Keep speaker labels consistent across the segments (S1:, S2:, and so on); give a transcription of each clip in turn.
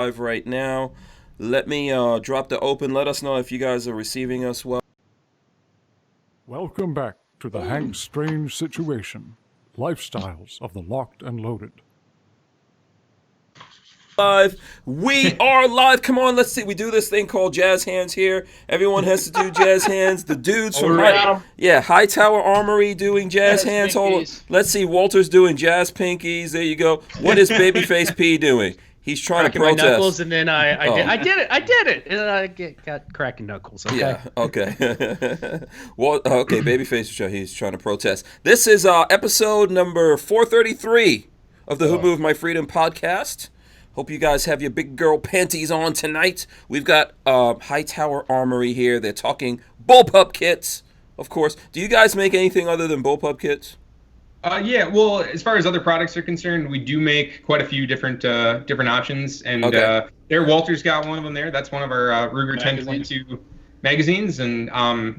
S1: live right now. Let me drop the open. Let us know if you guys are receiving us well.
S2: Welcome back to the Hank Strange Situation, Lifestyles of the Locked and Loaded.
S1: Live. We are live. Come on, let's see. We do this thing called jazz hands here. Everyone has to do jazz hands. The dudes from Hightower Armory doing jazz hands. Let's see. Walter's doing jazz pinkies. There you go. What is Babyface P doing? He's trying to protest.
S3: My knuckles, and then I did it, and then I got cracking knuckles. Okay?
S1: Yeah. Okay. Well, okay. Babyface, he's trying to protest. This is episode number 433 of the Who Moved My Freedom podcast. Hope you guys have your big girl panties on tonight. We've got Hightower Armory here. They're talking bullpup kits, of course. Do you guys make anything other than bullpup kits?
S4: Yeah, well, as far as other products are concerned, we do make quite a few different options, and there, Walter's got one of them there. That's one of our Ruger 1022 magazines, and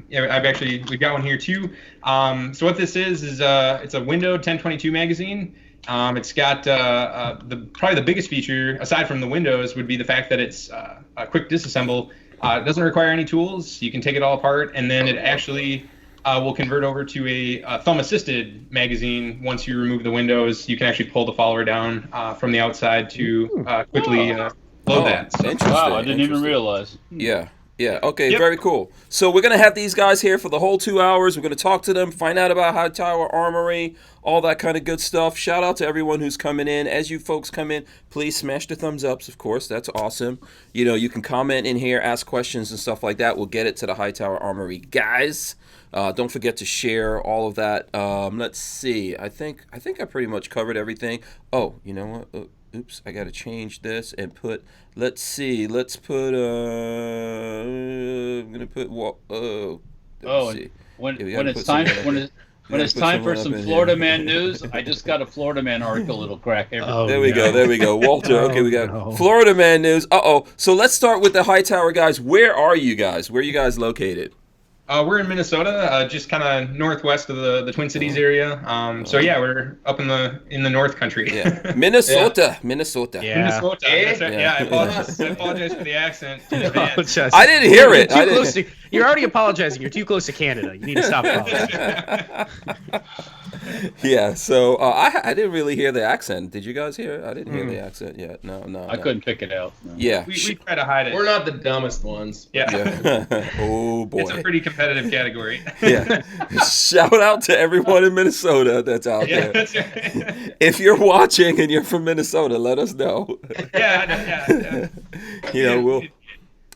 S4: we've got one here too. So what this is it's a windowed 1022 magazine. It's got probably the biggest feature, aside from the windows, would be the fact that it's a quick disassemble. It doesn't require any tools. You can take it all apart, and then it actually will convert over to a thumb-assisted magazine. Once you remove the windows, you can actually pull the follower down from the outside to quickly load that. So.
S5: Wow, I didn't even realize.
S1: Yeah. Yeah, okay, Very cool. So we're going to have these guys here for the whole 2 hours. We're going to talk to them, find out about Hightower Armory, all that kind of good stuff. Shout out to everyone who's coming in. As you folks come in, please smash the thumbs ups, of course. That's awesome. You know, you can comment in here, ask questions and stuff like that. We'll get it to the Hightower Armory guys. Don't forget to share all of that. Let's see. I think I pretty much covered everything. Oh, you know what? Oops, I got to change this and put, let's see, let's put, I'm going to put,
S5: when it's time for some Florida Man news, I just got a Florida Man article it'll crack everything.
S1: There we go. Walter, okay, we got Florida Man news. So let's start with the Hightower guys. Where are you guys? Where are you guys located?
S4: We're in Minnesota, just kind of northwest of the Twin Cities area. We're up in the North Country.
S1: Yeah. Minnesota.
S4: Yeah. Minnesota. That's right. Yeah, I apologize for the accent in advance.
S1: I didn't hear it.
S3: You're already apologizing. You're too close to Canada. You need to stop apologizing.
S1: Yeah, so I didn't really hear the accent. Did you guys hear it? I didn't hear the accent yet. No.
S5: I couldn't pick it out. No.
S1: Yeah.
S4: We try to hide it.
S6: We're not the dumbest ones.
S4: Yeah.
S1: Oh, boy.
S4: It's a pretty competitive category.
S1: Yeah. Shout out to everyone in Minnesota that's out there.
S4: That's right.
S1: If you're watching and you're from Minnesota, let us know.
S4: Yeah.
S1: You know, we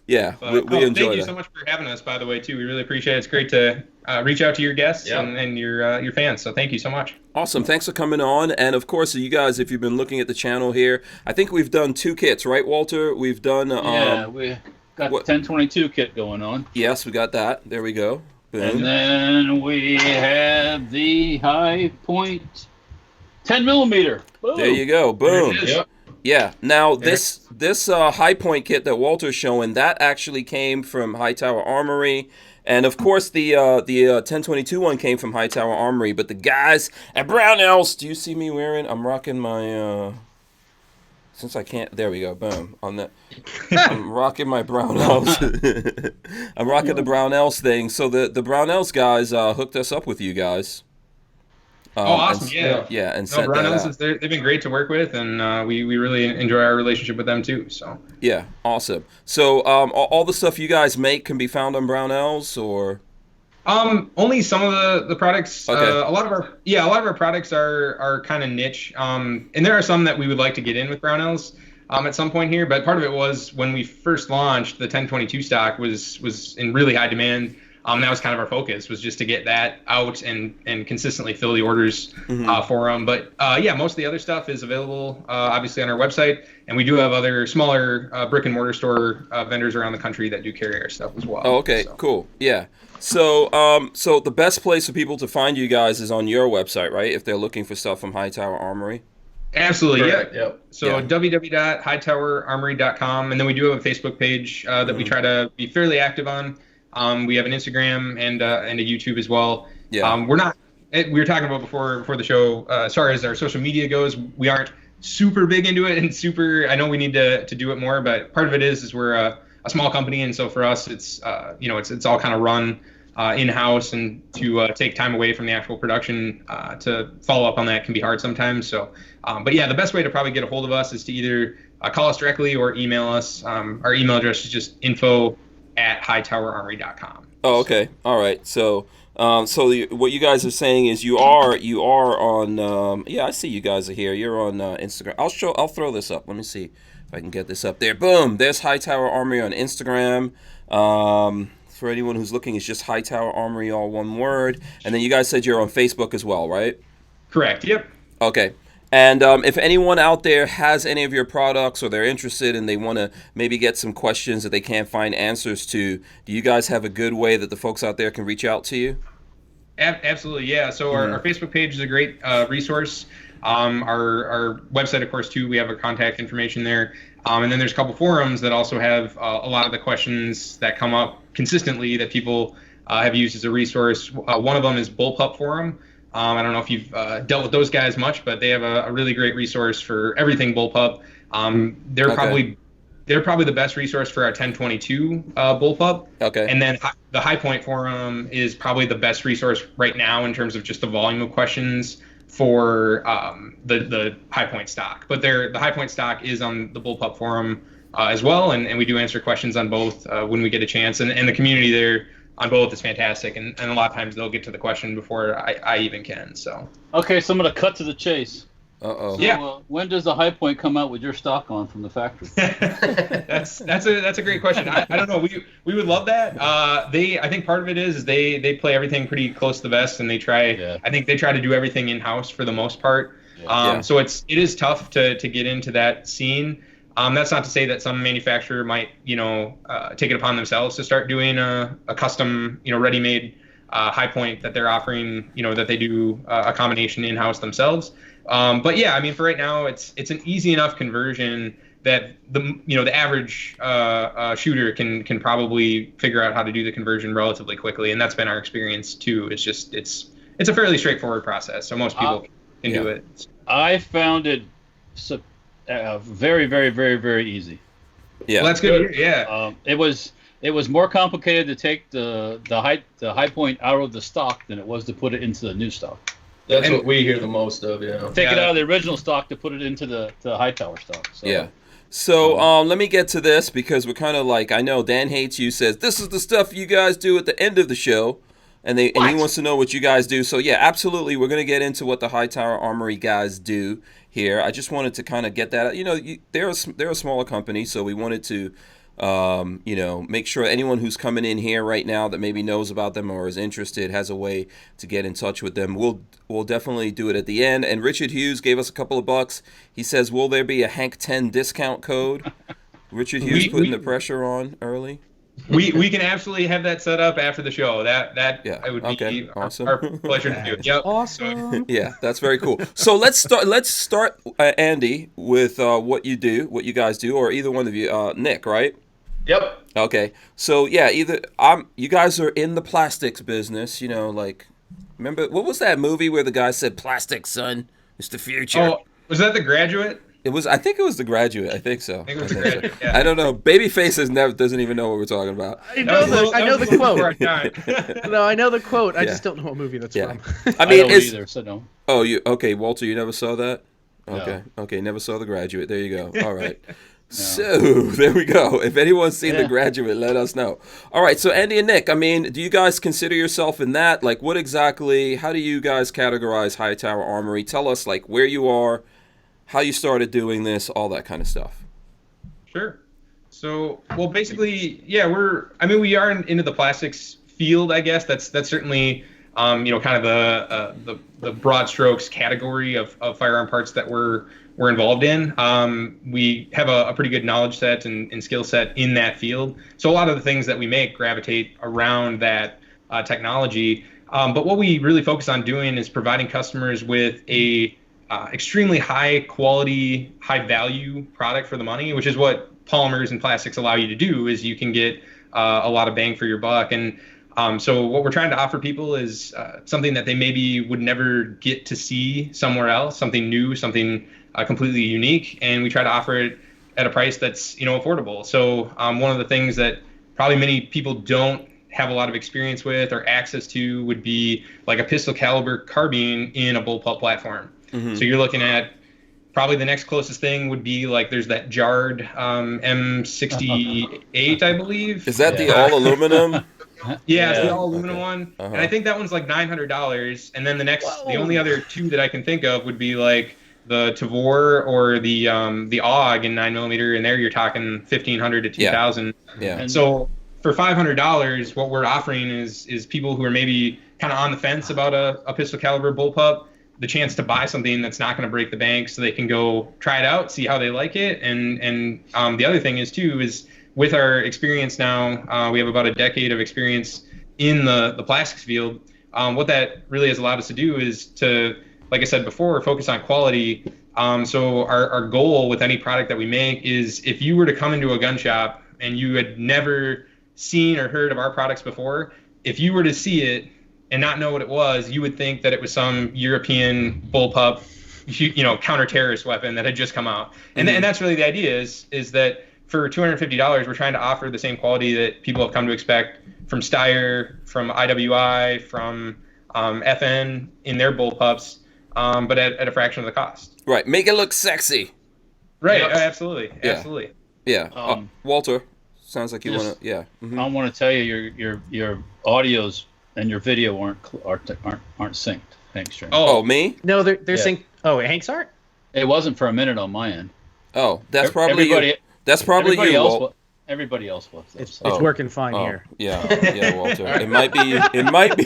S1: enjoy
S4: Thank you
S1: that.
S4: so much for having us, by the way, too. We really appreciate it. It's great to reach out to your guests and your fans. So thank you so much.
S1: Awesome. Thanks for coming on. And, of course, you guys, if you've been looking at the channel here, I think we've done 2 kits, right, Walter? We've done...
S5: we got the 1022 kit going on.
S1: Yes, we got that. There we go. Boom.
S5: And then we have the High Point 10 millimeter. Boom.
S1: There you go. Boom.
S4: Yep.
S1: Yeah. Now, this High Point kit that Walter's showing, that actually came from Hightower Armory. And, of course, the 1022 one came from Hightower Armory. But the guys at Barnauls, do you see me wearing? I'm rocking my... Since I can't... There we go. Boom. On that. I'm rocking my Barnauls. I'm rocking the Barnauls thing. So the Barnauls guys hooked us up with you guys.
S4: Awesome!
S1: And set that
S4: Barnauls, they've been great to work with, and we really enjoy our relationship with them too. So
S1: yeah, awesome. So all the stuff you guys make can be found on Barnauls, or
S4: only some of the products.
S1: Okay.
S4: A lot of our products are kind of niche, and there are some that we would like to get in with Barnauls at some point here. But part of it was when we first launched, the 1022 stock was in really high demand. That was kind of our focus, was just to get that out and consistently fill the orders for them. But most of the other stuff is available obviously on our website, and we do have other smaller brick and mortar store vendors around the country that do carry our stuff as well.
S1: Oh, okay, Cool. Yeah. So the best place for people to find you guys is on your website, right? If they're looking for stuff from Hightower Armory.
S4: Absolutely,
S6: Correct. Yep.
S4: So www.hightowerarmory.com, and then we do have a Facebook page that we try to be fairly active on. We have an Instagram and a YouTube as well.
S1: Yeah.
S4: We were talking about before the show, as far as our social media goes, we aren't super big into it and super. I know we need to do it more, but part of it is we're a small company, and so for us, it's it's all kind of run in-house, and to take time away from the actual production to follow up on that can be hard sometimes. So, but yeah, the best way to probably get a hold of us is to either call us directly or email us. Our email address is just info@hightowerarmory.com.
S1: Oh, okay. All right. So, what you guys are saying is you are on. I see you guys are here. You're on Instagram. I'll throw this up. Let me see if I can get this up there. Boom. There's Hightower Armory on Instagram. For anyone who's looking, it's just Hightower Armory, all one word. And then you guys said you're on Facebook as well, right?
S4: Correct. Yep.
S1: Okay. And if anyone out there has any of your products or they're interested and they want to maybe get some questions that they can't find answers to, do you guys have a good way that the folks out there can reach out to you?
S4: Absolutely, yeah. So our Facebook page is a great resource. Our website, of course, too, we have our contact information there. And then there's a couple forums that also have a lot of the questions that come up consistently that people have used as a resource. One of them is Bullpup Forum. I don't know if you've dealt with those guys much, but they have a really great resource for everything bullpup. They're probably the best resource for our 1022 bullpup.
S1: Okay.
S4: And then the High Point Forum is probably the best resource right now in terms of just the volume of questions for the High Point stock. But the High Point stock is on the bullpup forum as well, and we do answer questions on both when we get a chance. And the community there on both is fantastic, and a lot of times they'll get to the question before I even can. So
S5: okay, so I'm gonna cut to the chase.
S1: So,
S4: yeah.
S5: When does the High Point come out with your stock on from the factory?
S4: that's a great question. I don't know. We would love that. I think part of it is they play everything pretty close to the vest, and they try. Yeah. I think they try to do everything in house for the most part. Yeah. So it is tough to get into that scene. That's not to say that some manufacturer might, take it upon themselves to start doing a custom, ready-made High Point that they're offering, that they do a combination in-house themselves. But yeah, I mean, for right now, it's an easy enough conversion that the average shooter can probably figure out how to do the conversion relatively quickly, and that's been our experience too. It's just it's a fairly straightforward process, so most people can do it.
S5: I found it very, very, very, very easy.
S1: Yeah,
S4: well, that's good. Yeah,
S5: it was more complicated to take the High Point out of the stock than it was to put it into the new stock.
S6: That's what we hear the most of, yeah.
S5: Take it out of the original stock to put it into the Hightower stock. So.
S1: Yeah. So let me get to this because we're kind of like, I know Dan Hates You says, this is the stuff you guys do at the end of the show. And he wants to know what you guys do. So, yeah, absolutely. We're going to get into what the Hightower Armory guys do here. I just wanted to kind of get that. They're a smaller company, so we wanted to, make sure anyone who's coming in here right now that maybe knows about them or is interested has a way to get in touch with them. We'll definitely do it at the end. And Richard Hughes gave us a couple of bucks. He says, will there be a Hank 10 discount code? Richard Hughes putting the pressure on early.
S4: We can absolutely have that set up after the show. That would be
S1: awesome.
S4: our pleasure to do. Yep.
S3: Awesome.
S1: Yeah, that's very cool. So let's start Andy, with what you guys do, or either one of you, Nick, right?
S6: Yep.
S1: Okay. So yeah, you guys are in the plastics business, remember what was that movie where the guy said "Plastic, son, it's the future"?
S4: Oh, was that The Graduate?
S1: I think it was The Graduate. I think so.
S4: I think it was The Graduate. So.
S1: Yeah. I don't know. Babyface doesn't even know what we're talking about.
S3: I know the quote. No, I know the quote. I just don't know what movie that's from.
S5: I don't either, so no.
S1: Oh, okay, Walter, you never saw that? Okay.
S5: No.
S1: Okay, never saw The Graduate. There you go. All right. No. So there we go. If anyone's seen The Graduate, let us know. All right. So Andy and Nick, do you guys consider yourself in that? Like, what exactly? How do you guys categorize Hightower Armory? Tell us where you are, how you started doing this, all that kind of stuff.
S4: Sure. So, well, basically, yeah, we are into the plastics field, I guess. That's certainly, kind of the broad strokes category of firearm parts that we're involved in. We have a pretty good knowledge set and skill set in that field. So a lot of the things that we make gravitate around that technology. But what we really focus on doing is providing customers with a extremely high quality, high value product for the money, which is what polymers and plastics allow you to do. Is you can get a lot of bang for your buck. And so what we're trying to offer people is something that they maybe would never get to see somewhere else, something new, something completely unique, and we try to offer it at a price that's affordable. So one of the things that probably many people don't have a lot of experience with or access to would be like a pistol caliber carbine in a bullpup platform. So you're looking at probably the next closest thing would be like there's that jarred M68, I believe.
S1: Is that the all aluminum?
S4: Yeah, it's the all aluminum one, and I think that one's like $900. And then the only other two that I can think of would be like the Tavor or the AUG in 9mm, and there you're talking $1,500 to $2,000.
S1: Yeah.
S4: And so for $500, what we're offering is people who are maybe kind of on the fence about a pistol caliber bullpup the chance to buy something that's not going to break the bank, so they can go try it out, see how they like it, and the other thing is too is with our experience now, we have about a decade of experience in the plastics field. What that really has allowed us to do is to, like I said before, focus on quality. So our goal with any product that we make is if you were to come into a gun shop and you had never seen or heard of our products before, if you were to see it and not know what it was, you would think that it was some European bullpup, counter-terrorist weapon that had just come out. And that's really the idea is that for $250, we're trying to offer the same quality that people have come to expect from Steyr, from IWI, from FN in their bullpups, but at a fraction of the cost.
S1: Right. Make it look sexy.
S4: Right.
S6: Yep.
S4: Absolutely.
S1: Yeah.
S4: Absolutely.
S1: Yeah. Walter, sounds like you want to. Yeah.
S5: I want to tell you your audios and your video aren't synced. Thanks, Jim.
S1: Oh, me?
S3: No, they're synced. Oh, Hank's aren't?
S5: It wasn't for a minute on my end.
S1: Oh, that's probably you. That's probably you, Walt.
S5: Everybody else was.
S3: It's working fine here.
S1: Yeah, Walter. It might be. It might be.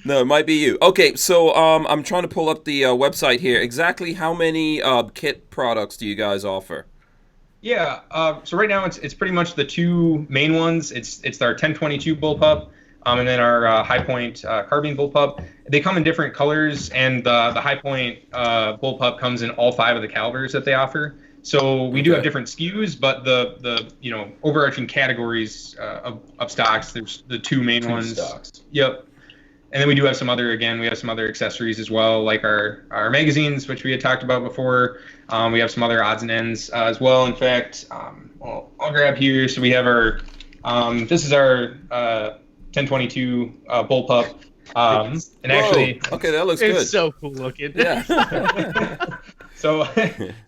S1: No, it might be you. Okay, so I'm trying to pull up the website here. Exactly how many kit products do you guys offer?
S4: Yeah. So right now it's pretty much the two main ones. It's our 1022 bullpup, and then our High Point carbine bullpup. They come in different colors, and the High Point bullpup comes in all 5 of the calibers that they offer. So we do have different SKUs, but the overarching categories of stocks. There's the two main ones.
S6: Stocks.
S4: Yep. And then we do have some other accessories as well, like our magazines, which we had talked about before. We have some other odds and ends as well. In fact, I'll grab here. So we have our, this is our 1022 bullpup. And actually,
S1: okay, that looks good.
S3: It's so cool looking.
S1: Yeah.
S4: So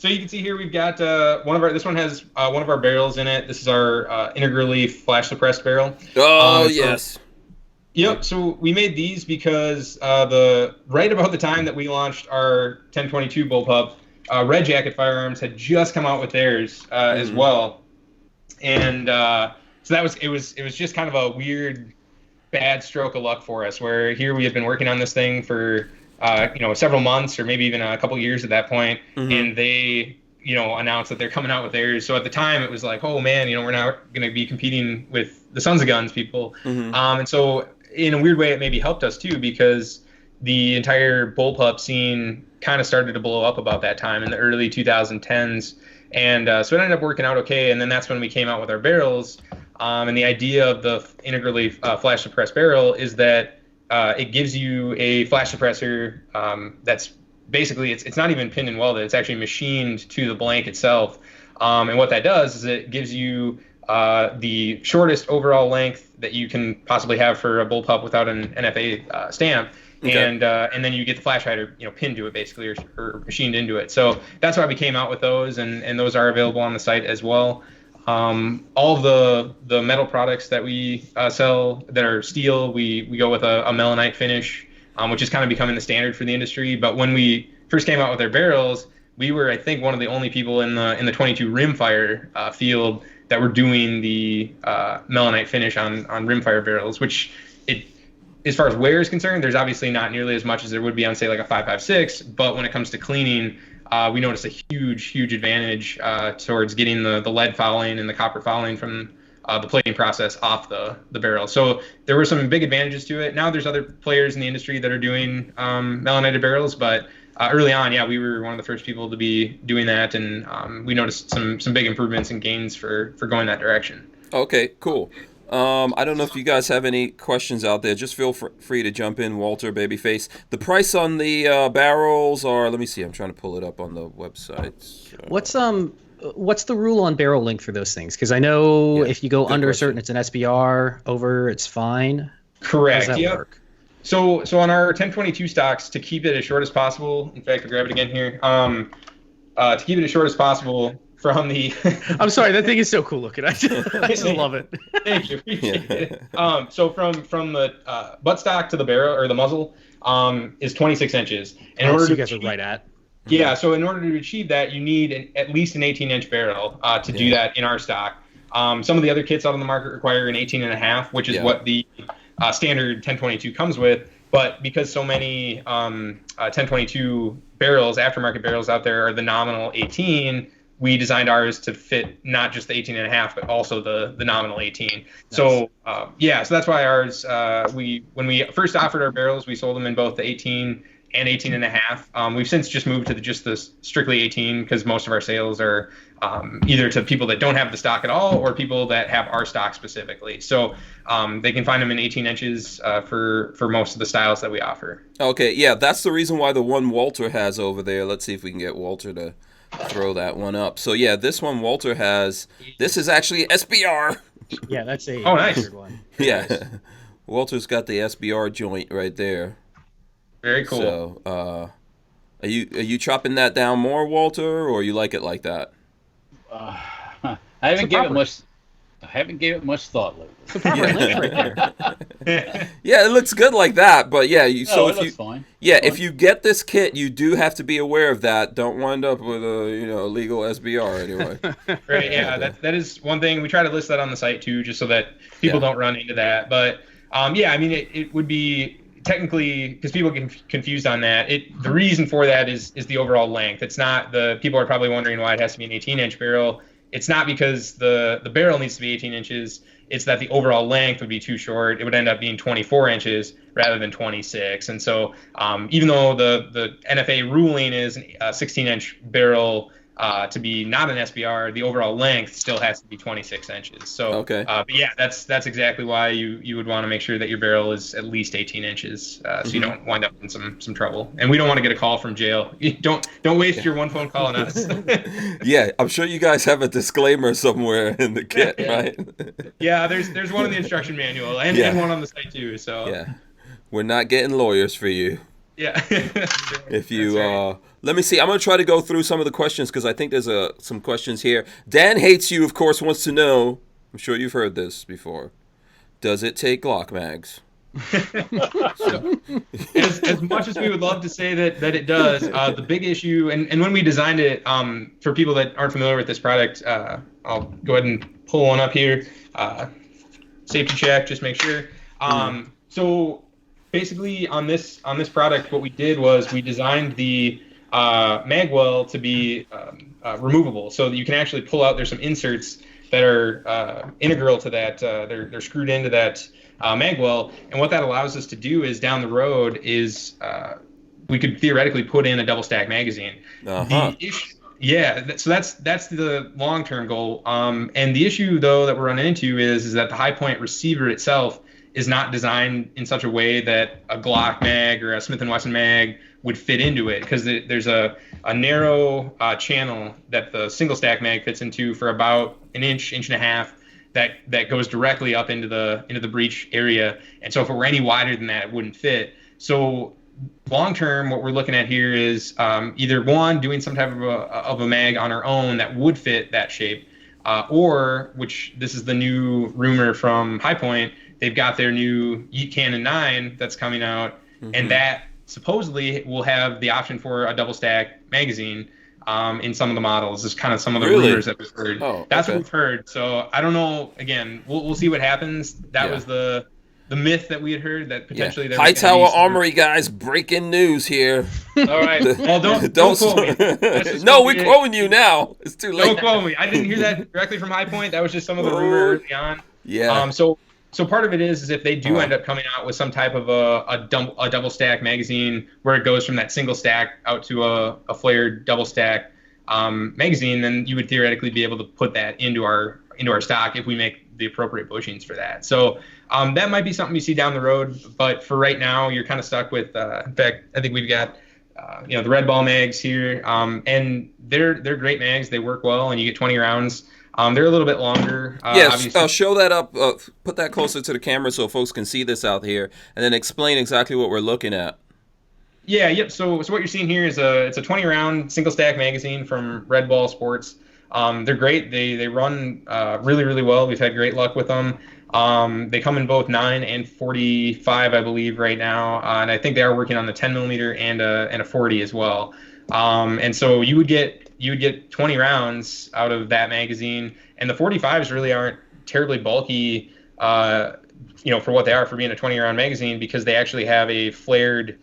S4: you can see here we've got this one has one of our barrels in it. This is our integrally flash suppressed barrel.
S1: Oh, yes.
S4: Yep. So we made these because right about the time that we launched our 1022 bullpup, Red Jacket Firearms had just come out with theirs as well, and so it was just kind of a weird, bad stroke of luck for us. Where here we had been working on this thing for several months or maybe even a couple years at that point, and they announced that they're coming out with theirs. So at the time it was like, oh man, we're not going to be competing with the Sons of Guns people, and so in a weird way it maybe helped us too, because the entire bullpup scene kind of started to blow up about that time in the early 2010s, and so it ended up working out okay. And then that's when we came out with our barrels, and the idea of the integrally flash suppressed barrel is that it gives you a flash suppressor that's basically it's not even pinned and welded, it's actually machined to the blank itself, and what that does is it gives you the shortest overall length that you can possibly have for a bullpup without an NFA stamp. Okay. And then you get the flash hider, pinned to it basically, or machined into it. So that's why we came out with those, and those are available on the site as well. All the metal products that we sell that are steel, we go with a melanite finish, which is kind of becoming the standard for the industry. But when we first came out with our barrels, we were, I think, one of the only people in the 22 rimfire field that were doing the melanite finish on rimfire barrels, which as far as wear is concerned, there's obviously not nearly as much as there would be on, say, like a 5.56, but when it comes to cleaning, we noticed a huge advantage towards getting the lead fouling and the copper fouling from the plating process off the barrel. So there were some big advantages to it. Now there's other players in the industry that are doing melanated barrels, but early on, yeah, we were one of the first people to be doing that, and we noticed some big improvements and gains for going that direction.
S1: Okay, cool. I don't know if you guys have any questions out there. Just feel free to jump in, Walter, Babyface. The price on the barrels are, let me see, I'm trying to pull it up on the website. So.
S3: What's the rule on barrel length for those things? Because I know if you go under a certain, it's an SBR. Over, it's fine.
S4: Correct.
S3: How does that work?
S4: So on our 1022 stocks, to keep it as short as possible. In fact, I'll grab it again here. To keep it as short as possible from the.
S3: I'm sorry, that thing is so cool looking. I just love it.
S4: Thank you. Appreciate it. So from the buttstock to the barrel or the muzzle is 26 inches. In order
S3: so you guys are right at.
S4: Yeah, so in order to achieve that, you need at least an 18-inch barrel to do that in our stock. Some of the other kits out on the market require an 18.5, which is what the standard 1022 comes with. But because so many 1022 barrels, aftermarket barrels out there are the nominal 18, we designed ours to fit not just the 18.5, but also the nominal 18. Nice. So so that's why ours, when we first offered our barrels, we sold them in both the 18 and 18.5. We've since just moved to just the strictly 18 because most of our sales are either to people that don't have the stock at all or people that have our stock specifically. So they can find them in 18 inches for most of the styles that we offer.
S1: Okay, yeah, that's the reason why the one Walter has over there. Let's see if we can get Walter to throw that one up. So yeah, this one Walter has, this is actually SBR.
S3: Yeah, that's a
S4: nice
S3: one.
S1: Yeah, Walter's got the SBR joint right there.
S4: Very cool.
S1: So, are you chopping that down more, Walter, or you like it like that?
S5: I haven't given it much thought lately.
S1: Yeah, it looks good like that, but yeah, it looks
S5: fine.
S1: Yeah, if you get this kit, you do have to be aware of that. Don't wind up with a illegal SBR anyway.
S4: Right. Yeah, that is one thing. We try to list that on the site too, just so that people don't run into that. But I mean, it would be. Technically, because people get confused on that, the reason for that is the overall length. It's not people are probably wondering why it has to be an 18-inch barrel. It's not because the barrel needs to be 18 inches. It's that the overall length would be too short. It would end up being 24 inches rather than 26. And so even though the NFA ruling is a 16-inch barrel to be not an SBR, the overall length still has to be 26 inches. So, but yeah, that's exactly why you would want to make sure that your barrel is at least 18 inches, so you don't wind up in some trouble. And we don't want to get a call from jail. Don't waste your one phone call on us.
S1: Yeah, I'm sure you guys have a disclaimer somewhere in the kit, right?
S4: Yeah, there's one in the instruction manual and one on the site too. So
S1: yeah, we're not getting lawyers for you.
S4: Yeah.
S1: If you let me see, I'm gonna try to go through some of the questions because I think there's some questions here. Dan Hates You, of course, wants to know. I'm sure you've heard this before. Does it take Glock mags?
S4: As much as we would love to say that it does, the big issue, and when we designed it, for people that aren't familiar with this product, I'll go ahead and pull one up here. Safety check, just make sure. So basically on this product, what we did was we designed the mag well to be removable, so that you can actually pull out. There's some inserts that are integral to that. They're screwed into that mag well, and what that allows us to do is down the road is we could theoretically put in a double stack magazine. The issue, so that's the long-term goal. And the issue though that we're running into is that the high point receiver itself is not designed in such a way that a Glock mag or a Smith & Wesson mag would fit into it, because there's a narrow channel that the single stack mag fits into for about an inch and a half that goes directly up into the breech area. And so if it were any wider than that, it wouldn't fit. So long term, what we're looking at here is either one, doing some type of a mag on our own that would fit that shape, or, which this is the new rumor from High Point, they've got their new Yeet Cannon 9 that's coming out, and that supposedly will have the option for a double stack magazine in some of the models. Is kind of some of the rumors that we've heard. That's what we've heard. So I don't know. Again, we'll see what happens. That was the myth that we had heard, that potentially there was
S1: Hightower Armory guys, breaking news here.
S4: All right. Well, don't quote me.
S1: No, we're quoting you now. It's too late.
S4: Don't quote me. I didn't hear that directly from High Point. That was just some of the rumor early on.
S1: Yeah.
S4: So part of it is if they do end up coming out with some type of a double stack magazine where it goes from that single stack out to a flared double stack magazine, then you would theoretically be able to put that into our our stock if we make the appropriate bushings for that. So that might be something you see down the road, but for right now, you're kind of stuck with. In fact, I think we've got the Red Ball mags here, and they're great mags. They work well, and you get 20 rounds. They're a little bit longer.
S1: Yes, show that up. Put that closer to the camera so folks can see this out here, and then explain exactly what we're looking at.
S4: Yeah, yep. So what you're seeing here is it's a 20 round single stack magazine from Red Ball Sports. They're great. They run really, really well. We've had great luck with them. They come in both 9 and 45, I believe, right now, and I think they are working on the 10 millimeter and a 40 as well. And so you would get 20 rounds out of that magazine, and the 45s really aren't terribly bulky, for what they are for being a 20 round magazine, because they actually have a flared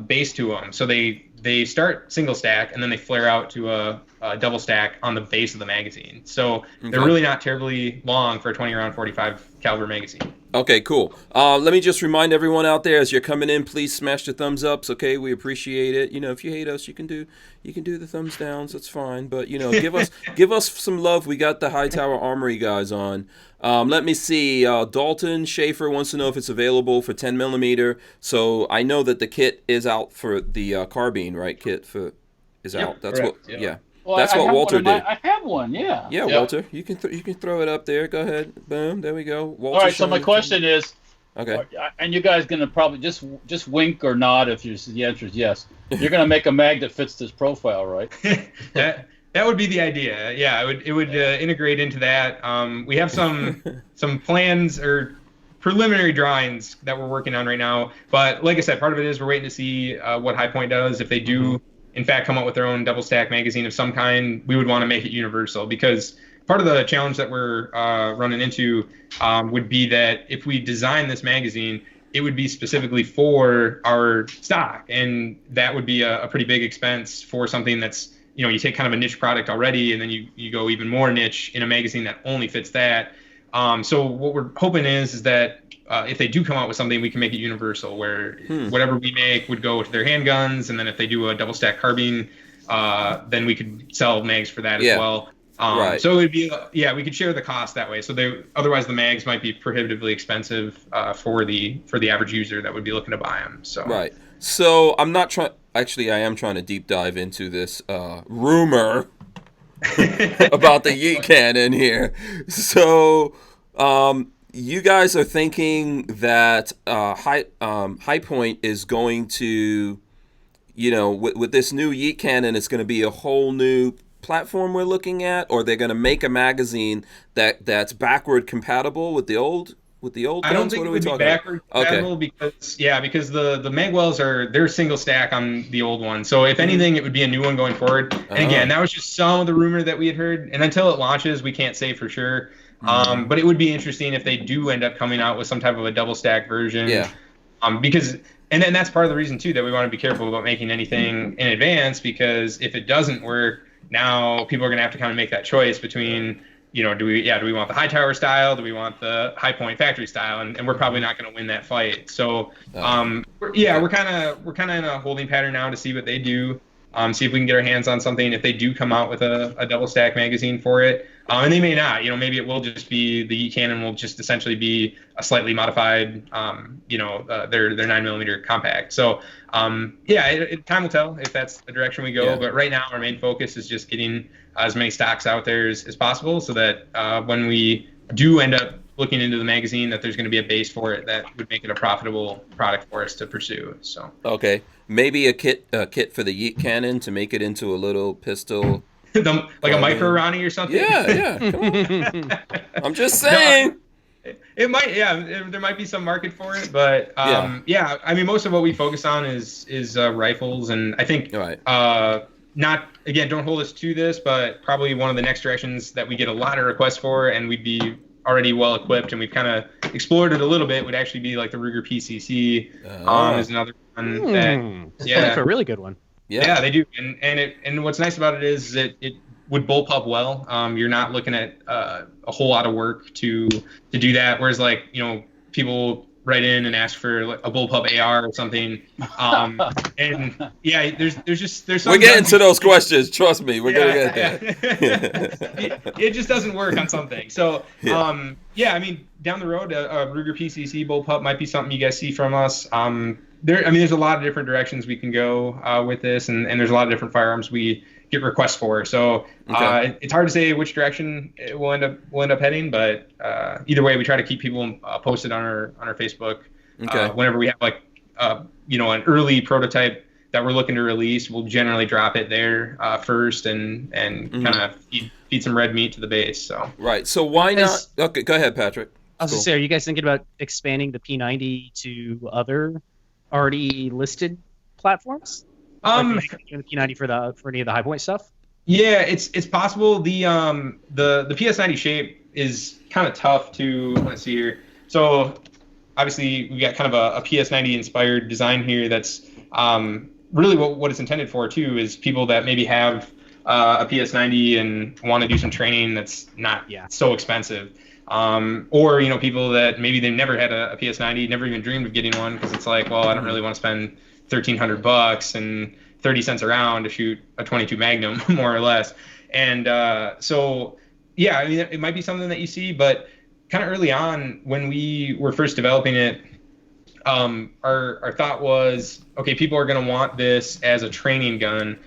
S4: base to them. So they start single stack and then they flare out to a double stack on the base of the magazine. So they're really not terribly long for a 20 round 45 caliber magazine.
S1: Okay, cool. Let me just remind everyone out there, as you're coming in, please smash the thumbs ups. Okay, we appreciate it. If you hate us, you can do the thumbs downs. That's fine. But give us some love. We got the Hightower Armory guys on. Let me see. Dalton Schaefer wants to know if it's available for 10 millimeter. So I know that the kit is out for the carbine, right? Kit is out. That's
S6: correct.
S1: what. Yeah.
S5: Well,
S1: That's what Walter did.
S5: I have one, yeah.
S1: Yeah,
S5: Yep.
S1: Walter, you can throw it up there. Go ahead. Boom. There we go. Walter,
S5: All right. So my question is,
S1: okay,
S5: and you guys gonna probably just wink or nod if the answer is yes. You're gonna make a mag that fits this profile, right?
S4: That would be the idea. Yeah, it would integrate into that. We have some plans or preliminary drawings that we're working on right now. But like I said, part of it is we're waiting to see what High Point does. If they do, in fact, come up with their own double stack magazine of some kind, we would want to make it universal, because part of the challenge that we're running into would be that if we design this magazine, it would be specifically for our stock, and that would be a pretty big expense for something that's, you take kind of a niche product already, and then you go even more niche in a magazine that only fits that. So what we're hoping is that if they do come out with something, we can make it universal, where whatever we make would go to their handguns, and then if they do a double stack carbine, then we could sell mags for that as well.
S1: Right.
S4: So it would be, we could share the cost that way. So otherwise the mags might be prohibitively expensive for the average user that would be looking to buy them. So
S1: right. So I'm not trying. Actually, I am trying to deep dive into this rumor about the yeet cannon here. So you guys are thinking that High Point is going to, with this new yeet cannon, it's going to be a whole new platform we're looking at, or they're going to make a magazine that's backward compatible with the old guns?
S4: I don't think it would be backward compatible, because the magwells they're single stack on the old one. So if anything, it would be a new one going forward. And again, that was just some of the rumor that we had heard, and until it launches, we can't say for sure. But it would be interesting if they do end up coming out with some type of a double stack version.
S1: Yeah.
S4: Because then that's part of the reason too that we want to be careful about making anything in advance, because if it doesn't work, now people are going to have to kind of make that choice between, do we want the Hightower style? Do we want the High Point factory style? And we're probably not going to win that fight. So, we're kind of in a holding pattern now to see what they do. See if we can get our hands on something if they do come out with a double stack magazine for it. And they may not. Maybe it will just be the yeet cannon will just essentially be a slightly modified, their 9mm compact. So, time will tell if that's the direction we go. Yeah. But right now, our main focus is just getting as many stocks out there as possible, so that when we do end up looking into the magazine, that there's going to be a base for it that would make it a profitable product for us to pursue. So
S1: okay, maybe a kit for the yeet cannon to make it into a little pistol,
S4: like a micro Ronnie or something.
S1: Yeah. Come on. I'm just saying.
S4: No, it might, there might be some market for it, but I mean, most of what we focus on is rifles, and I think not, again, don't hold us to this, but probably one of the next directions that we get a lot of requests for, and we'd be already well equipped, and we've kind of explored it a little bit, would actually be like the Ruger PCC. Is another one
S3: that's a really good one.
S4: Yeah, they do, and what's nice about it is that it would bullpup well. You're not looking at a whole lot of work to do that, whereas people write in and ask for like a bullpup AR or something. And yeah, there's some
S1: we're getting to those questions. Trust me, we're gonna get there.
S4: it just doesn't work on something. So I mean, down the road, a Ruger PCC bullpup might be something you guys see from us. There's a lot of different directions we can go with this, and there's a lot of different firearms we get requests for. So it's hard to say which direction it will end up heading, but either way, we try to keep people posted on our Facebook. Whenever we have like an early prototype that we're looking to release, we'll generally drop it there first and kind of feed some red meat to the base. So
S1: right. So why not? Okay, go ahead, Patrick.
S3: I was gonna say, are you guys thinking about expanding the P90 to other already listed platforms? Doing the P90 for any of the high point stuff?
S4: Yeah, it's possible. The PS90 shape is kind of tough to let's see here. So obviously we got kind of a PS90 inspired design here. That's really what it's intended for too. Is people that maybe have a PS90 and want to do some training that's not so expensive. Or people that maybe they've never had a PS90, never even dreamed of getting one because it's like, well, I don't really want to spend $1,300 and 30 cents a round to shoot a 22 Magnum, more or less. And so, yeah, I mean, it might be something that you see, but kind of early on when we were first developing it, our thought was, okay, people are going to want this as a training gun,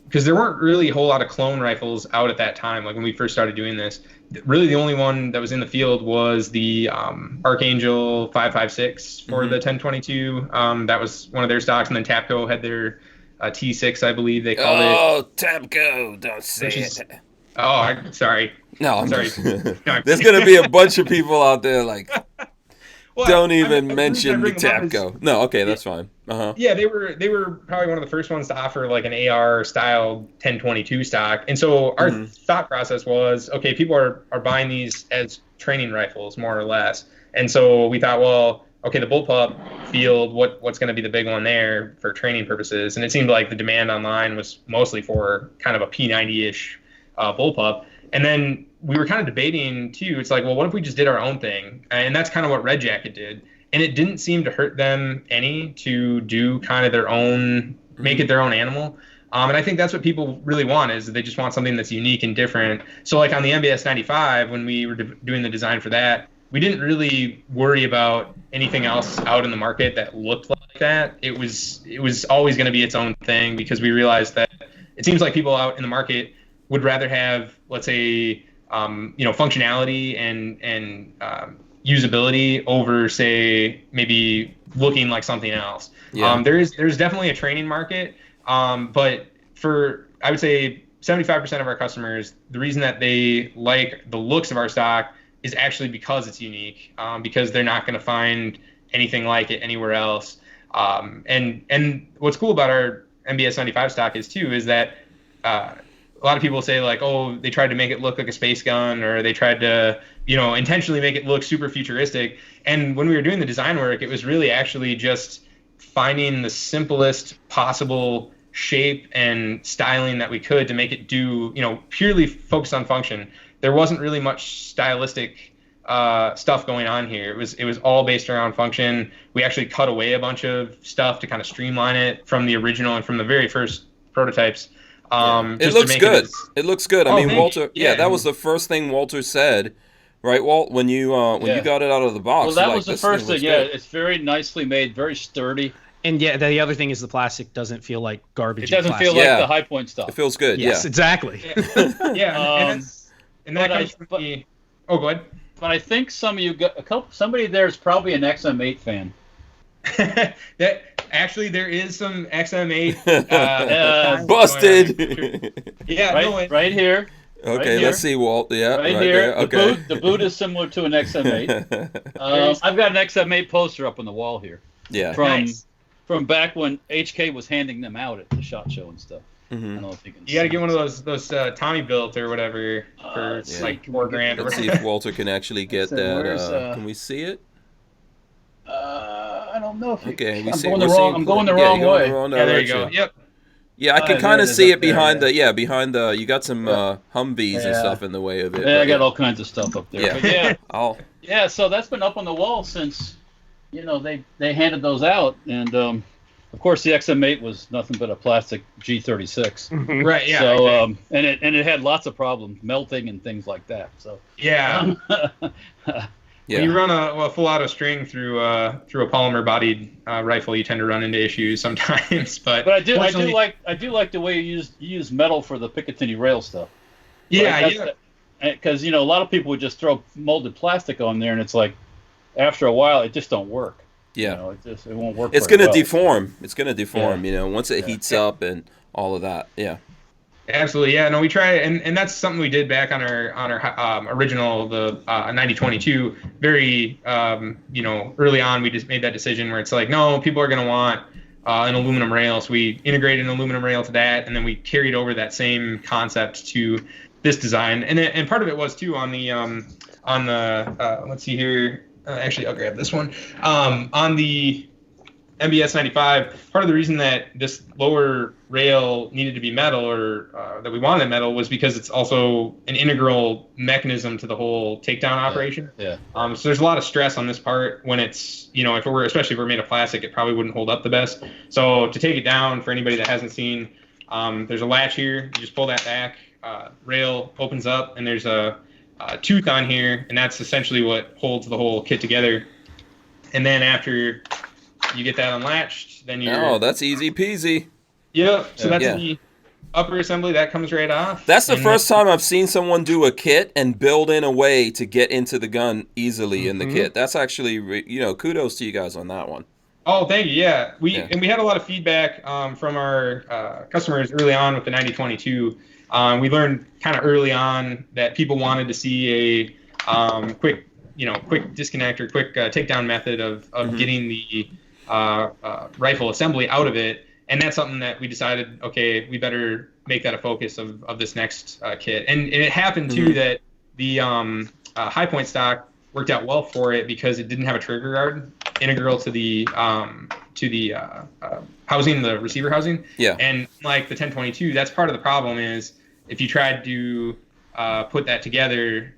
S4: because there weren't really a whole lot of clone rifles out at that time. Like when we first started doing this, really the only one that was in the field was the Archangel 5.56 for the 1022. That was one of their stocks, and then Tapco had their T6, I believe they called it.
S1: Oh, Tapco, don't say it.
S4: Sorry.
S1: No, I'm
S4: sorry.
S1: There's gonna be a bunch of people out there like.
S4: Well,
S1: don't even mention the Tapco. No, okay, that's fine.
S4: Yeah, they were probably one of the first ones to offer like an AR style 1022 stock. And so our thought process was, okay, people are buying these as training rifles more or less. And so we thought, well, okay, the bullpup field, what's going to be the big one there for training purposes? And it seemed like the demand online was mostly for kind of a P90-ish bullpup. And then we were kind of debating too. It's like, well, what if we just did our own thing? And that's kind of what Red Jacket did. And it didn't seem to hurt them any to do kind of their own, make it their own animal. And I think that's what people really want, is they just want something that's unique and different. So like on the MBS 95, when we were doing the design for that, we didn't really worry about anything else out in the market that looked like that. It was always going to be its own thing, because we realized that it seems like people out in the market would rather have, let's say, functionality and usability over, say, maybe looking like something else. Yeah. There's definitely a training market, but for, I would say, 75% of our customers, the reason that they like the looks of our stock is actually because it's unique, because they're not going to find anything like it anywhere else. And what's cool about our MBS 95 stock is that a lot of people say like, oh, they tried to make it look like a space gun, or they tried to, intentionally make it look super futuristic. And when we were doing the design work, it was really actually just finding the simplest possible shape and styling that we could to make it do, purely focused on function. There wasn't really much stylistic stuff going on here. It was all based around function. We actually cut away a bunch of stuff to kind of streamline it from the original and from the very first prototypes.
S1: It looks good. It looks good. I mean, Walter. Yeah, that was the first thing Walter said, right, Walt? When you got it out of the box.
S5: Well, that was the first thing. Yeah, it's very nicely made, very sturdy.
S3: And yeah, the other thing is the plastic doesn't feel like garbage.
S5: It doesn't feel like the high point stuff.
S1: It feels good.
S3: Yes, exactly.
S4: And that comes from the. Oh, go ahead.
S5: But I think somebody there is probably an XM8 fan.
S4: Actually, there is some XM8.
S1: Busted.
S4: Yeah,
S5: right here.
S1: Okay,
S5: right here.
S1: Let's see, Walt. Yeah,
S5: right here.
S1: There. Okay.
S5: The boot is similar to an XM8. I've got an XM8 poster up on the wall here.
S1: Yeah.
S5: From back when HK was handing them out at the SHOT Show and stuff.
S1: Mm-hmm.
S5: I don't know if you can.
S4: You got to get one of those Tommy built or whatever for like $4,000.
S1: Let's see if Walter can actually get that. Can we see it?
S5: I don't know if you.
S1: Okay,
S5: I'm going the wrong way.
S1: Yeah,
S4: there you go. Yep.
S1: Yeah, I can kind of see it behind the. You got some Humvees and stuff in the way of it.
S5: Yeah, I got all kinds of stuff up there.
S1: Yeah.
S5: But yeah. So that's been up on the wall since they handed those out, and of course the XM8 was nothing but a plastic G36.
S4: Right. Yeah.
S5: So
S4: exactly.
S5: and it had lots of problems, melting and things like that. So
S4: yeah. When you run a full auto string through a polymer bodied rifle, you tend to run into issues sometimes. But
S5: I do like the way you use metal for the Picatinny rail stuff.
S4: Yeah, yeah.
S5: Because a lot of people would just throw molded plastic on there, and it's like after a while it just don't work.
S1: Yeah,
S5: it won't work.
S1: It's going to deform. It's going to deform. Once it heats up and all of that. Yeah.
S4: Absolutely, yeah. No, we try, and that's something we did back on our original, the 9022. Very, early on, we just made that decision where it's like, no, people are going to want an aluminum rail, so we integrated an aluminum rail to that, and then we carried over that same concept to this design. And part of it was too on the let's see here. Actually, I'll grab this one. On the MBS 95, part of the reason that this lower rail needed to be metal, or that we wanted metal, was because it's also an integral mechanism to the whole takedown operation.
S5: Yeah.
S4: So there's a lot of stress on this part when it's, especially if we're made of plastic, it probably wouldn't hold up the best. So to take it down, for anybody that hasn't seen, there's a latch here. You just pull that back, rail opens up, and there's a tooth on here, and that's essentially what holds the whole kit together. And then after you get that unlatched, then
S1: that's easy peasy.
S4: Yeah. So that's the upper assembly that comes right off.
S1: That's the first time I've seen someone do a kit and build in a way to get into the gun easily in the kit. That's actually, kudos to you guys on that one.
S4: Oh, thank you. Yeah, we had a lot of feedback from our customers early on with the 9022. We learned kind of early on that people wanted to see a quick disconnect or quick takedown method of getting the rifle assembly out of it, and that's something that we decided, okay, we better make that a focus of this next kit. And it happened too that the high point stock worked out well for it because it didn't have a trigger guard integral to the housing, the receiver housing.
S1: Yeah.
S4: And like the 1022, that's part of the problem is if you tried to put that together,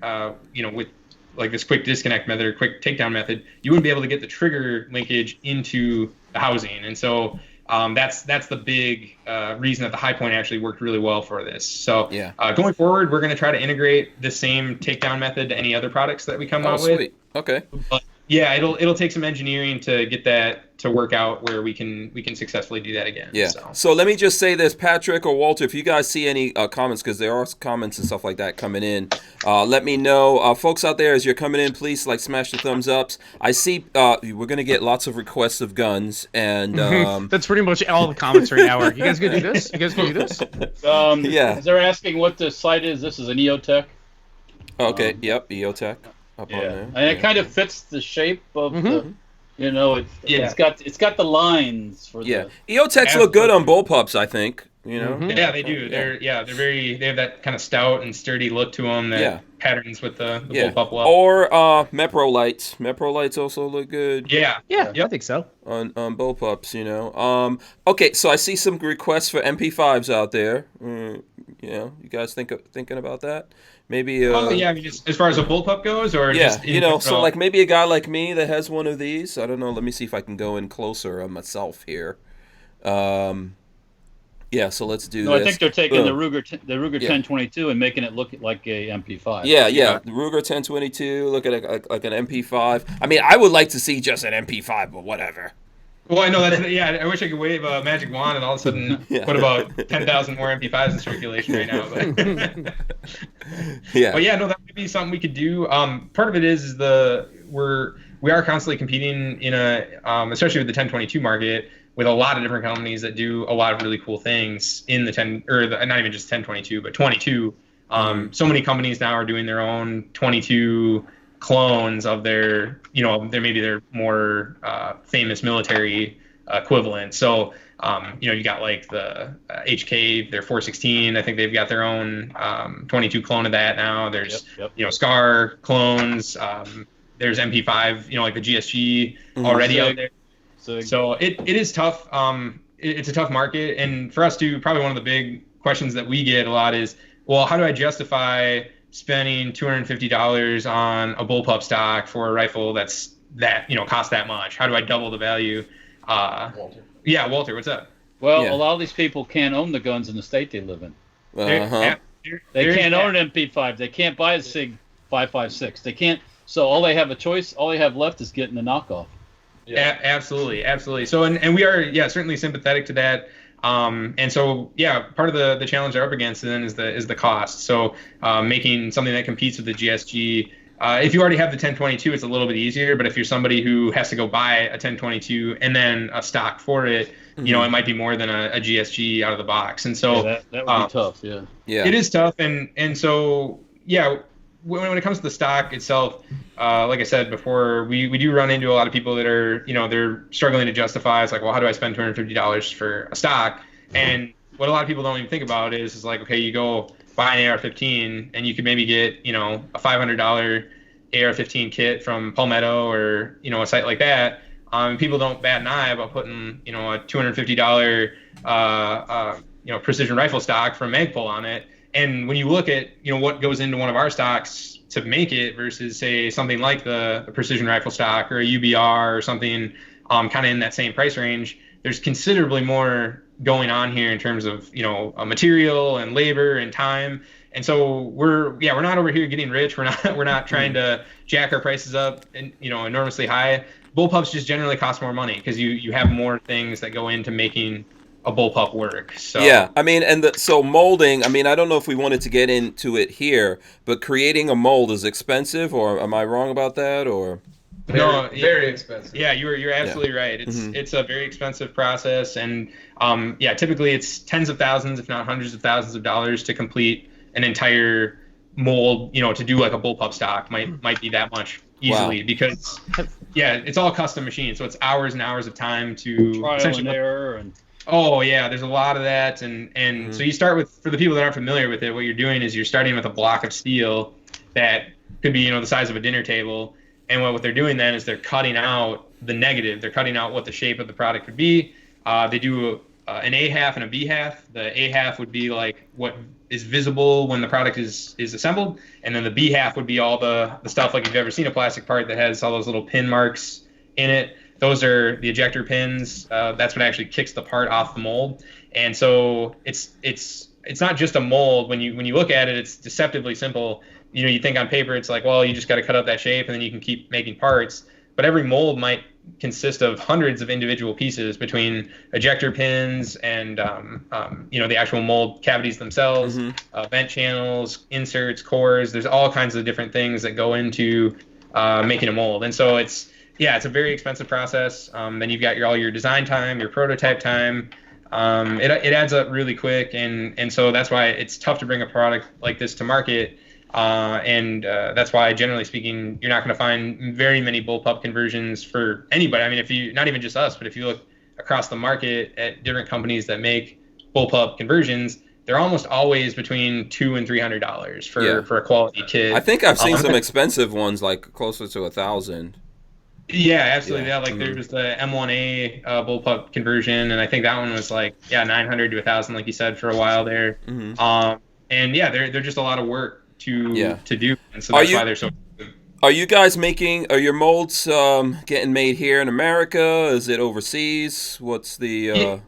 S4: with like this quick disconnect method or quick takedown method, you wouldn't be able to get the trigger linkage into the housing. And so that's the big reason that the high point actually worked really well for this. So going forward, we're going to try to integrate the same takedown method to any other products that we come out with.
S1: Sweet. Okay.
S4: But yeah, it'll take some engineering to get that to work out where we can successfully do that again.
S1: Yeah. So let me just say this, Patrick or Walter, if you guys see any comments, because there are comments and stuff like that coming in, let me know. Folks out there, as you're coming in, please smash the thumbs ups. I see we're gonna get lots of requests of guns, and
S3: that's pretty much all the comments right now. You guys gonna do this? You guys gonna do this?
S5: They're asking what the site is. This is an EOTech.
S1: Okay. Yep. EOTech.
S5: And it kind of fits the shape of the, it's got the lines for the.
S1: EOTechs look good on bullpups, I think.
S4: Yeah, they do. They have that kind of stout and sturdy look to them that patterns with the bullpup well.
S1: Or Mepro lights. Mepro lights also look good.
S3: Yeah, I think so.
S1: On bullpups, Okay, so I see some requests for MP5s out there. You guys thinking about that? Maybe.
S4: As far as a bullpup goes, or
S1: so like maybe a guy like me that has one of these. I don't know. Let me see if I can go in closer on myself here. So let's do this.
S5: I think they're taking the Ruger 1022 and making it look like a MP5.
S1: Yeah. The Ruger 1022, look at it like an MP5. I mean, I would like to see just an MP5, but whatever.
S4: Well, I know that's I wish I could wave a magic wand and all of a sudden put about 10,000 more MP5s in circulation right now. But that would be something we could do. Part of it is we are constantly competing in especially with the 1022 market, with a lot of different companies that do a lot of really cool things in the not even just 1022, but 22. So many companies now are doing their own 22 clones of their more famous military equivalent. So, you got like the HK, their 416. I think they've got their own 22 clone of that now. There's SCAR clones. There's MP5, like the GSG already out there. So it is tough. It's a tough market, and for us too, probably one of the big questions that we get a lot is, well, how do I justify spending $250 on a bullpup stock for a rifle that's that cost that much? How do I double the value?
S6: Walter.
S4: Yeah, Walter, what's up?
S5: Well,
S1: Yeah.
S5: a lot of these people can't own the guns in the state they live in.
S1: Uh-huh.
S5: They can't own an MP5. They can't buy a SIG 5.56. They can't. So all they have left is getting the knockoff.
S6: Yeah.
S4: Absolutely. So and we are certainly sympathetic to that. And so part of the challenge they're up against then is the cost. So making something that competes with the GSG. If you already have the 1022, it's a little bit easier. But if you're somebody who has to go buy a 1022 and then a stock for it, it might be more than a GSG out of the box. And so
S5: that would be tough. Yeah.
S4: It is tough. And so when it comes to the stock itself, like I said before, we do run into a lot of people that are they're struggling to justify. It's like, well, how do I spend $250 for a stock? And what a lot of people don't even think about is like, okay, you go buy an AR-15 and you could maybe get a $500 AR-15 kit from Palmetto or a site like that. People don't bat an eye about putting a $250 precision rifle stock from Magpul on it. And when you look at what goes into one of our stocks to make it versus say something like the precision rifle stock or a UBR or something kind of in that same price range, there's considerably more going on here in terms of material and labor and time. And so we're not over here getting rich. We're not trying to jack our prices up and enormously high. Bullpups just generally cost more money because you have more things that go into making a bullpup work. So
S1: yeah, I mean, so molding. I mean, I don't know if we wanted to get into it here, but creating a mold is expensive, or am I wrong about that? Or
S6: Very expensive.
S4: Yeah, you're absolutely right. It's a very expensive process, and typically it's tens of thousands, if not hundreds of thousands of dollars to complete an entire mold. To do like a bullpup stock might be that much easily because it's all custom machined, so it's hours and hours of time to
S5: trial and error and.
S4: Oh yeah, there's a lot of that, and so you start with, for the people that aren't familiar with it, what you're doing is you're starting with a block of steel that could be the size of a dinner table, and what they're doing then is they're cutting out the negative. They're cutting out what the shape of the product would be. They do an A half and a B half. The A half would be like what is visible when the product is assembled, and then the B half would be all the stuff like if you've ever seen a plastic part that has all those little pin marks in it. Those are the ejector pins. That's what actually kicks the part off the mold. And so it's not just a mold. When you look at it, it's deceptively simple. You think on paper it's like, well, you just got to cut out that shape and then you can keep making parts. But every mold might consist of hundreds of individual pieces between ejector pins and the actual mold cavities themselves, vent channels, inserts, cores. There's all kinds of different things that go into making a mold. And so it's a very expensive process. Then you've got all your design time, your prototype time. It adds up really quick, and so that's why it's tough to bring a product like this to market. And that's why, generally speaking, you're not going to find very many bullpup conversions for anybody. I mean, if you, not even just us, but if you look across the market at different companies that make bullpup conversions, they're almost always between $200 and $300 for a quality kit.
S1: I think I've seen some expensive ones, like closer to $1,000.
S4: Yeah, absolutely. Yeah, like there was the M1A bullpup conversion, and I think that one was like $900 to $1,000, like you said, for a while there. And they're just a lot of work to do, and so that's why they're so.
S1: Are you guys are your molds getting made here in America? Is it overseas? What's the?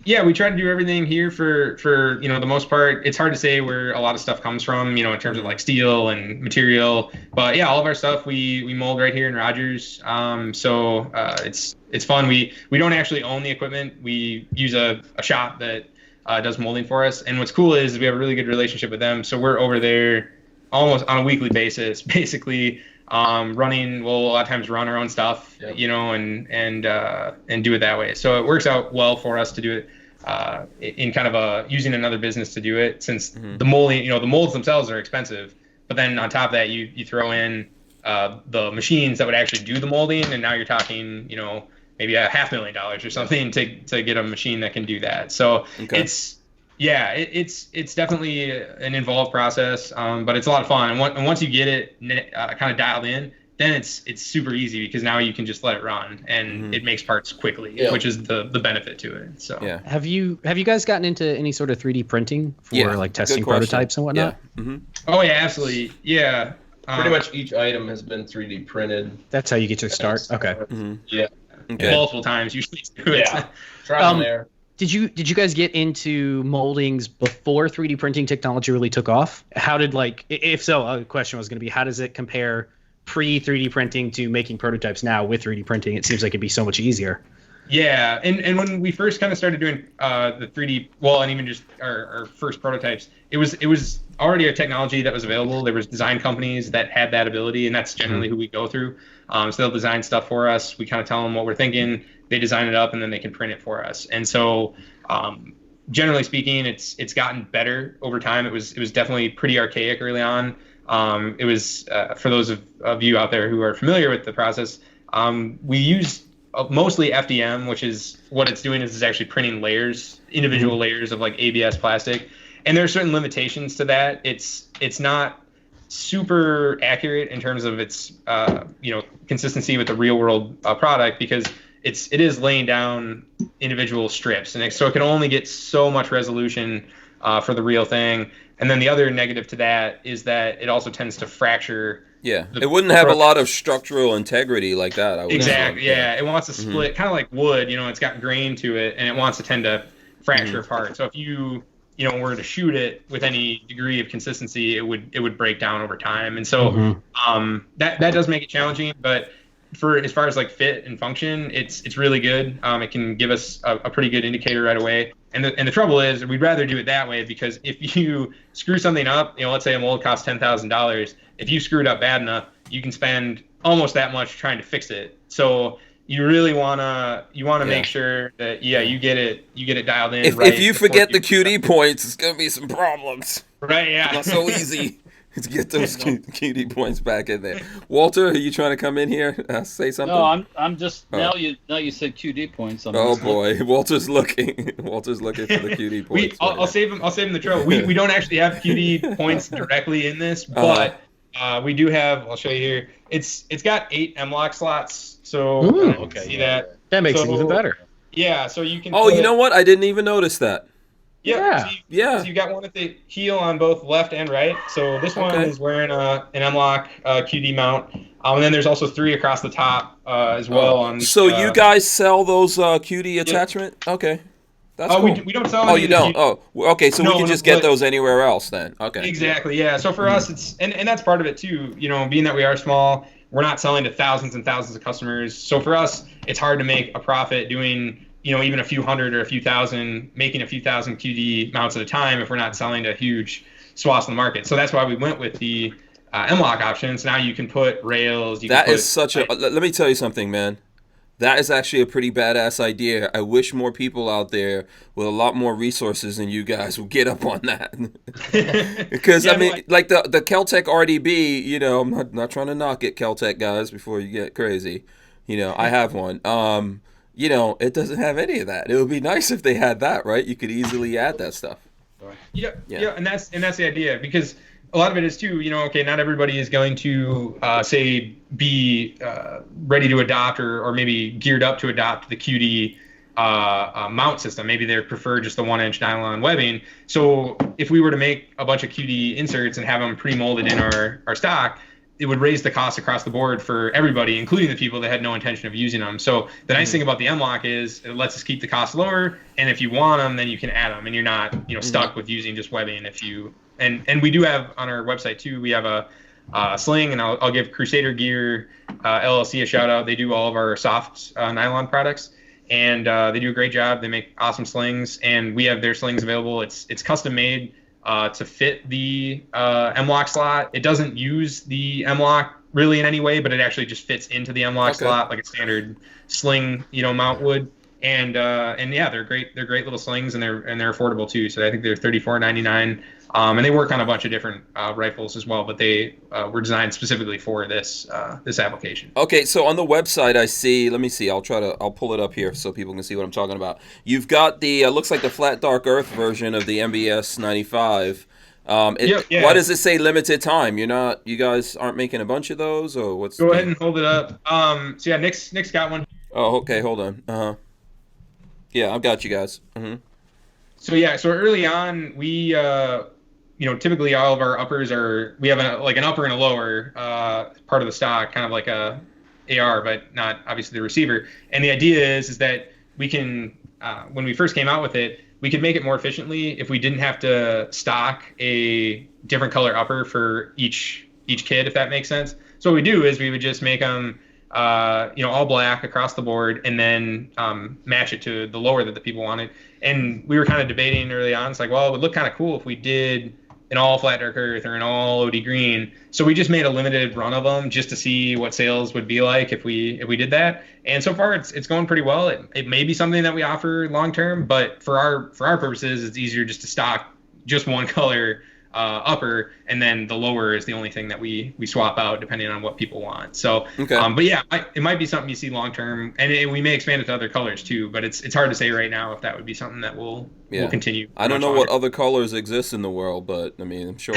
S4: Yeah, we try to do everything here for the most part. It's hard to say where a lot of stuff comes from, in terms of like steel and material. But all of our stuff we mold right here in Rogers. So it's fun. We don't actually own the equipment. We use a shop that does molding for us. And what's cool is we have a really good relationship with them. So we're over there almost on a weekly basis, basically running. We'll a lot of times run our own stuff, and do it that way. So it works out well for us to do it in kind of using another business to do it, since the molding, the molds themselves are expensive, but then on top of that you throw in the machines that would actually do the molding, and now you're talking maybe $500,000 or something to get a machine that can do that. So it's definitely an involved process, but it's a lot of fun. And once you get it kind of dialed in, then it's super easy, because now you can just let it run, and it makes parts quickly, which is the benefit to it. So
S3: have you guys gotten into any sort of 3D printing for like testing prototypes and whatnot?
S4: Oh yeah, absolutely. Yeah.
S6: Pretty much each item has been 3D printed.
S3: That's how you get your start. Okay.
S6: Yeah.
S1: Okay.
S4: Multiple times usually. Too.
S6: Yeah. Trial and error.
S3: Did you guys get into moldings before 3D printing technology really took off? How did if so, the question was going to be, how does it compare pre 3D printing to making prototypes now with 3D printing? It seems like it'd be so much easier.
S4: Yeah, and when we first kind of started doing the 3D, and even just our first prototypes, it was already a technology that was available. There was design companies that had that ability, and that's generally who we go through. So they'll design stuff for us. We kind of tell them what we're thinking. They design it up, and then they can print it for us. And so, generally speaking, it's gotten better over time. It was definitely pretty archaic early on. It was for those of you out there who are familiar with the process. We use mostly FDM, which is what it's doing is actually printing layers, individual layers of ABS plastic, and there are certain limitations to that. It's not super accurate in terms of its consistency with the real world product, because it is laying down individual strips, and so it can only get so much resolution for the real thing. And then the other negative to that is that it also tends to fracture.
S1: Yeah, it wouldn't have a lot of structural integrity like that. I would
S4: exactly.
S1: assume.
S4: Yeah, it wants to split, kind of like wood. It's got grain to it, and it wants to tend to fracture apart. So if you were to shoot it with any degree of consistency, it would break down over time. And so that does make it challenging. But as far as fit and function, it's really good. It can give us a pretty good indicator right away. And the trouble is, we'd rather do it that way, because if you screw something up, let's say a mold costs $10,000. If you screw it up bad enough, you can spend almost that much trying to fix it. So you really wanna make sure that you get it dialed in.
S1: If you forget the QD points, it's gonna be some problems.
S4: Right? Yeah.
S1: Not so easy to get those QD points back in there. Walter, are you trying to come in here? Say something?
S5: No, I'm just now you said QD points.
S1: Boy, Walter's looking. Walter's looking for the QD points.
S4: I'll save him the trouble. We don't actually have QD points directly in this, but we do have. I'll show you here. It's got 8 M-lock slots. So see that.
S3: That makes it even better.
S4: Yeah. So you can.
S1: Oh, you know what? I didn't even notice that.
S4: Yeah.
S1: So
S4: you got one at the heel on both left and right. So this one is wearing an M-lock QD mount. And then there's also 3 across the top as well.
S1: So you guys sell those QD attachment? Okay. That's cool.
S4: We don't sell.
S1: Oh, you don't. Okay. So we can just get those anywhere else then. Okay.
S4: Exactly. Yeah. So for us, it's and that's part of it too. Being that we are small, we're not selling to thousands and thousands of customers. So for us, it's hard to make a profit doing even a few hundred or a few thousand, making a few thousand QD mounts at a time if we're not selling to huge swaths of the market. So that's why we went with the M-lock option. So now you can put rails.
S1: Let me tell you something, man. That is actually a pretty badass idea. I wish more people out there with a lot more resources than you guys would get up on that. Because, the Keltec RDB, I'm not trying to knock it, Keltec guys, before you get crazy. I have one. It doesn't have any of that. It would be nice if they had that, right? You could easily add that stuff.
S4: Yeah, and that's the idea, because a lot of it is too, not everybody is going to say be ready to adopt or maybe geared up to adopt the QD mount system. Maybe they prefer just the 1-inch nylon webbing. So if we were to make a bunch of QD inserts and have them pre-molded in our stock, it would raise the cost across the board for everybody, including the people that had no intention of using them. So the nice thing about the M-lock is it lets us keep the cost lower, and if you want them, then you can add them, and you're not stuck with using just webbing. And we do have on our website too, we have a sling, and I'll give Crusader Gear LLC a shout out. They do all of our soft nylon products, and they do a great job. They make awesome slings, and we have their slings available. It's custom made to fit the M-lock slot. It doesn't use the M-lock really in any way, but it actually just fits into the M-lock slot like a standard sling, mount would. And yeah, they're great. They're great little slings, and they're affordable too. So I think they're $34.99. And they work on a bunch of different rifles as well, but they were designed specifically for this application.
S1: Okay, so on the website, I see. Let me see. I'll pull it up here so people can see what I'm talking about. You've got the looks like the flat dark earth version of the MBS 95. Why does it say limited time? You guys aren't making a bunch of those, or what's?
S4: Go ahead and hold it up. So yeah, Nick's got one.
S1: Oh, okay. Hold on. Yeah, I've got you guys.
S4: So yeah, so early on, we typically all of our uppers we have an upper and a lower part of the stock, kind of like a AR, but not obviously the receiver. And the idea is that we can, when we first came out with it, we could make it more efficiently if we didn't have to stock a different color upper for each kit, if that makes sense. So what we do is we would just make them all black across the board, and then match it to the lower that the people wanted. And we were kind of debating early on. It's like, well, it would look kind of cool if we did an all flat dark earth or an all OD green. So we just made a limited run of them just to see what sales would be like if we did that. And so far it's going pretty well. It may be something that we offer long term, but for our purposes, it's easier just to stock just one color upper, and then the lower is the only thing that we swap out depending on what people want. So,
S1: okay.
S4: But yeah, it might be something you see long term, and we may expand it to other colors too. But it's hard to say right now if that would be something that will continue.
S1: I don't know what other colors exist in the world, but I mean, I'm sure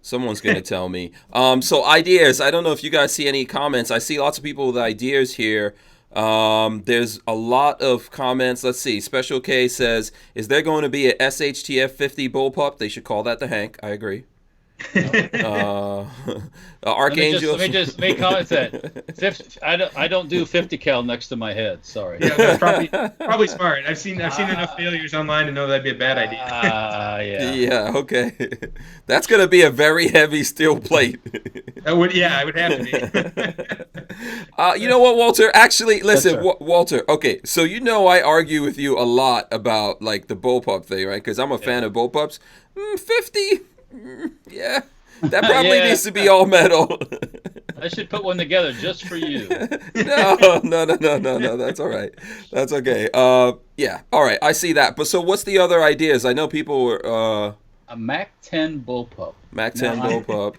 S1: someone's going to tell me. So ideas. I don't know if you guys see any comments. I see lots of people with ideas here. There's a lot of comments. Let's see. Special K says, is there going to be a SHTF 50 bullpup? They should call that the Hank. I agree. Archangel.
S5: Let me just make comments that I don't do 50 cal next to my head. Sorry.
S4: Yeah, that's probably smart. I've seen enough failures online to know that'd be a bad idea.
S5: Yeah.
S1: Yeah. Okay. That's gonna be a very heavy steel plate.
S4: It would have to be.
S1: You know what, Walter? Actually, listen, Walter. Okay, so I argue with you a lot about like the bullpup thing, right? Because I'm a fan of bullpups. 50. Yeah, that probably needs to be all metal.
S5: I should put one together just for you.
S1: No. That's all right. That's okay. Yeah. All right. I see that. But so, what's the other ideas? I know people were
S5: a Mac 10 bullpup.
S1: Mac 10 bullpup.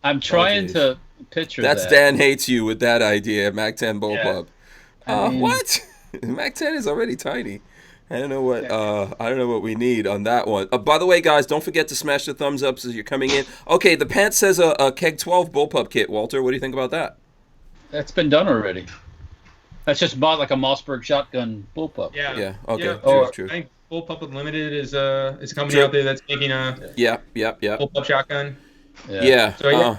S5: I'm trying to picture that.
S1: Dan hates you with that idea. Mac 10 bullpup.
S5: Yeah.
S1: What? Mac 10 is already tiny. I don't know what we need on that one. By the way, guys, don't forget to smash the thumbs up as you're coming in. Okay, the pants says a Keg 12 bullpup kit. Walter, what do you think about that?
S5: That's been done already. That's just bought like a Mossberg shotgun bullpup.
S1: Yeah. Okay.
S4: Yeah.
S1: True.
S4: I think Bullpup Unlimited is a company out there that's making a bullpup shotgun.
S1: Yeah.
S4: So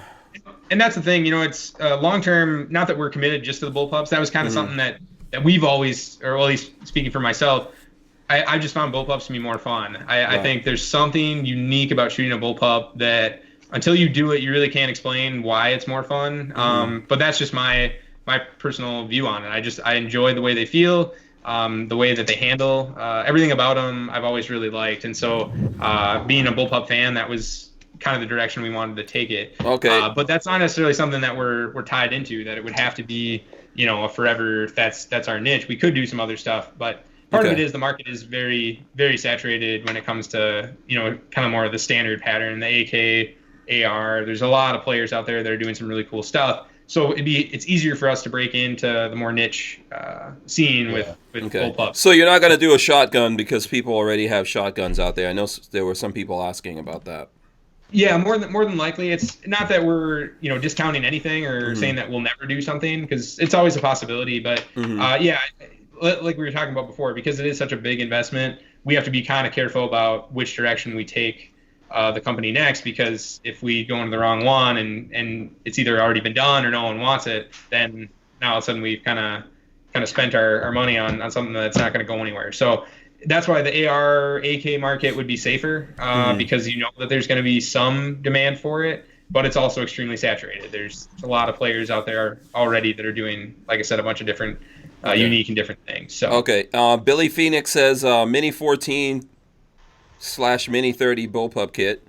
S4: and that's the thing. It's long term. Not that we're committed just to the bullpups. That was kind of something that we've always, or at least speaking for myself, I just found bullpups to be more fun. I think there's something unique about shooting a bullpup that until you do it, you really can't explain why it's more fun. But that's just my personal view on it. I enjoy the way they feel, the way that they handle, everything about them I've always really liked. And so being a bullpup fan, that was kind of the direction we wanted to take it.
S1: Okay.
S4: But that's not necessarily something that we're tied into, that it would have to be, a forever, that's our niche. We could do some other stuff, but part of it is the market is very, very saturated when it comes to, kind of more of the standard pattern, the AK, AR. There's a lot of players out there that are doing some really cool stuff. So it's easier for us to break into the more niche scene with bullpups.
S1: So you're not going to do a shotgun because people already have shotguns out there. I know there were some people asking about that.
S4: Yeah, more than likely. It's not that we're discounting anything or saying that we'll never do something, because it's always a possibility. But like we were talking about before, because it is such a big investment, we have to be kind of careful about which direction we take the company next, because if we go into the wrong one and it's either already been done or no one wants it, then now all of a sudden we've kind of spent our money on something that's not going to go anywhere. So that's why the AR AK market would be safer, because that there's going to be some demand for it, but it's also extremely saturated. There's a lot of players out there already that are doing, like I said, a bunch of different unique and different things. So
S1: Billy Phoenix says Mini 14 / Mini 30 bullpup kit.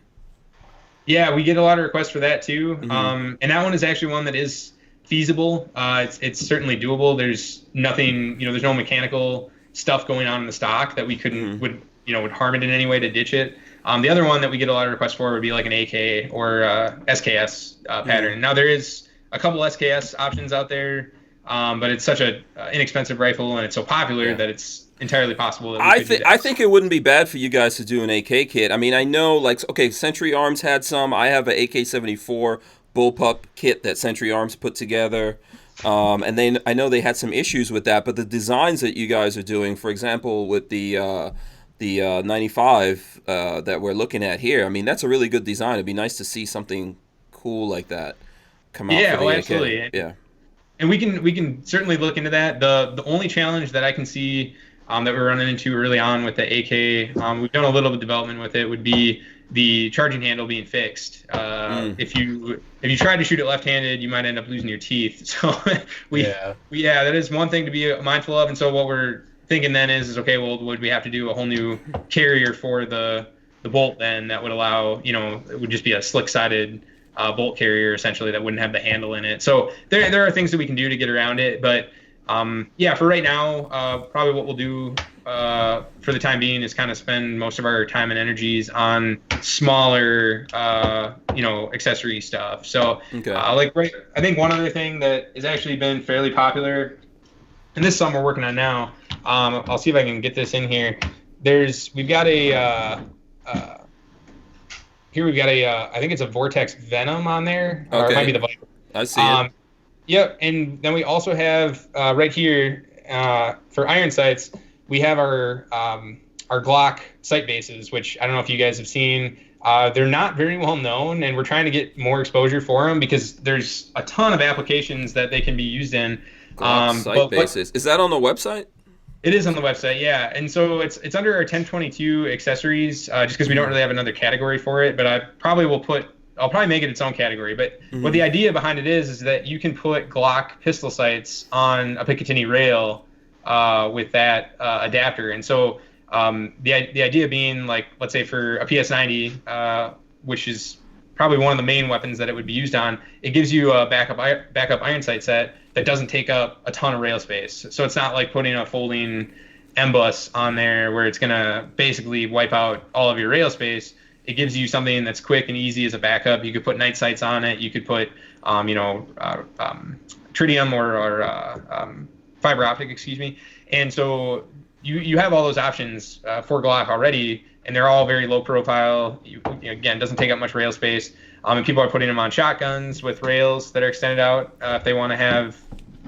S4: Yeah, we get a lot of requests for that too. And that one is actually one that is feasible. It's certainly doable. There's nothing, there's no mechanical stuff going on in the stock that we would harm it in any way to ditch it. The other one that we get a lot of requests for would be like an AK or SKS pattern. Now there is a couple SKS options out there, but it's such a inexpensive rifle and it's so popular that it's entirely possible that
S1: I think it wouldn't be bad for you guys to do an AK kit. I mean, I know Century Arms had some. I have an AK-74 bullpup kit that Century Arms put together. And I know they had some issues with that, but the designs that you guys are doing, for example, with the the 95 that we're looking at here. I mean, that's a really good design. It'd be nice to see something cool like that come out.
S4: Yeah,
S1: for the AK.
S4: absolutely.
S1: Yeah.
S4: And we can certainly look into that. The only challenge that I can see that we're running into early on with the AK, we've done a little bit of development with it, would be the charging handle being fixed. If you try to shoot it left-handed, you might end up losing your teeth. So that is one thing to be mindful of. And so what we're thinking then is okay, well, would we have to do a whole new carrier for the bolt then that would allow, it would just be a slick-sided bolt carrier essentially that wouldn't have the handle in it. So there are things that we can do to get around it, but for right now, probably what we'll do for the time being is kind of spend most of our time and energies on smaller, accessory stuff. So I think one other thing that has actually been fairly popular, and this is something we're working on now. I'll see if I can get this in here. We've got a I think it's a Vortex Venom on there, or it might be the Viper.
S1: I see it.
S4: Yep, and then we also have right here for iron sights, we have our Glock sight bases, which I don't know if you guys have seen. They're not very well known, and we're trying to get more exposure for them because there's a ton of applications that they can be used in.
S1: Glock sight bases. Is that on the website?
S4: It is on the website, yeah. And so it's under our 1022 accessories, just because we don't really have another category for it. But I'll probably make it its own category. But what the idea behind it is that you can put Glock pistol sights on a Picatinny rail with that adapter. And so the idea being, like, let's say for a PS90, which is probably one of the main weapons that it would be used on, it gives you a backup iron sight set that doesn't take up a ton of rail space. So it's not like putting a folding M-bus on there where it's going to basically wipe out all of your rail space. It gives you something that's quick and easy as a backup. You could put night sights on it. You could put, tritium or fiber optic, excuse me. And so you have all those options for Glock already, and they're all very low profile. Again, doesn't take up much rail space. And people are putting them on shotguns with rails that are extended out if they want to have,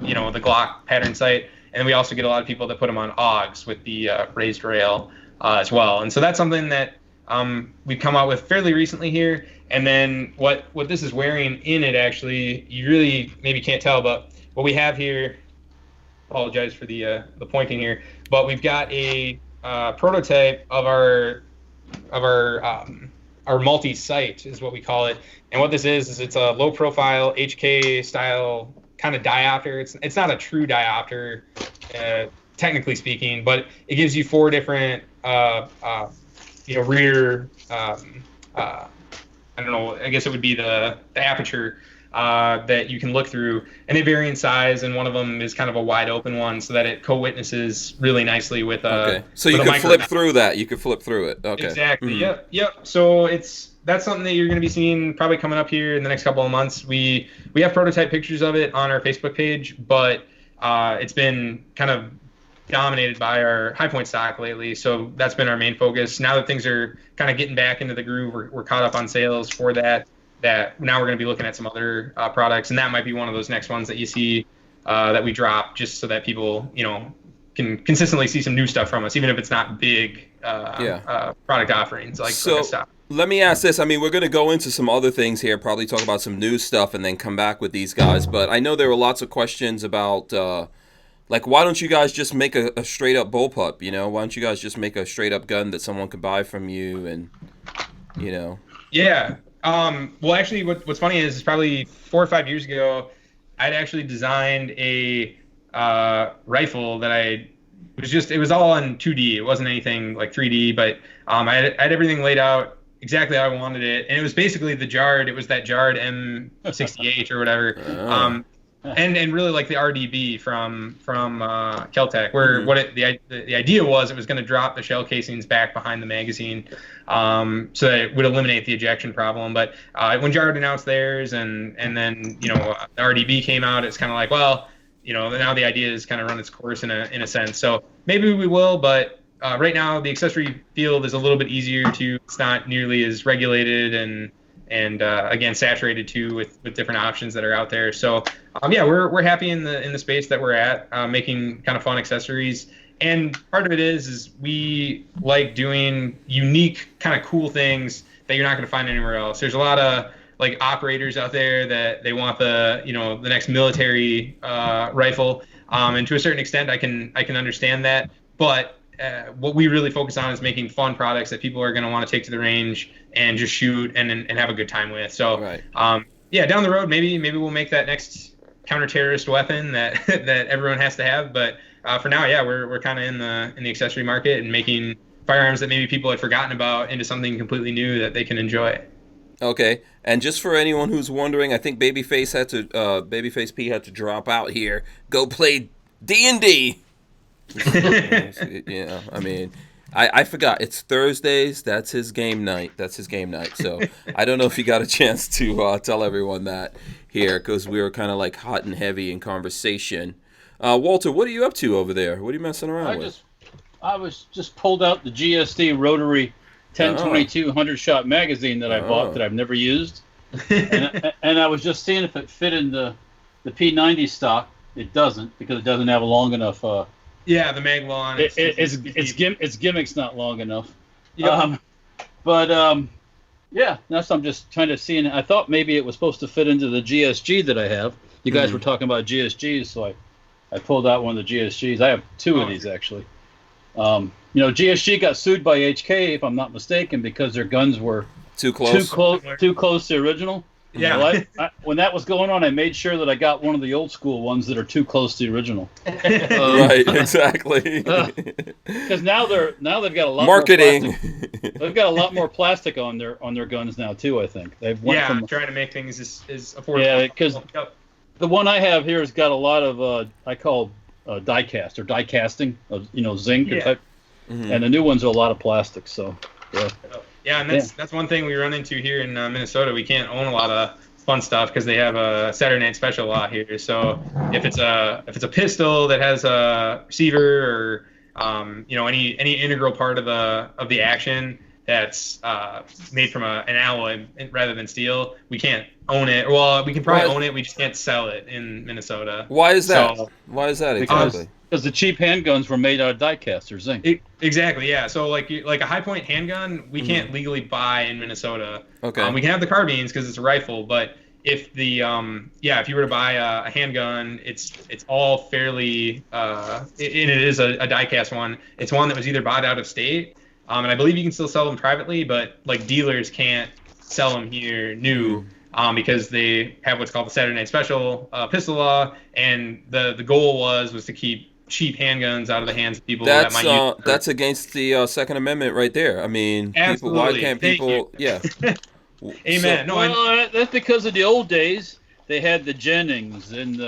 S4: the Glock pattern sight. And then we also get a lot of people that put them on AUGs with the raised rail as well. And so that's something that we've come out with fairly recently here. And then what this is wearing in it, actually, you really maybe can't tell, but what we have here, apologize for the pointing here, but we've got a prototype of our multi-sight is what we call it. And what this is it's a low profile HK style kind of diopter. It's not a true diopter, technically speaking, but it gives you 4 different rear I don't know, I guess it would be the aperture that you can look through, and they vary in size, and one of them is kind of a wide open one so that it co-witnesses really nicely with
S1: so you can flip through that. You can flip through it. Okay.
S4: Exactly. Yep. So that's something that you're going to be seeing probably coming up here in the next couple of months. We have prototype pictures of it on our Facebook page, but it's been kind of dominated by our high point stock lately, so that's been our main focus. Now that things are kind of getting back into the groove, we're caught up on sales for that now we're going to be looking at some other products, and that might be one of those next ones that you see that we drop, just so that people can consistently see some new stuff from us, even if it's not big product offerings like stuff.
S1: Let me ask this. I mean, we're going to go into some other things here, probably talk about some new stuff, and then come back with these guys. But I know there were lots of questions about why don't you guys just make a straight up bullpup? Why don't you guys just make a straight up gun that someone could buy from you? And
S4: Yeah. Well, actually, what's funny is probably 4 or 5 years ago, I'd actually designed a rifle that it was all on 2D. It wasn't anything like 3D, but I had everything laid out exactly how I wanted it, and it was basically the Jard. It was that Jard M68 or whatever. And really like the RDB from Keltec, where the idea was it was going to drop the shell casings back behind the magazine, so that it would eliminate the ejection problem. But when Jard announced theirs, and then the RDB came out, it's kind of like, well, now the idea is kind of run its course in a sense. So maybe we will, but right now the accessory field is a little bit easier it's not nearly as regulated and again saturated too with different options that are out there. So we're happy in the space that we're at, making kind of fun accessories. And part of it is we like doing unique kind of cool things that you're not going to find anywhere else. There's a lot of like operators out there that they want the next military rifle, and to a certain extent I can understand that, but what we really focus on is making fun products that people are going to want to take to the range and just shoot and have a good time with. So
S1: right.
S4: Down the road maybe we'll make that next counter-terrorist weapon that that everyone has to have, but for now, we're kind of in the accessory market and making firearms that maybe people had forgotten about into something completely new that they can enjoy.
S1: Okay, and just for anyone who's wondering, I think Babyface P had to drop out here, go play D&D. Yeah, I mean, I forgot it's Thursdays. That's his game night. So I don't know if you got a chance to tell everyone that here, because we were kind of like hot and heavy in conversation. Walter, what are you up to over there? What are you messing around with?
S5: I was just pulled out the GSD rotary 1022 100-shot magazine that I bought that I've never used, and I was just seeing if it fit in the P90 stock. It doesn't, because it doesn't have a long enough. The
S4: mag wall on it.
S5: Its gimmick's not long enough.
S4: Yep.
S5: That's I'm just trying to see. And I thought maybe it was supposed to fit into the GSG that I have. You guys were talking about GSGs, so I pulled out one of the GSGs. I have two of these actually. GSG got sued by HK, if I'm not mistaken, because their guns were
S1: too close
S5: to the original.
S4: Yeah.
S5: Well, when that was going on, I made sure that I got one of the old school ones that are too close to the original.
S1: Right, exactly.
S5: Because now they've got a lot
S1: marketing.
S5: More plastic. They've got a lot more plastic on their guns now too. I think they've
S4: trying to make things as affordable.
S5: Yeah, because the one I have here has got a lot of I call die cast or die casting of zinc type, and the new ones are a lot of plastic. So
S4: yeah, and that's one thing we run into here in Minnesota. We can't own a lot of fun stuff because they have a Saturday Night Special law here. So if it's a pistol that has a receiver or any integral part of the action that's made from an alloy rather than steel, we can't own it. Well, we can probably own it. We just can't sell it in Minnesota.
S1: Why is that? Why is that exactly?
S5: Because the cheap handguns were made out of die cast or zinc.
S4: Exactly, yeah. So like a high point handgun, we can't legally buy in Minnesota.
S1: Okay.
S4: We can have the carbines because it's a rifle, but if if you were to buy a handgun, it's all fairly and it is a die cast one. It's one that was either bought out of state, and I believe you can still sell them privately, but like dealers can't sell them here new. Because they have what's called the Saturday Night Special pistol law, and the goal was to keep cheap handguns out of the hands of people that might use them.
S1: That's against the Second Amendment right there. I mean,
S4: absolutely.
S1: Why can't people? Yeah.
S4: Amen.
S5: That's because of the old days. They had the Jennings and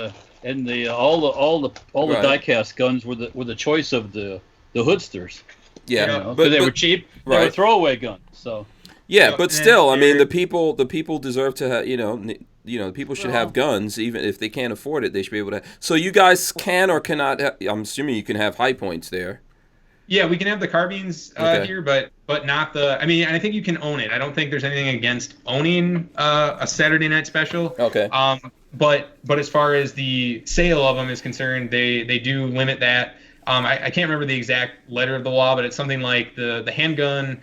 S5: all the die-cast guns were the choice of the hoodsters.
S1: Yeah,
S5: but they were cheap. They were throwaway guns. So.
S1: Yeah, but still, I mean, the people deserve to have, the people should have guns, even if they can't afford it. They should be able to. So you guys can or cannot. I'm assuming you can have high points there.
S4: Yeah, we can have the carbines here, but not the. I mean, I think you can own it. I don't think there's anything against owning a Saturday Night Special.
S1: Okay.
S4: But as far as the sale of them is concerned, they do limit that. I can't remember the exact letter of the law, but it's something like the handgun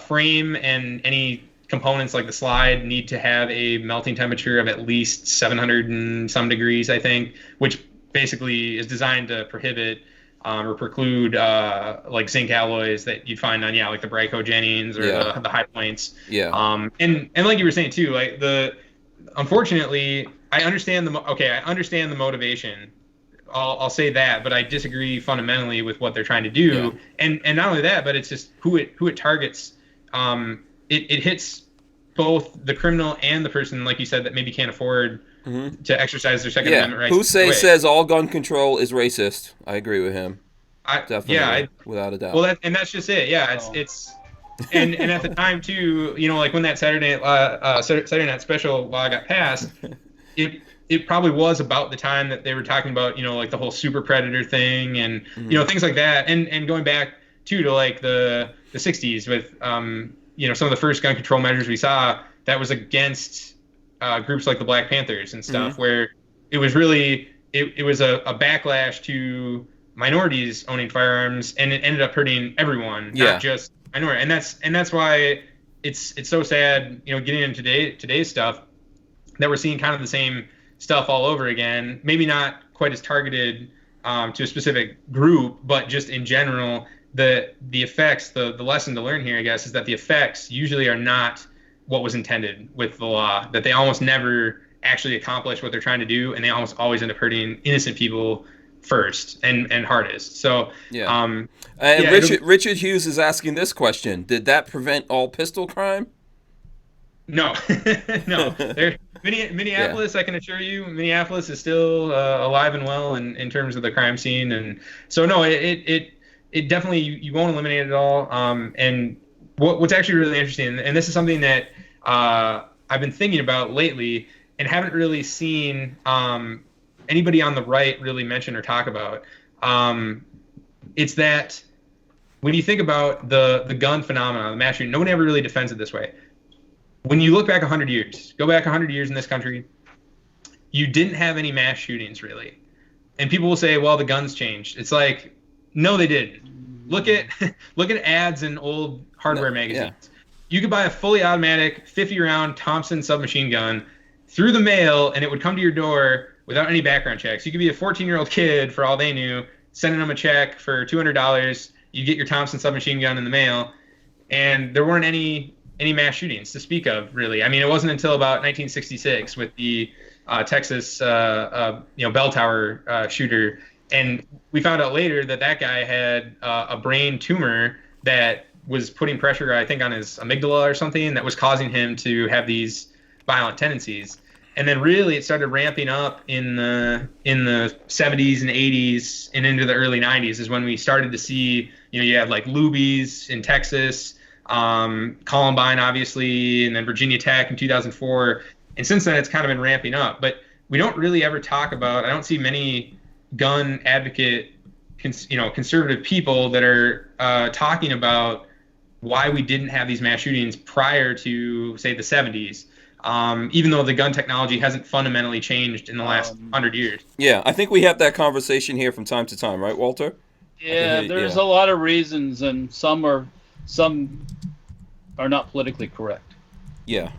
S4: frame and any components like the slide need to have a melting temperature of at least 700 and some degrees, I think, which basically is designed to prohibit or preclude like zinc alloys that you'd find on like the Bryco Jennings or the high points.
S1: Yeah.
S4: And like you were saying too, like unfortunately I understand the motivation. I'll say that, but I disagree fundamentally with what they're trying to do. Yeah. And not only that, but it's just who it targets. It hits both the criminal and the person, like you said, that maybe can't afford to exercise their Second Amendment rights.
S1: Hussein says all gun control is racist. I agree with him. Definitely, without a doubt.
S4: Well, that's just it. Yeah, it's and at the time too, like when that Saturday Night Special law got passed, it probably was about the time that they were talking about, like the whole super predator thing and, things like that. And going back to like the 60s with, some of the first gun control measures we saw that was against groups like the Black Panthers and stuff, where it was really, it was a backlash to minorities owning firearms, and it ended up hurting everyone, not just minority. And that's why it's so sad, getting into today's stuff, that we're seeing kind of the same stuff all over again. Maybe not quite as targeted to a specific group, but just in general, the effects, the lesson to learn here, I guess, is that the effects usually are not what was intended with the law, that they almost never actually accomplish what they're trying to do, and they almost always end up hurting innocent people first and hardest. So
S1: Richard Hughes is asking this question: did that prevent all pistol crime?
S4: No. Minneapolis, I can assure you, Minneapolis is still alive and well in terms of the crime scene, and so no, it definitely, you won't eliminate it all. And what's actually really interesting, and this is something that I've been thinking about lately and haven't really seen anybody on the right really mention or talk about. It's that when you think about the gun phenomenon, the mass shooting, nobody ever really defends it this way. When you look back 100 years, go back 100 years in this country, you didn't have any mass shootings really. And people will say, well, the guns changed. It's like, no, they didn't. Look at ads in old hardware magazines. Yeah. You could buy a fully automatic 50-round Thompson submachine gun through the mail, and it would come to your door without any background checks. You could be a 14-year-old kid, for all they knew, sending them a check for $200. You get your Thompson submachine gun in the mail, and there weren't any mass shootings to speak of, really. I mean, it wasn't until about 1966 with the Texas bell tower shooter, and we found out later that guy had a brain tumor that was putting pressure, I think, on his amygdala or something, that was causing him to have these violent tendencies. And then really it started ramping up in the 70s and 80s and into the early 90s is when we started to see, you have like Luby's in Texas, Columbine, obviously, and then Virginia Tech in 2004. And since then, it's kind of been ramping up. But we don't really ever talk about, I don't see many gun advocate, conservative people that are talking about why we didn't have these mass shootings prior to, say, the 70s. Even though the gun technology hasn't fundamentally changed in the last 100 years.
S1: Yeah, I think we have that conversation here from time to time, right, Walter?
S5: Yeah, there's a lot of reasons, and some are not politically correct.
S1: Yeah.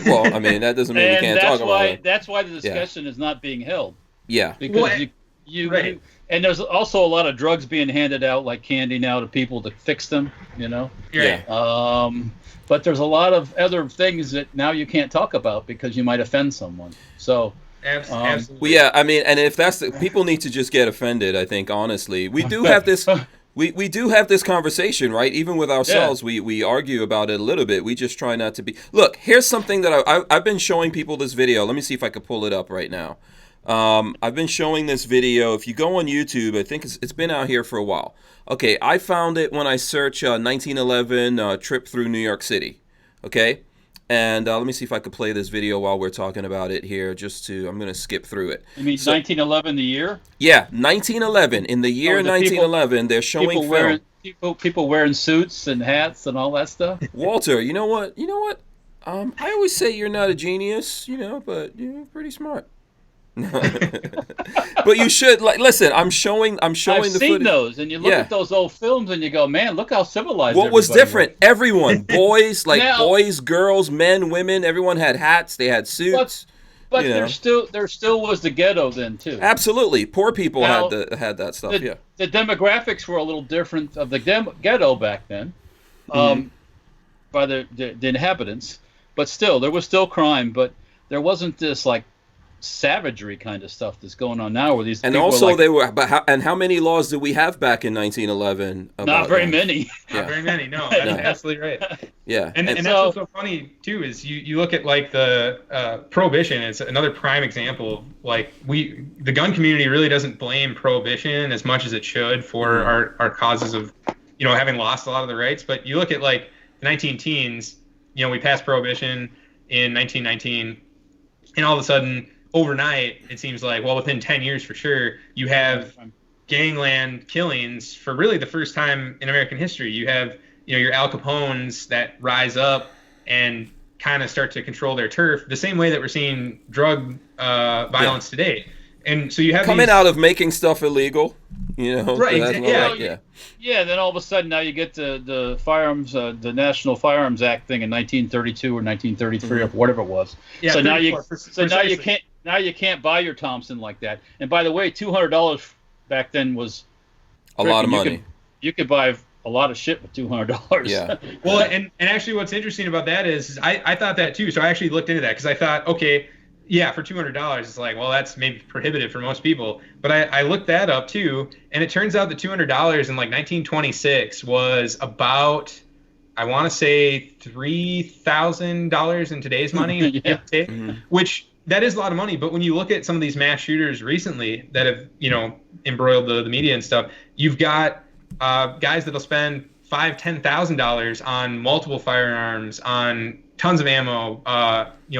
S1: Well, I mean, that doesn't mean we can't talk about it.
S5: That's why the discussion is not being held.
S1: Yeah.
S5: Because right. And there's also a lot of drugs being handed out like candy now to people to fix them,
S1: Yeah.
S5: But there's a lot of other things that now you can't talk about because you might offend someone. So
S4: absolutely.
S1: Well, yeah, I mean, and if that's people need to just get offended, I think, honestly. We do have this we do have this conversation, right? Even with ourselves, we argue about it a little bit. We just try not to be. Look, here's something that I've been showing people this video. Let me see if I can pull it up right now. I've been showing this video. If you go on YouTube, I think it's been out here for a while. Okay, I found it when I search 1911 trip through New York City. Okay, and let me see if I could play this video while we're talking about it here. I'm going to skip through it.
S5: You mean 1911, the year?
S1: Yeah, 1911. In the year 1911, they're showing film.
S5: People wearing suits and hats and all that stuff.
S1: Walter, you know what? I always say you're not a genius, but you're pretty smart. But you should listen. I'm showing
S5: I've
S1: the
S5: seen
S1: footage.
S5: those, and you look at those old films, and you go, "Man, look how civilized."
S1: What was different?
S5: Was.
S1: Everyone, boys, boys, girls, men, women. Everyone had hats. They had suits.
S5: But there still was the ghetto then too.
S1: Absolutely, poor people had that stuff. The
S5: demographics were a little different of the ghetto back then, by the inhabitants. But still, there was still crime. But there wasn't this savagery kind of stuff that's going on now, where these
S1: and also they were. But how many laws did we have back in 1911?
S5: Not very many.
S4: Not very many. No, that's absolutely right.
S1: Yeah,
S4: and that's what's so funny too is you look at the prohibition. It's another prime example. The gun community really doesn't blame prohibition as much as it should for our causes of having lost a lot of the rights. But you look at the 19-teens. We passed prohibition in 1919, and all of a sudden, overnight, it seems within 10 years for sure, you have gangland killings for really the first time in American history. You have, your Al Capones that rise up and kind of start to control their turf the same way that we're seeing drug violence today. And so you have
S1: coming out of making stuff illegal, you know.
S4: Right,
S5: yeah. Then all of a sudden now you get the firearms, the National Firearms Act thing in 1932 or 1933 or whatever it was.
S4: Yeah,
S5: so now
S4: precisely.
S5: now you can't buy your Thompson like that. And by the way, $200 back then was
S1: a lot of money.
S5: You could buy a lot of shit with $200.
S1: Yeah.
S4: Well, and actually what's interesting about that is I thought that too. So I actually looked into that because I thought, okay, yeah, for $200, it's like, well, that's maybe prohibitive for most people. But I looked that up too, and it turns out that $200 in like 1926 was about, I want to say $3,000 in today's money, which that is a lot of money. But when you look at some of these mass shooters recently that have, embroiled the media and stuff, you've got guys that'll spend $5,000-$10,000 on multiple firearms, on tons of ammo,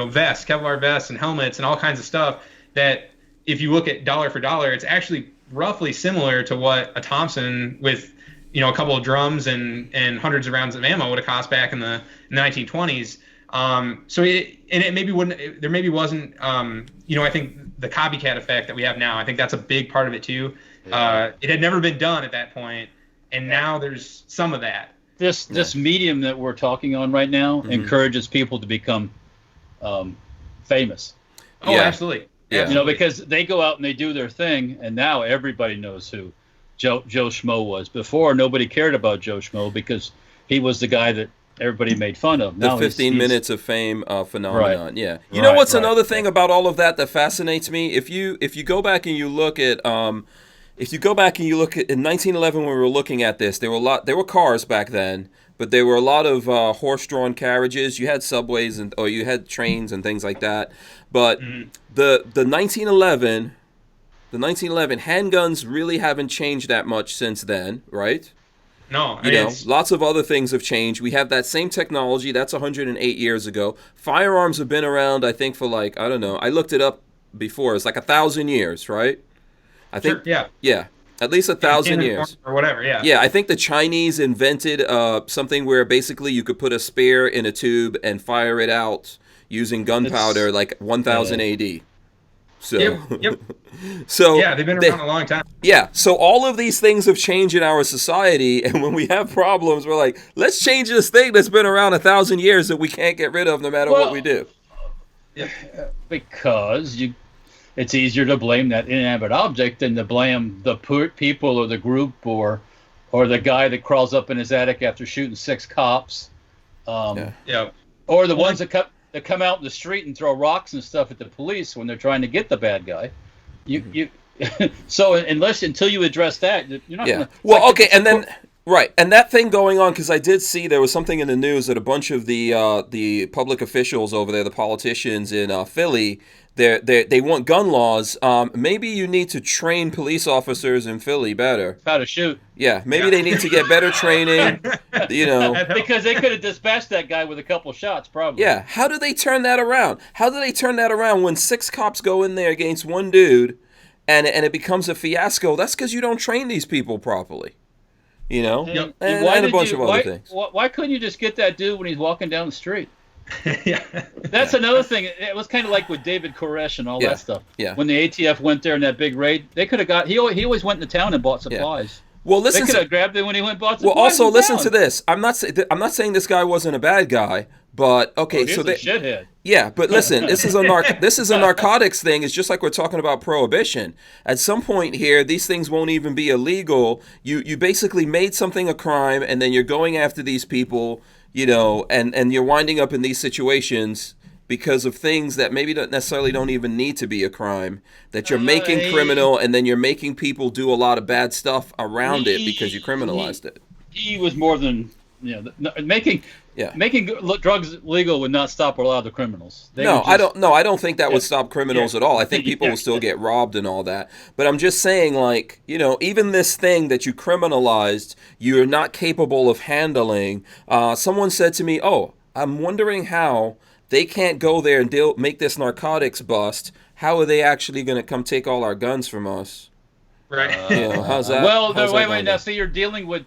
S4: vests, Kevlar vests, and helmets, and all kinds of stuff. That if you look at dollar for dollar, it's actually roughly similar to what a Thompson with a couple of drums and hundreds of rounds of ammo would have cost back in the 1920s. So it maybe wouldn't. There maybe wasn't. I think the copycat effect that we have now. I think that's a big part of it too. Yeah. It had never been done at that point, and now there's some of that.
S5: This medium that we're talking on right now encourages people to become famous.
S4: Oh, yeah. Absolutely.
S5: Yeah. Because they go out and they do their thing, and now everybody knows who Joe Schmo was. Before, nobody cared about Joe Schmo because he was the guy that everybody made fun of.
S1: The
S5: now
S1: 15 minutes of fame phenomenon. Right. Yeah. You know what's another thing about all of that fascinates me? If you go back and you look at in 1911 when we were looking at this, there were cars back then, but there were a lot of horse-drawn carriages. You had subways or you had trains and things like that. But the 1911 handguns really haven't changed that much since then, right?
S4: No,
S1: lots of other things have changed. We have that same technology. That's 108 years ago. Firearms have been around, I think, for I don't know. I looked it up before. It's like 1,000 years, right? I think.
S4: Sure,
S1: yeah. At least 1,000 years.
S4: Or whatever, yeah.
S1: Yeah, I think the Chinese invented something where basically you could put a spear in a tube and fire it out using gunpowder 1000 AD. So,
S4: yep.
S1: So
S4: yeah, they've been around a long time.
S1: Yeah, so all of these things have changed in our society, and when we have problems, we're like, let's change this thing that's been around 1,000 years that we can't get rid of no matter what we do.
S5: Yeah, because it's easier to blame that inanimate object than to blame the people or the group or the guy that crawls up in his attic after shooting 6 cops. Or the ones that come out in the street and throw rocks and stuff at the police when they're trying to get the bad guy. So until you address that, you're not.
S1: Yeah. Well, okay, and then right, and that thing going on, because I did see there was something in the news that a bunch of the public officials over there, the politicians in Philly, they want gun laws. Maybe you need to train police officers in Philly better.
S5: How to shoot.
S1: Yeah, maybe they need to get better training.
S5: Because they could have dispatched that guy with a couple shots, probably.
S1: Yeah. How do they turn that around? How do they turn that around when 6 cops go in there against one dude, and it becomes a fiasco? That's because you don't train these people properly. And a bunch of other things.
S5: Why couldn't you just get that dude when he's walking down the street? That's another thing. It was kind of like with David Koresh and all that stuff.
S1: Yeah.
S5: When the ATF went there in that big raid, they could have got. He always went into town and bought supplies.
S1: Well, listen.
S5: They could have grabbed him when he went and bought supplies.
S1: Well, also listen to this. I'm not saying this guy wasn't a bad guy, but okay.
S5: So shithead.
S1: Yeah, but listen, this is a narcotics thing. It's just like we're talking about prohibition. At some point here, these things won't even be illegal. You basically made something a crime, and then you're going after these people. And you're winding up in these situations because of things that maybe don't even need to be a crime, that you're making criminal, and then you're making people do a lot of bad stuff around it because you criminalized it.
S5: He was more than making drugs legal would not stop a lot of the criminals.
S1: I don't think that would stop criminals at all. I think people will still get robbed and all that. But I'm just saying, even this thing that you criminalized, you're not capable of handling. Someone said to me, "Oh, I'm wondering how they can't go there and make this narcotics bust. How are they actually going to come take all our guns from us?"
S4: Right.
S1: How's that?
S5: Well, wait. Now, see, you're dealing with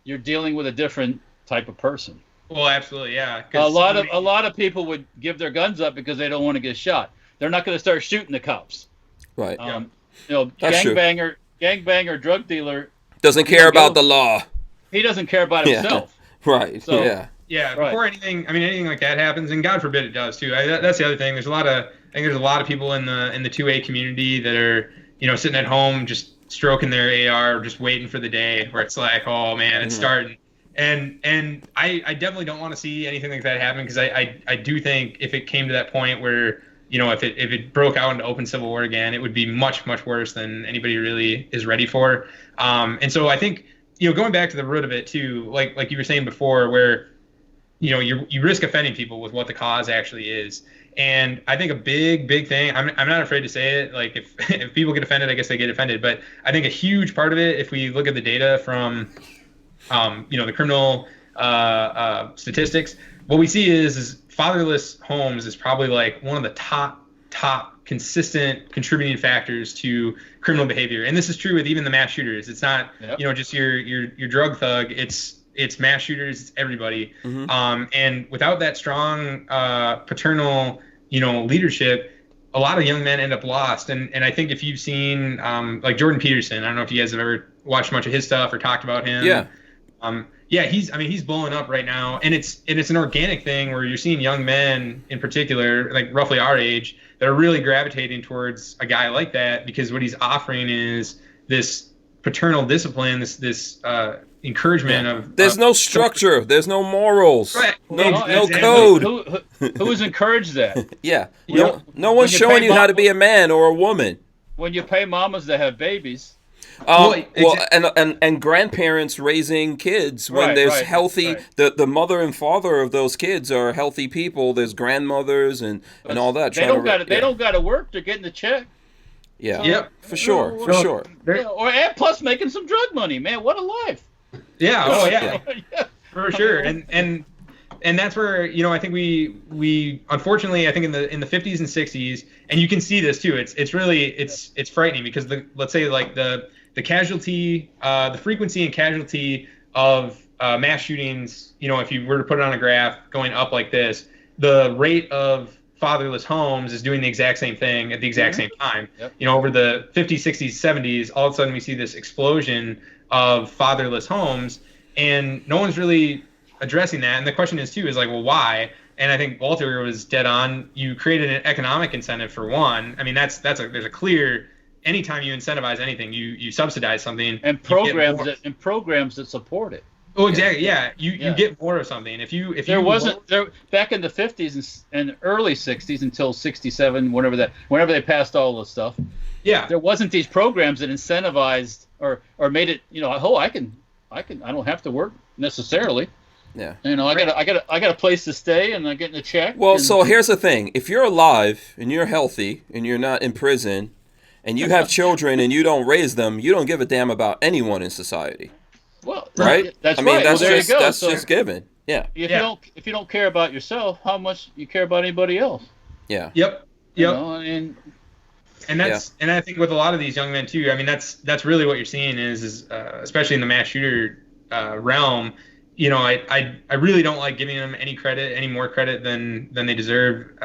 S5: a different type of person.
S4: Well, absolutely, yeah.
S5: A lot of people would give their guns up because they don't want to get shot. They're not going to start shooting the cops.
S1: Right. That's true.
S5: Gangbanger, drug dealer
S1: doesn't care about the law.
S5: He doesn't care about himself.
S1: Right.
S5: So,
S4: yeah. Before anything like that happens, and God forbid it does too. That's the other thing. There's I think there's a lot of people in the 2A community that are sitting at home just stroking their AR, just waiting for the day where it's like, oh man, it's starting. And I definitely don't want to see anything like that happen, because I do think if it came to that point where if it broke out into open civil war again, it would be much, much worse than anybody really is ready for. And so I think going back to the root of it too, like you were saying before, where you risk offending people with what the cause actually is. And I think a big thing, I'm not afraid to say it, like if people get offended, I guess they get offended, but I think a huge part of it, if we look at the data from the criminal statistics, what we see is fatherless homes is probably like one of the top consistent contributing factors to criminal behavior. And this is true with even the mass shooters. It's not just your drug thug. It's mass shooters. It's everybody. And without that strong paternal leadership, a lot of young men end up lost. And I think if you've seen like Jordan Peterson, I don't know if you guys have ever watched much of his stuff or talked about him. He's blowing up right now, and it's an organic thing where you're seeing young men in particular, like roughly our age, that are really gravitating towards a guy like that, because what he's offering is this paternal discipline, this encouragement of
S1: there's no structure, there's no morals,
S4: right.
S1: no code.
S5: Who has encouraged that?
S1: No one's showing you how to be a man or a woman.
S5: When you pay mamas to have babies.
S1: And grandparents raising kids when there's healthy. The mother and father of those kids are healthy people. There's grandmothers and all that.
S5: They don't got to work. They're getting the check.
S1: For sure.
S5: And plus making some drug money, man. What a life.
S4: For sure. And that's where I think we unfortunately, I think in the 50s and 60s, and you can see this too. It's really it's frightening, because let's say like the casualty, the frequency and casualty of mass shootings, if you were to put it on a graph going up like this, the rate of fatherless homes is doing the exact same thing at the exact same time. Over the 50s, 60s, 70s, all of a sudden we see this explosion of fatherless homes, and no one's really addressing that. And the question is too, is like, well, why? And I think Walther was dead on. You created an economic incentive for one. I mean, there's a clear, anytime you incentivize anything, you subsidize something,
S5: and programs that support it.
S4: Oh, exactly. Yeah, you get more of something. If
S5: there wasn't there back in the 50s and early 60s until 67, whenever they passed all the stuff.
S4: Yeah,
S5: there wasn't these programs that incentivized or made it. I don't have to work necessarily.
S1: Yeah.
S5: I got a place to stay, and I'm getting a check.
S1: Well, so here's the thing: if you're alive and you're healthy and you're not in prison, and you have children and you don't raise them, you don't give a damn about anyone in society.
S5: Well,
S1: right?
S5: That's
S1: right.
S5: That's
S1: just given. Yeah.
S5: If you don't care about yourself, how much you care about anybody else?
S1: Yeah.
S4: Yep.
S5: And
S4: I think with a lot of these young men too, I mean that's really what you're seeing is especially in the mass shooter realm. I really don't like giving them any more credit than they deserve,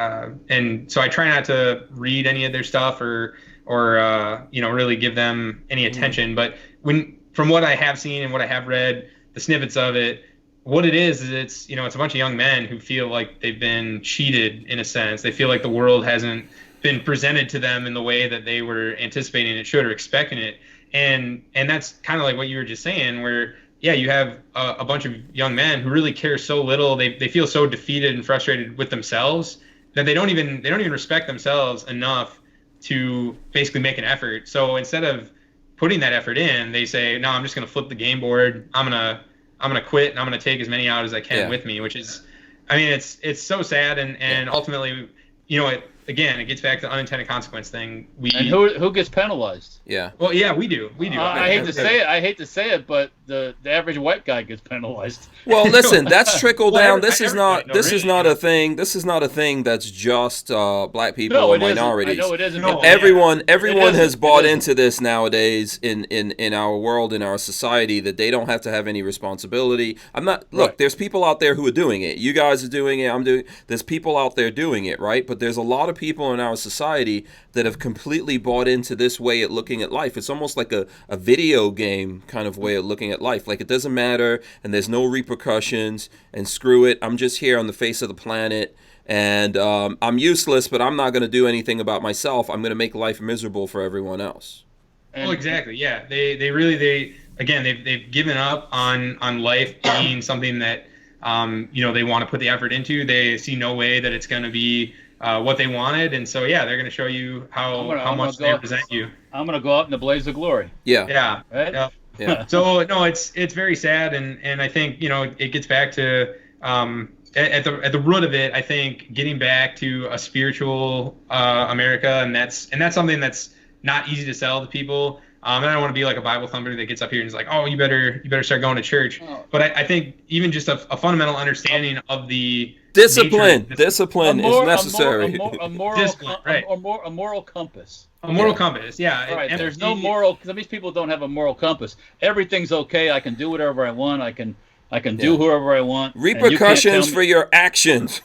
S4: and so I try not to read any of their stuff or really give them any attention. But from what I have seen and what I have read, the snippets of it, what it is it's a bunch of young men who feel like they've been cheated in a sense. They feel like the world hasn't been presented to them in the way that they were anticipating it should or expecting it, and that's kind of like what you were just saying, where you have a bunch of young men who really care so little. They feel so defeated and frustrated with themselves that they don't even respect themselves enough to basically make an effort. So instead of putting that effort in, they say, no, I'm just going to flip the game board. I'm gonna quit, and I'm gonna take as many out as I can with me, which is, I mean, it's so sad, and ultimately, it gets back to the unintended consequence thing.
S5: And who gets penalized?
S1: Yeah.
S4: Well, yeah, we do.
S5: I hate to say it, but the average white guy gets penalized.
S1: Well, listen, that's trickle down. This is not a thing. This is not a thing that's just black people or minorities.
S5: I know it isn't.
S1: No, everyone has bought into this nowadays in our world, in our society, that they don't have to have any responsibility. There's people out there who are doing it. You guys are doing it. There's people out there doing it, right? But there's a lot of people in our society that have completely bought into this way at looking at life. It's almost like a video game kind of way of looking at life. Like, it doesn't matter, and there's no repercussions, and screw it, I'm just here on the face of the planet, and I'm useless, but I'm not going to do anything about myself. I'm going to make life miserable for everyone else.
S4: Well, exactly. Yeah, they really again they've given up on life being something that they want to put the effort into. They see no way that it's going to be what they wanted, and so they're going to show you how much they represent you.
S5: I'm going to go out in the blaze of glory.
S1: Yeah.
S4: Yeah.
S5: Right?
S4: Yeah. So no, it's very sad, and I think it gets back to at the root of it. I think getting back to a spiritual America, and that's something that's not easy to sell to people. And I don't want to be like a Bible thumper that gets up here and is like, oh, you better start going to church. Oh. But I think even just a fundamental understanding of the
S1: discipline is necessary.
S5: A moral compass.
S4: A moral compass, yeah.
S5: Right. There's no moral. Because these people don't have a moral compass. Everything's okay. I can do whatever I want. I can do whoever I want.
S1: Repercussions for your actions.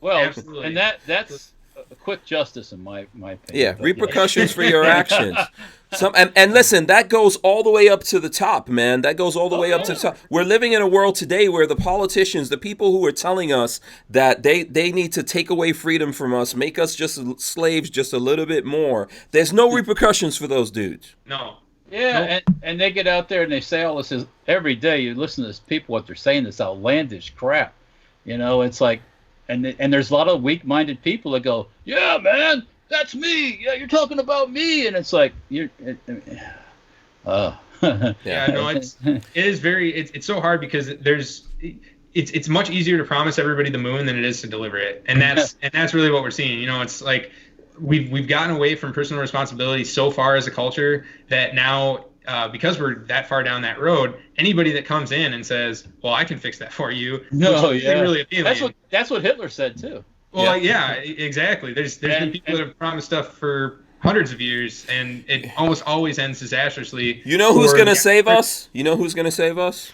S5: Well,
S4: absolutely.
S5: And that's a quick justice in my opinion.
S1: Yeah, repercussions for your actions. And listen, that goes all the way up to the top, man. That goes all the way up to the top. We're living in a world today where the politicians, the people who are telling us that they need to take away freedom from us, make us just slaves just a little bit more. There's no repercussions for those dudes.
S4: No.
S5: Yeah,
S4: nope.
S5: and they get out there and they say all this every day. You listen to these people, what they're saying, this outlandish crap. It's like, and there's a lot of weak-minded people that go, yeah, man, that's me. Yeah, you're talking about me, and it's like it
S4: is very. It's so hard because it's much easier to promise everybody the moon than it is to deliver it, and that's really what we're seeing. It's like we've gotten away from personal responsibility so far as a culture that now. Because we're that far down that road, anybody that comes in and says, "Well, I can fix that for you," really appealing.
S5: That's what Hitler said too.
S4: Well, exactly. There's been people that have promised stuff for hundreds of years, and it almost always ends disastrously.
S1: You know who's gonna save us? You know who's gonna save us?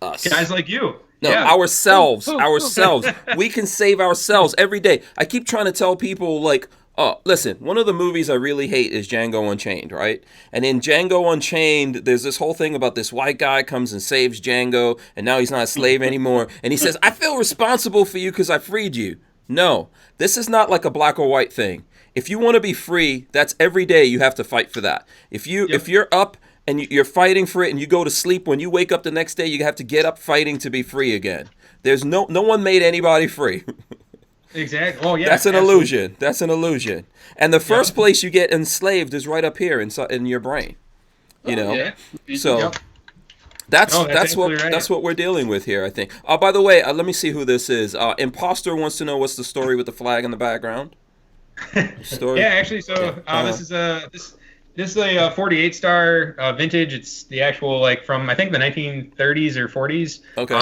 S1: Us.
S4: Guys like you.
S1: No, ourselves. Ourselves. We can save ourselves every day. I keep trying to tell people, like, oh, listen, one of the movies I really hate is Django Unchained, right? And in Django Unchained, there's this whole thing about this white guy comes and saves Django, and now he's not a slave anymore. And he says, I feel responsible for you because I freed you. No, this is not like a black or white thing. If you want to be free, that's every day you have to fight for that. If you're up and you're fighting for it and you go to sleep, when you wake up the next day, you have to get up fighting to be free again. There's no one made anybody free.
S4: Exactly. Oh, yeah.
S1: That's an illusion. That's an illusion. And the first place you get enslaved is right up here in your brain. So that's what we're dealing with here, I think. By the way, let me see who this is. Imposter wants to know what's the story with the flag in the background.
S4: Story. Yeah, actually, this is a 48 star vintage. It's the actual, like, from I think the 1930s or 40s.
S1: Okay.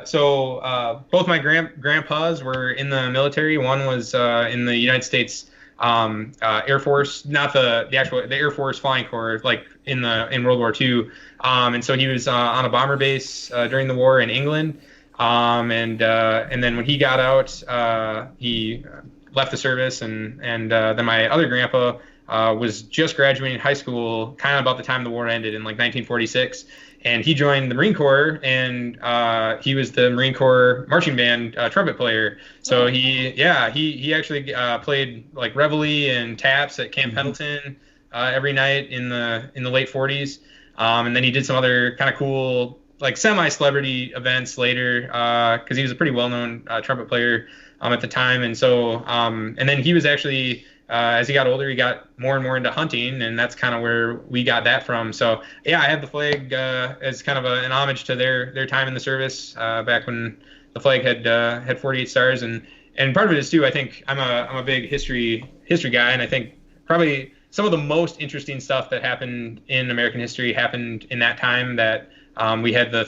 S4: So both my grandpas were in the military. One was in the United States Air Force, not the Air Force Flying Corps, like in World War II. And so he was on a bomber base during the war in England. And then when he got out, he left the service, and then my other grandpa was just graduating high school, kind of about the time the war ended in like 1946, and he joined the Marine Corps, and he was the Marine Corps marching band trumpet player. So he actually played like reveille and taps at Camp Pendleton every night in the late 40s, and then he did some other kind of cool like semi-celebrity events later because he was a pretty well-known trumpet player at the time, and so and then he was actually. As he got older, he got more and more into hunting, and that's kind of where we got that from. So, yeah, I have the flag as kind of an homage to their time in the service back when the flag had 48 stars, and part of it is too. I think I'm a big history guy, and I think probably some of the most interesting stuff that happened in American history happened in that time. That we had the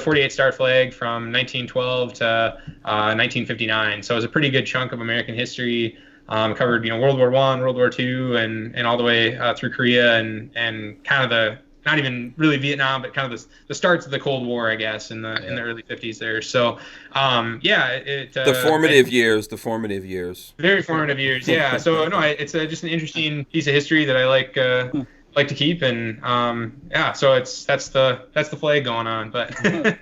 S4: 48 star flag from 1912 to 1959. So it was a pretty good chunk of American history. Covered World War I, World War II, and all the way through Korea, and kind of not even really Vietnam, but kind of the starts of the Cold War, I guess, in the early 50s there. So,
S1: the formative years.
S4: Very formative years, yeah. So no, it's just an interesting piece of history that I like to keep, and so that's the flag going on, but.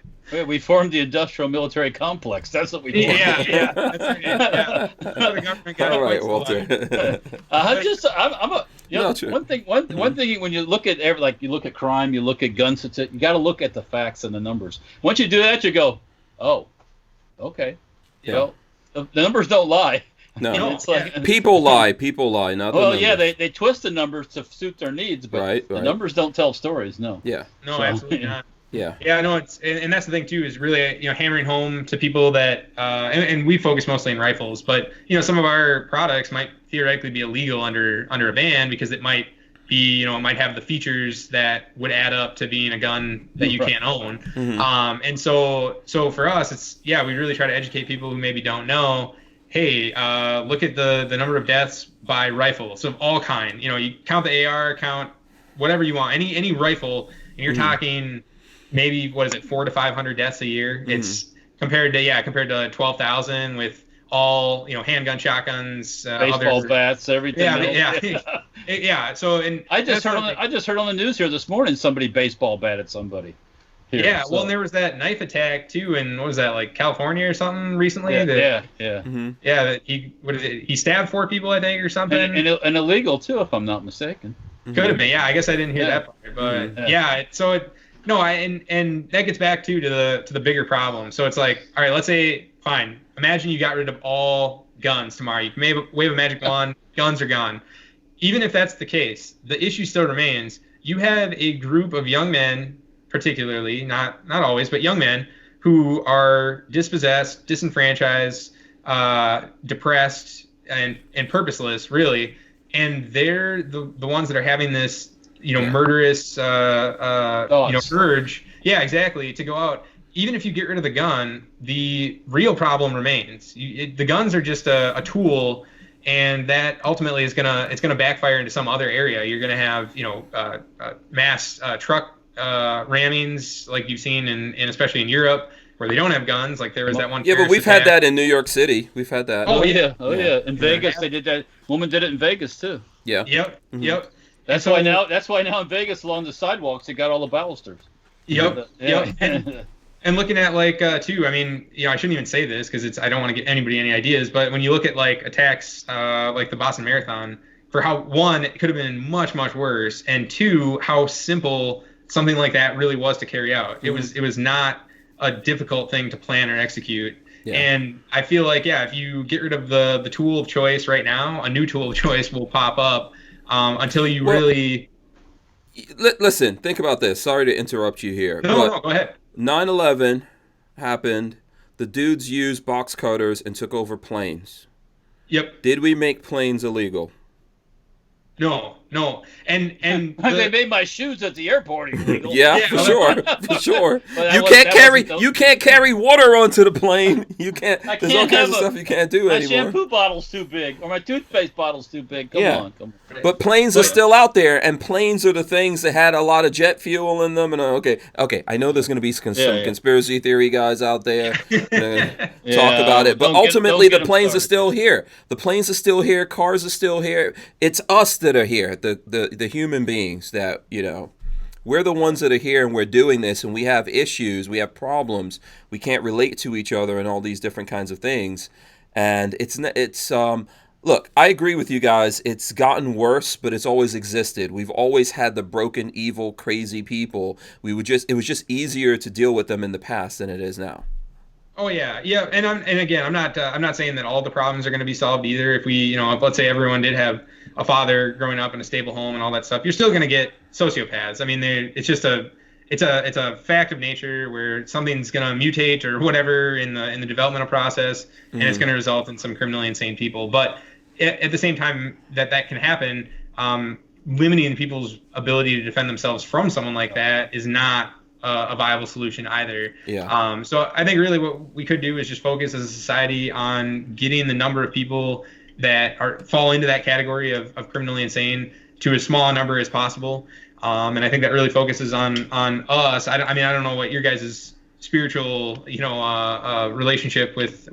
S5: We formed the industrial military complex. That's what we did.
S4: Yeah. That's right. Yeah. The government got
S1: all right, Walter.
S5: One thing when you look at you look at crime, you look at gun statistics, you got to look at the facts and the numbers. Once you do that, you go, oh, okay.
S1: Yeah.
S5: Well, the numbers don't lie.
S1: No,
S5: it's like,
S1: people lie. Not the numbers.
S5: Yeah, they twist the numbers to suit their needs, but the numbers don't tell stories. No.
S1: Yeah.
S4: No, absolutely not.
S1: Yeah.
S4: Yeah, no, and that's the thing too, is really hammering home to people that and we focus mostly on rifles, but some of our products might theoretically be illegal under a ban because it might be it might have the features that would add up to being a gun that you can't own.
S1: Mm-hmm.
S4: And so for us, it's we really try to educate people who maybe don't know. Hey, look at the number of deaths by rifles of all kind. You count the AR, count whatever you want, any rifle, and you're talking. Maybe 400 to 500 deaths a year. Mm-hmm. It's compared to 12,000 with all handgun, shotguns,
S5: baseball bats, everything.
S4: Yeah. So
S5: I just heard on the news here this morning somebody baseball batted somebody.
S4: Well, and there was that knife attack too, in what was that, like California or something recently?
S5: Mm-hmm.
S4: That he stabbed 4 people, I think, or something.
S5: And illegal too, if I'm not mistaken.
S4: Could have been. Yeah, I guess I didn't hear that part, but No, and that gets back to the bigger problem. So it's like, all right, let's say, fine. Imagine you got rid of all guns tomorrow. You can wave a magic wand, guns are gone. Even if that's the case, the issue still remains. You have a group of young men, particularly, not always, but young men who are dispossessed, disenfranchised, depressed, and purposeless, really. And they're the ones that are having this murderous, urge. Yeah, exactly. To go out. Even if you get rid of the gun, the real problem remains. The guns are just a tool, and that ultimately is gonna backfire into some other area. You're gonna have mass truck rammings like you've seen in especially in Europe where they don't have guns. Like there was that one.
S1: Yeah, but we've had that in New York City. We've had that.
S5: Oh yeah. In Vegas, they did that. Woman did it in Vegas too.
S1: Yeah.
S4: Yep. Mm-hmm. Yep.
S5: That's why now in Vegas along the sidewalks they got all the balusters.
S4: Yep. And looking at too, I mean, I shouldn't even say this because I don't want to get anybody any ideas, but when you look at attacks like the Boston Marathon, for how one, it could have been much, much worse, and two, how simple something like that really was to carry out. Mm-hmm. It was not a difficult thing to plan or execute. Yeah. And I feel like if you get rid of the tool of choice right now, a new tool of choice will pop up. Until you really
S1: listen, think about this. Sorry to interrupt you here.
S4: No, go ahead.
S1: 9/11 happened. The dudes used box cutters and took over planes.
S4: Yep.
S1: Did we make planes illegal?
S4: No. And
S5: they made my shoes at the airport illegal.
S1: Yeah, for sure. You can't carry water onto the plane. You can't. There's all kinds of stuff you can't do anymore.
S5: My shampoo bottle's too big, or my toothpaste bottle's too big. Come on.
S1: But planes are still out there, and planes are the things that had a lot of jet fuel in them. And okay. I know there's going to be some conspiracy theory guys out there talk about it, but ultimately the planes are still here. The planes are still here. Cars are still here. It's us that are here. The human beings that we're the ones that are here, and we're doing this, and we have issues, we have problems, we can't relate to each other, and all these different kinds of things. And it's look, I agree with you guys. It's gotten worse, but it's always existed. We've always had the broken, evil, crazy people. It was just easier to deal with them in the past than it is now.
S4: Oh yeah. And again, I'm not saying that all the problems are going to be solved either. If we, if let's say everyone did have a father growing up in a stable home and all that stuff, you're still going to get sociopaths. I mean, it's just it's a fact of nature where something's going to mutate or whatever in the developmental process, and it's going to result in some criminally insane people. But at the same time that can happen, limiting people's ability to defend themselves from someone like that is not a viable solution either.
S1: Yeah.
S4: So I think really what we could do is just focus as a society on getting the number of people that fall into that category of criminally insane to as small a number as possible. And I think that really focuses on us. I mean, I don't know what your guys' spiritual, relationship with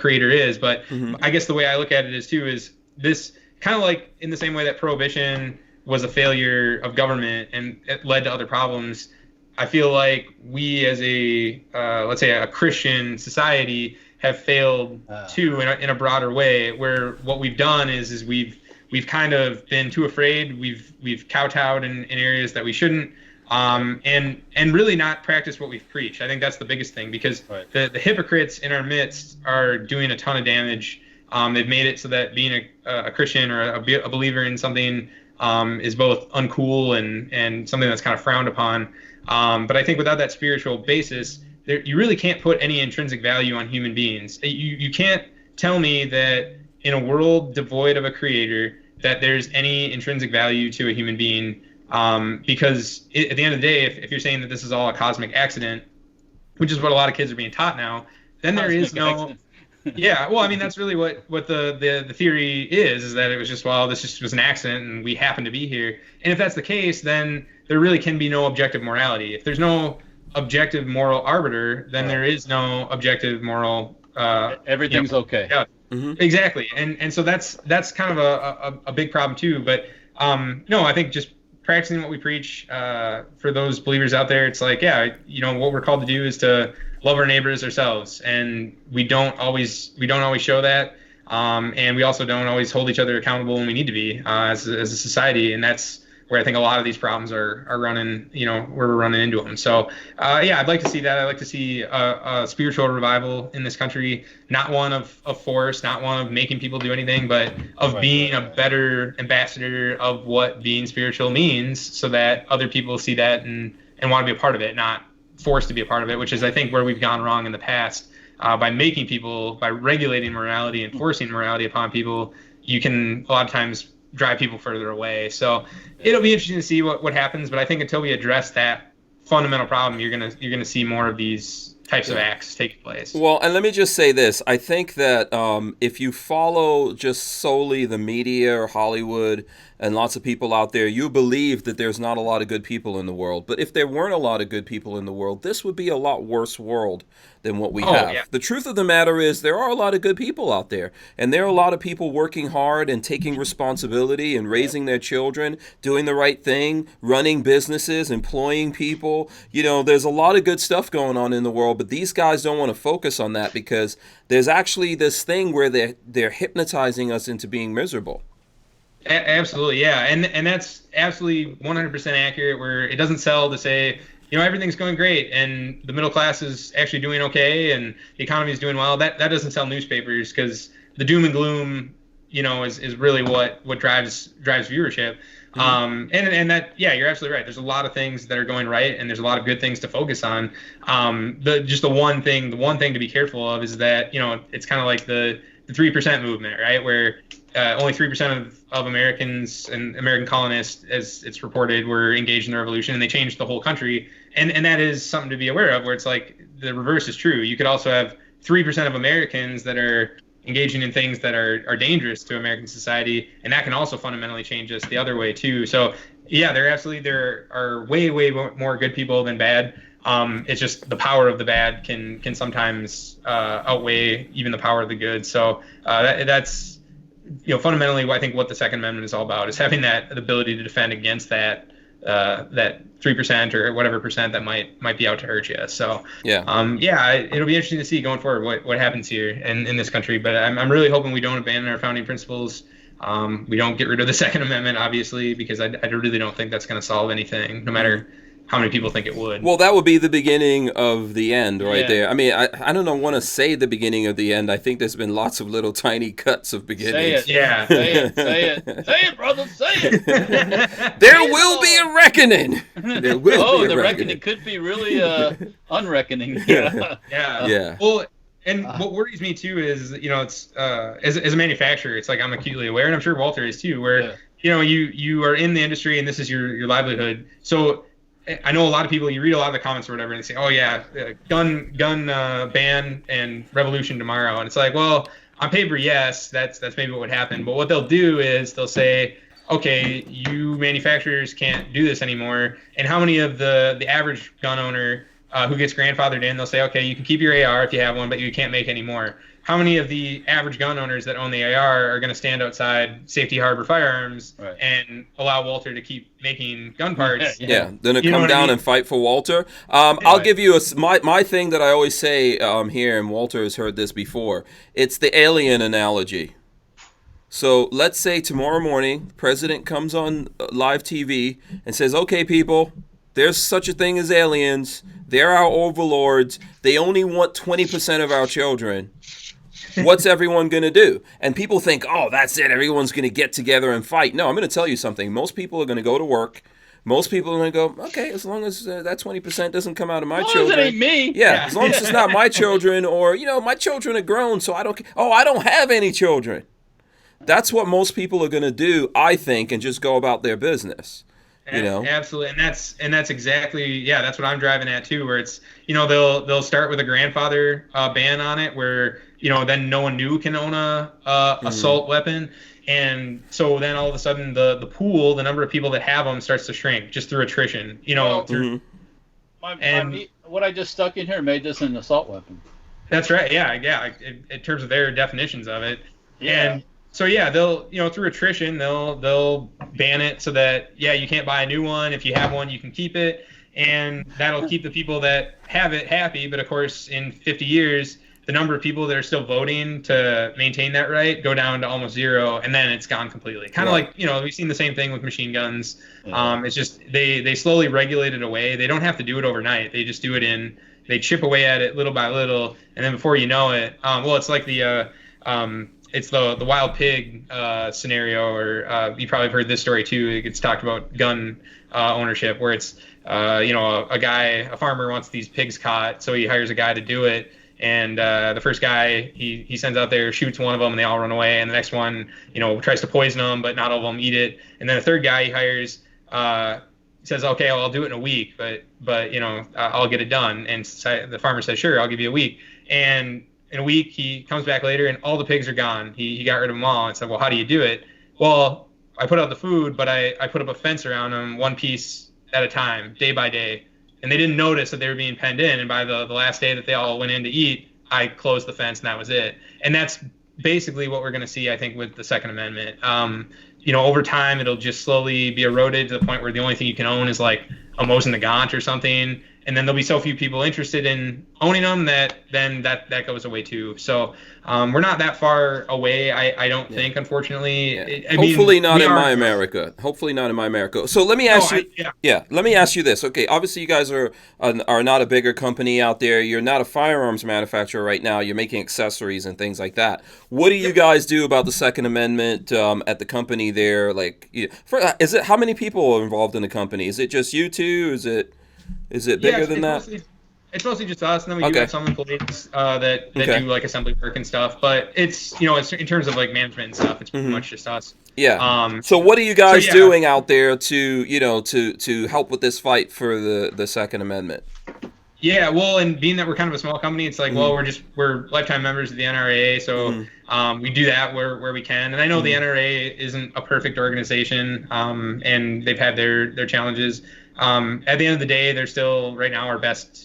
S4: Creator is, but I guess the way I look at it is this kind of like in the same way that prohibition was a failure of government and it led to other problems. I feel like we as a let's say a Christian society have failed too in a broader way, where what we've done is we've kind of been too afraid. We've kowtowed in areas that we shouldn't, and really not practiced what we've preached. I think that's the biggest thing, because the hypocrites in our midst are doing a ton of damage. They've made it so that being a Christian or a believer in something is both uncool and something that's kind of frowned upon. But I think without that spiritual basis, you really can't put any intrinsic value on human beings. You can't tell me that in a world devoid of a creator that there's any intrinsic value to a human being, because at the end of the day, if you're saying that this is all a cosmic accident, which is what a lot of kids are being taught now, then there is no... Yeah, well, I mean, that's really what the theory is that it was just, well, this just was an accident and we happen to be here. And if that's the case, then there really can be no objective morality. If there's no objective moral arbiter, then there is no objective moral...
S5: everything's okay.
S4: Yeah, exactly. And so that's kind of a big problem too. But no, I think just practicing what we preach, for those believers out there, it's like, what we're called to do is to love our neighbors ourselves, and we don't always show that, and we also don't always hold each other accountable when we need to be, as a society, and that's where I think a lot of these problems are running, where we're running into them. So I'd like to see that. I'd like to see a spiritual revival in this country, not one of force, not one of making people do anything, but of being a better ambassador of what being spiritual means, so that other people see that and want to be a part of it, not forced to be a part of it, which is, I think, where we've gone wrong in the past. By regulating morality and forcing morality upon people, you can a lot of times drive people further away. So it'll be interesting to see what happens, but I think until we address that fundamental problem, you're gonna see more of these types of acts taking place.
S1: Well, and let me just say this. I think that if you follow just solely the media or Hollywood and lots of people out there, you believe that there's not a lot of good people in the world. But if there weren't a lot of good people in the world, this would be a lot worse world than what we have. Yeah. The truth of the matter is there are a lot of good people out there. And there are a lot of people working hard and taking responsibility and raising their children, doing the right thing, running businesses, employing people. There's a lot of good stuff going on in the world, but these guys don't want to focus on that because there's actually this thing where they're hypnotizing us into being miserable.
S4: Absolutely, yeah, and that's absolutely 100% accurate, where it doesn't sell to say, everything's going great and the middle class is actually doing okay and the economy is doing well. That doesn't sell newspapers, because the doom and gloom, is really what drives viewership. And that, you're absolutely right. There's a lot of things that are going right, and there's a lot of good things to focus on. The one thing to be careful of is that, it's kind of like the 3% movement, right? Where only 3% of Americans and American colonists, as it's reported, were engaged in the revolution, and they changed the whole country. And that is something to be aware of, where it's like the reverse is true. You could also have 3% of Americans that are engaging in things that are dangerous to American society, and that can also fundamentally change us the other way too. So there are way more good people than bad. It's just the power of the bad can sometimes outweigh even the power of the good. So that's fundamentally, I think what the Second Amendment is all about, is having that ability to defend against that 3% or whatever percent that might be out to hurt you. So it'll be interesting to see going forward what happens here in this country. But I'm really hoping we don't abandon our founding principles. We don't get rid of the Second Amendment, obviously, because I really don't think that's going to solve anything, no matter how many people think it would.
S1: Well, that would be the beginning of the end right there. I mean, I don't want to say the beginning of the end. I think there's been lots of little tiny cuts of beginnings.
S5: Say it. Yeah. Say it. Say it, brother. Say it.
S1: There will be a reckoning. There will be a
S5: the reckoning could be really unreckoning.
S1: Yeah.
S4: Well, and what worries me too is, it's as a manufacturer, it's like I'm acutely aware, and I'm sure Walter is too, where you are in the industry and this is your livelihood. So I know a lot of people, you read a lot of the comments or whatever, and they say, gun ban and revolution tomorrow. And it's like, well, on paper, yes, that's maybe what would happen. But what they'll do is they'll say, okay, you manufacturers can't do this anymore. And how many of the average gun owner who gets grandfathered in, they'll say, okay, you can keep your AR if you have one, but you can't make any more. How many of the average gun owners that own the AR are going to stand outside Safety Harbor Firearms and allow Walther to keep making gun parts?
S1: Yeah, then to come down and fight for Walther. I'll give you my thing that I always say here, and Walther has heard this before. It's the alien analogy. So let's say tomorrow morning, the president comes on live TV and says, okay, people, there's such a thing as aliens. They're our overlords. They only want 20% of our children. What's everyone going to do? And people think, oh, that's it. Everyone's going to get together and fight. No, I'm going to tell you something. Most people are going to go to work. Most people are going to go, okay, as long as that 20% doesn't come out of my children.
S5: As long as it ain't me.
S1: Yeah, as long as it's not my children, or, my children are grown, so I don't care. Oh, I don't have any children. That's what most people are going to do, I think, and just go about their business.
S4: Absolutely, and that's exactly that's what I'm driving at too. Where it's they'll start with a grandfather ban on it, where then no one new can own a assault weapon, and so then all of a sudden the pool, the number of people that have them starts to shrink just through attrition.
S5: What I just stuck in here made this an assault weapon.
S4: That's right. Yeah. In terms of their definitions of it,
S5: yeah.
S4: And so they'll through attrition they'll ban it so that you can't buy a new one. If you have one, you can keep it, and that'll keep the people that have it happy. But of course, in 50 years, the number of people that are still voting to maintain that right go down to almost zero, and then it's gone completely. Kind of like we've seen the same thing with machine guns. It's just they slowly regulate it away. They don't have to do it overnight. They just do it they chip away at it little by little, and then before you know it, it's like it's the wild pig scenario, or you probably have heard this story too. It gets talked about gun ownership, where it's a farmer wants these pigs caught, so he hires a guy to do it, and the first guy he sends out there, shoots one of them, and they all run away, and the next one tries to poison them, but not all of them eat it, and then the third guy he hires says, okay, well, I'll do it in a week, but I'll get it done, and the farmer says, sure, I'll give you a week, and in a week, he comes back later, and all the pigs are gone. He got rid of them all and said, well, how do you do it? Well, I put out the food, but I put up a fence around them, one piece at a time, day by day. And they didn't notice that they were being penned in. And by the last day that they all went in to eat, I closed the fence, and that was it. And that's basically what we're going to see, I think, with the Second Amendment. Over time, it'll just slowly be eroded to the point where the only thing you can own is like a Mosin Nagant or something. And then there'll be so few people interested in owning them that goes away too. So we're not that far away, I don't think, unfortunately.
S1: Hopefully not in my America. Hopefully not in my America. So let me ask you. Let me ask you this. Okay, obviously you guys are not a bigger company out there. You're not a firearms manufacturer right now. You're making accessories and things like that. What do you guys do about the Second Amendment at the company there? How many people are involved in the company? Is it just you two? Is it bigger than that?
S4: It's mostly just us, and then we do have some employees that do like assembly work and stuff. But it's it's in terms of like management and stuff, it's pretty much just us.
S1: Yeah. So what are you guys doing out there to help with this fight for the Second Amendment?
S4: Yeah, well, and being that we're kind of a small company, it's like, well, we're lifetime members of the NRA, so we do that where we can. And I know the NRA isn't a perfect organization, and they've had their challenges. At the end of the day, they're still right now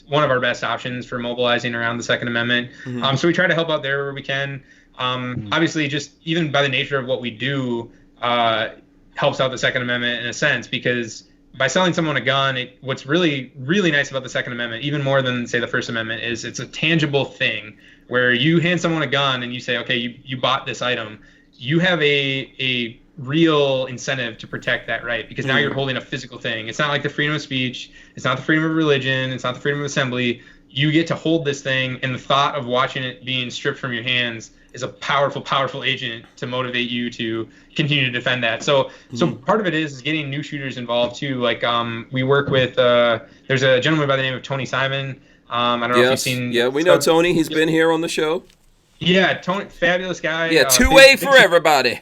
S4: one of our best options for mobilizing around the Second Amendment. So we try to help out there where we can. Obviously, just even by the nature of what we do, helps out the Second Amendment in a sense, because by selling someone a gun, what's really, really nice about the Second Amendment, even more than, say, the First Amendment, is it's a tangible thing where you hand someone a gun and you say, okay, you bought this item. You have a real incentive to protect that right, because now you're holding a physical thing. It's not like the freedom of speech. It's not the freedom of religion. It's not the freedom of assembly. You get to hold this thing, and the thought of watching it being stripped from your hands is a powerful, powerful agent to motivate you to continue to defend that. So part of it is getting new shooters involved too. Like we work with there's a gentleman by the name of Tony Simon. I don't know if you've seen.
S1: Yeah, we know Tony. He's been here on the show.
S4: Yeah, Tony, fabulous guy.
S1: Yeah, 2A for everybody.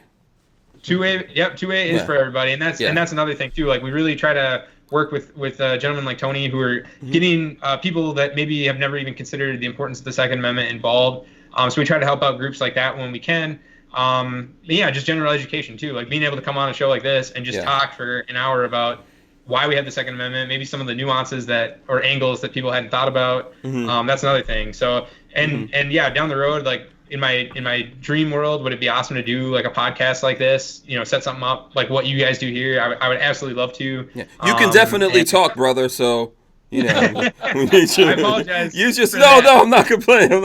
S4: 2A, yep, 2A is for everybody, and that's another thing too. Like we really try to work with gentlemen like Tony, who are getting people that maybe have never even considered the importance of the Second Amendment involved. So we try to help out groups like that when we can. Yeah, just general education too, like being able to come on a show like this and just talk for an hour about why we have the Second Amendment, maybe some of the nuances or angles that people hadn't thought about. That's another thing. So and yeah, down the road, like in my dream world, would it be awesome to do like a podcast like this? Set something up like what you guys do here. I would absolutely love to.
S1: Yeah. You can definitely talk, brother. So.
S4: I apologize.
S1: Use your no. I'm not complaining.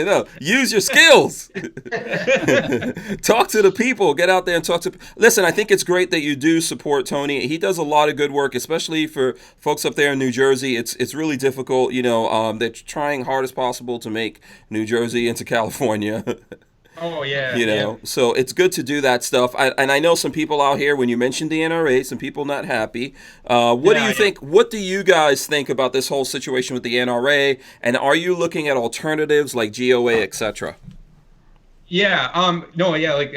S1: No, use your skills. Talk to the people. Get out there and talk to. Listen, I think it's great that you do support Tony. He does a lot of good work, especially for folks up there in New Jersey. It's really difficult. They're trying hard as possible to make New Jersey into California.
S4: Oh yeah.
S1: So it's good to do that stuff. And I know some people out here, when you mentioned the NRA, some people not happy. What do you think? What do you guys think about this whole situation with the NRA? And are you looking at alternatives like GOA, etc.?
S4: Yeah. Like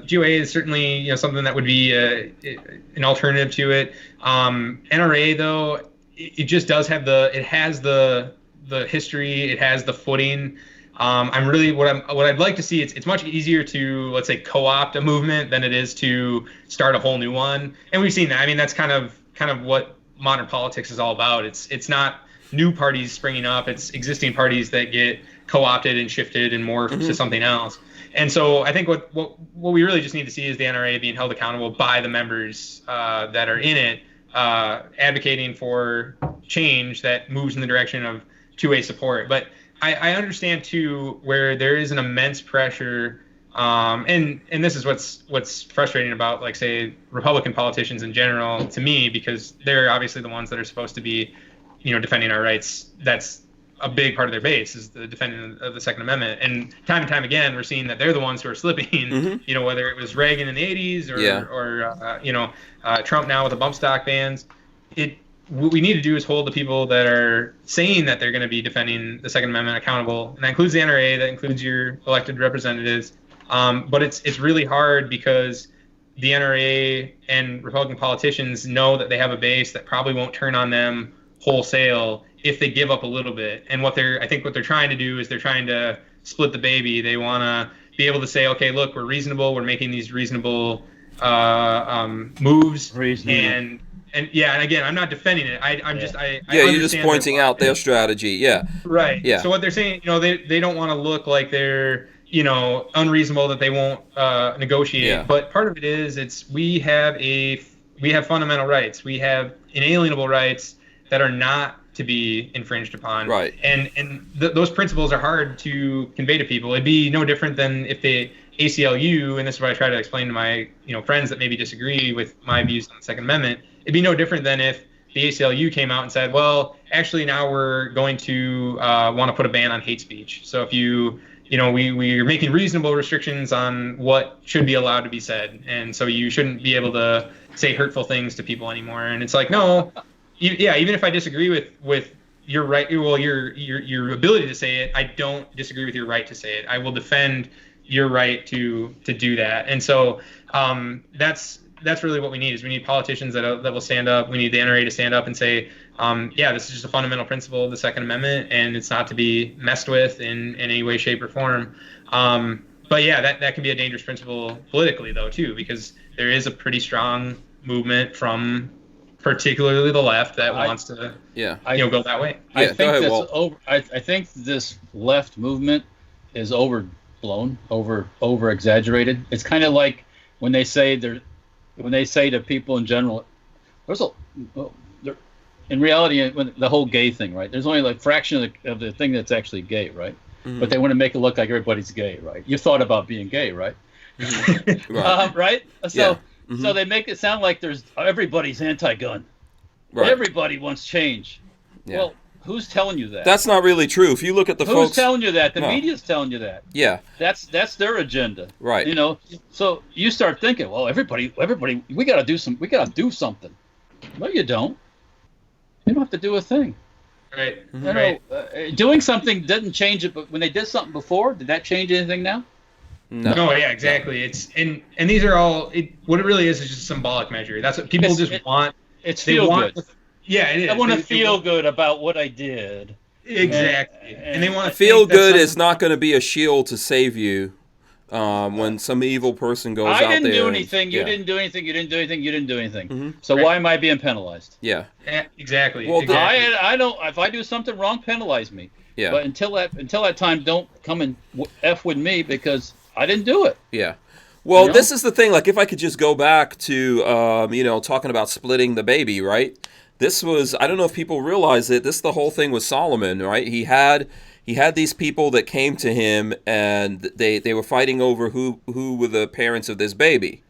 S4: GOA is certainly something that would be an alternative to it. NRA though, it just does have the history. It has the footing. I'm really what I'd like to see. It's much easier to, let's say, co-opt a movement than it is to start a whole new one. And we've seen that. I mean, that's kind of what modern politics is all about. It's not new parties springing up. It's existing parties that get co-opted and shifted and morphed to something else. And so I think what we really just need to see is the NRA being held accountable by the members that are in it, advocating for change that moves in the direction of two-way support. But I understand too where there is an immense pressure, and this is what's frustrating about, like, say, Republican politicians in general to me, because they're obviously the ones that are supposed to be, defending our rights. That's a big part of their base, is the defending of the Second Amendment. And time again, we're seeing that they're the ones who are slipping. Whether it was Reagan in the '80s or Trump now with the bump stock bans. What we need to do is hold the people that are saying that they're going to be defending the Second Amendment accountable, and that includes the NRA, that includes your elected representatives. But it's really hard because the NRA and Republican politicians know that they have a base that probably won't turn on them wholesale if they give up a little bit. And I think what they're trying to do is they're trying to split the baby. They want to be able to say, okay, look, we're reasonable. We're making these reasonable moves. Reasonable. And again, I'm not defending it.
S1: You're just pointing out their strategy. Yeah.
S4: Right. Yeah. So what they're saying, they don't want to look like they're, unreasonable, that they won't negotiate. Yeah. But part of it is we have fundamental rights. We have inalienable rights that are not to be infringed upon.
S1: Right.
S4: And those principles are hard to convey to people. It'd be no different than if the ACLU, and this is what I try to explain to my friends that maybe disagree with my views on the Second Amendment. It'd be no different than if the ACLU came out and said, well, actually now we're going to want to put a ban on hate speech. So if we're making reasonable restrictions on what should be allowed to be said. And so you shouldn't be able to say hurtful things to people anymore. And it's like, no, even if I disagree with your right, well, your ability to say it, I don't disagree with your right to say it. I will defend your right to do that. And so that's really what we need. Is we need politicians that will stand up. We need the NRA to stand up and say, this is just a fundamental principle of the Second Amendment, and it's not to be messed with in any way, shape, or form. But that can be a dangerous principle politically, though, too, because there is a pretty strong movement from particularly the left that wants to go that way.
S5: I think this left movement is overblown, over exaggerated. It's kind of like when they say to people in general, in reality, when the whole gay thing, right? There's only like a fraction of the thing that's actually gay, right? Mm-hmm. But they want to make it look like everybody's gay, right? You thought about being gay, right? Right. So so they make it sound like everybody's anti-gun. Right. Everybody wants change. Yeah. Well, who's telling you that?
S1: That's not really true. If you look at the folks...
S5: Who's telling you that? The media's telling you that.
S1: Yeah.
S5: That's their agenda.
S1: Right.
S5: So you start thinking, well, everybody, we got to do something. No, you don't. You don't have to do a thing.
S4: Right.
S5: Doing something doesn't change it, but when they did something before, did that change anything now?
S4: No, yeah, exactly. It's and these are all what it really is just a symbolic measure. That's what people want.
S5: It's feel good.
S4: Yeah, it is.
S5: I want to feel good about what I did.
S4: Exactly. And they want to
S1: feel good is not going to be a shield to save you When some evil person goes out
S5: I
S1: there.
S5: didn't do anything. You
S1: yeah.
S5: didn't do anything. You didn't do anything. You didn't do anything.
S1: Mhm.
S5: So why am I being penalized?
S1: Yeah.
S4: Exactly.
S1: Well,
S4: exactly.
S5: I don't. If I do something wrong, penalize me.
S1: Yeah.
S5: But until that time, don't come and f with me because I didn't do it.
S1: Yeah. Well,
S5: You know?
S1: this is the thing. Like, if I could just go back to, talking about splitting the baby, right? This was, I don't know if people realize it. This is the whole thing with Solomon, right? He had these people that came to him, and they were fighting over who were the parents of this baby.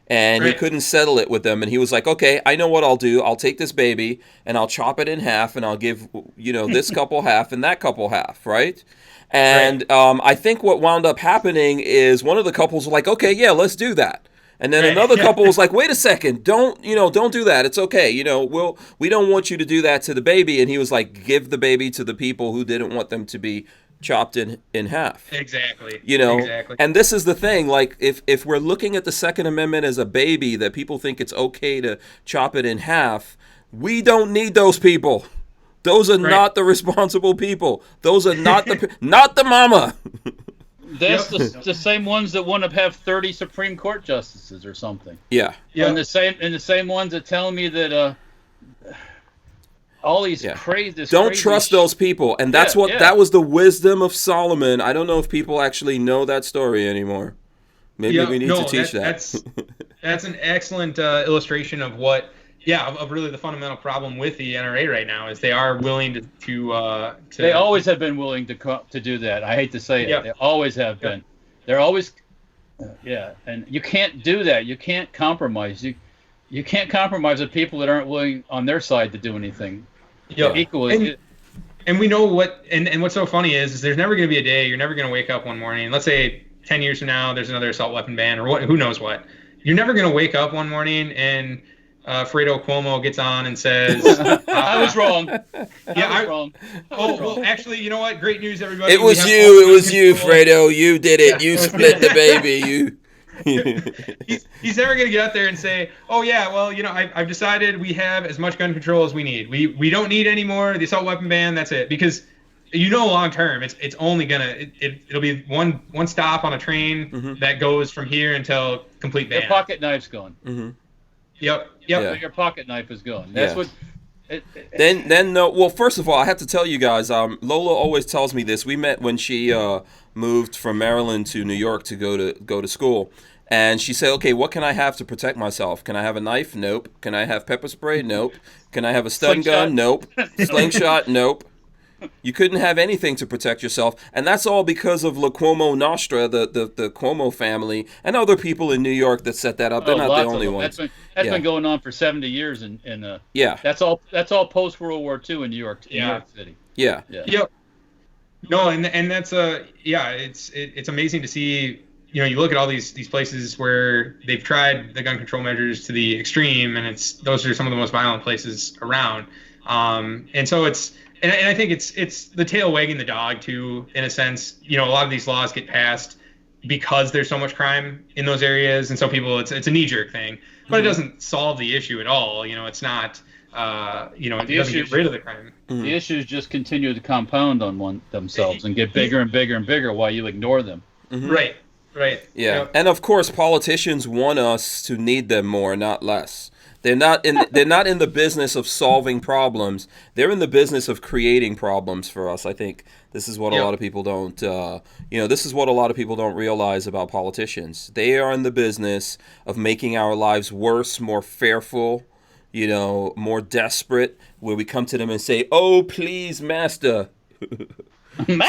S1: And he couldn't settle it with them. And he was like, okay, I know what I'll do. I'll take this baby and I'll chop it in half and I'll give, this couple half and that couple half, right? And I think what wound up happening is one of the couples was like, okay, yeah, let's do that. And then another couple was like, wait a second, don't do that. It's okay. We don't want you to do that to the baby. And he was like, give the baby to the people who didn't want them to be chopped in half.
S4: Exactly.
S1: Exactly. And this is the thing, like if we're looking at the Second Amendment as a baby that people think it's okay to chop it in half, we don't need those people. Those are not the responsible people. Those are not the mama.
S5: That's the same ones that want to have 30 Supreme Court justices or something.
S1: Yeah.
S5: And the same ones that tell me that all these crazy.
S1: Don't trust those people, and that's that was the wisdom of Solomon. I don't know if people actually know that story anymore. Maybe we need to teach that.
S4: That's an excellent illustration of what. Yeah, of really the fundamental problem with the NRA right now is they are willing to
S5: They always have been willing to do that. I hate to say it. They always have been. They're always, and you can't do that. You can't compromise. You can't compromise with people that aren't willing on their side to do anything. Equally.
S4: And we know and what's so funny is there's never going to be a day you're never going to wake up one morning. Let's say 10 years from now there's another assault weapon ban or who knows what. You're never going to wake up one morning and Fredo Cuomo gets on and says,
S5: I was wrong.
S4: I was wrong. Well, actually, you know what? Great news, everybody.
S1: It was you, Fredo. You did it. You split the baby.
S4: He's never going to get out there and say, oh, yeah, well, I've decided we have as much gun control as we need. We don't need any more. The assault weapon ban, that's it. Because long term, it's only going to it'll be one stop on a train that goes from here until complete ban.
S5: Your pocket knife's gone.
S1: Mm-hmm.
S4: Yep.
S5: So your pocket knife is gone. That's what.
S1: Then no. Well, first of all, I have to tell you guys. Lola always tells me this. We met when she moved from Maryland to New York to go to school, and she said, "Okay, what can I have to protect myself? Can I have a knife? Nope. Can I have pepper spray? Nope. Can I have a stun gun? Nope. Slingshot? Nope." You couldn't have anything to protect yourself, and that's all because of La Cuomo Nostra, the Cuomo family, and other people in New York that set that up. They're not the only ones.
S5: That's been going on for 70 years, and that's all post World War II in New York City.
S1: Yeah.
S4: Yep. No, and that's it's amazing to see. You look at all these places where they've tried the gun control measures to the extreme, and those are some of the most violent places around. And so it's. And I think it's the tail wagging the dog too, in a sense. A lot of these laws get passed because there's so much crime in those areas, and so people it's a knee-jerk thing, but it doesn't solve the issue at all. It's not. It doesn't get rid of the crime.
S5: The issues just continue to compound on themselves and get bigger and bigger and bigger while you ignore them.
S1: Mm-hmm.
S4: Right.
S1: Yeah, and of course, politicians want us to need them more, not less. They're not in the business of solving problems. They're in the business of creating problems for us. I think this is what a lot of people don't. This is what a lot of people don't realize about politicians. They are in the business of making our lives worse, more fearful, more desperate. Where we come to them and say, "Oh, please, master."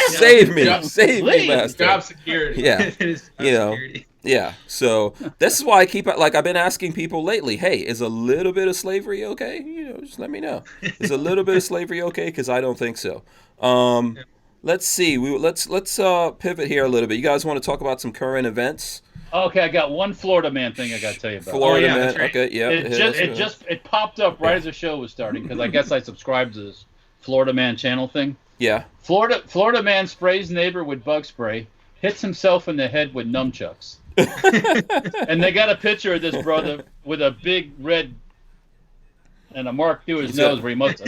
S1: Save me, master.
S4: Job security.
S1: Yeah,
S4: security.
S1: Yeah. So this is why I've been asking people lately. Hey, is a little bit of slavery okay? Just let me know. Is a little bit of slavery okay? Because I don't think so. Let's see. Let's pivot here a little bit. You guys want to talk about some current events?
S5: Okay, I got one Florida man thing I got to tell you about.
S1: Florida man.
S4: Right.
S1: Okay, yeah.
S5: It popped up right as the show was starting because I guess I subscribed to this Florida man channel thing.
S1: Yeah.
S5: Florida man sprays neighbor with bug spray, hits himself in the head with nunchucks. And they got a picture of this brother with a big red and a mark through his nose where he must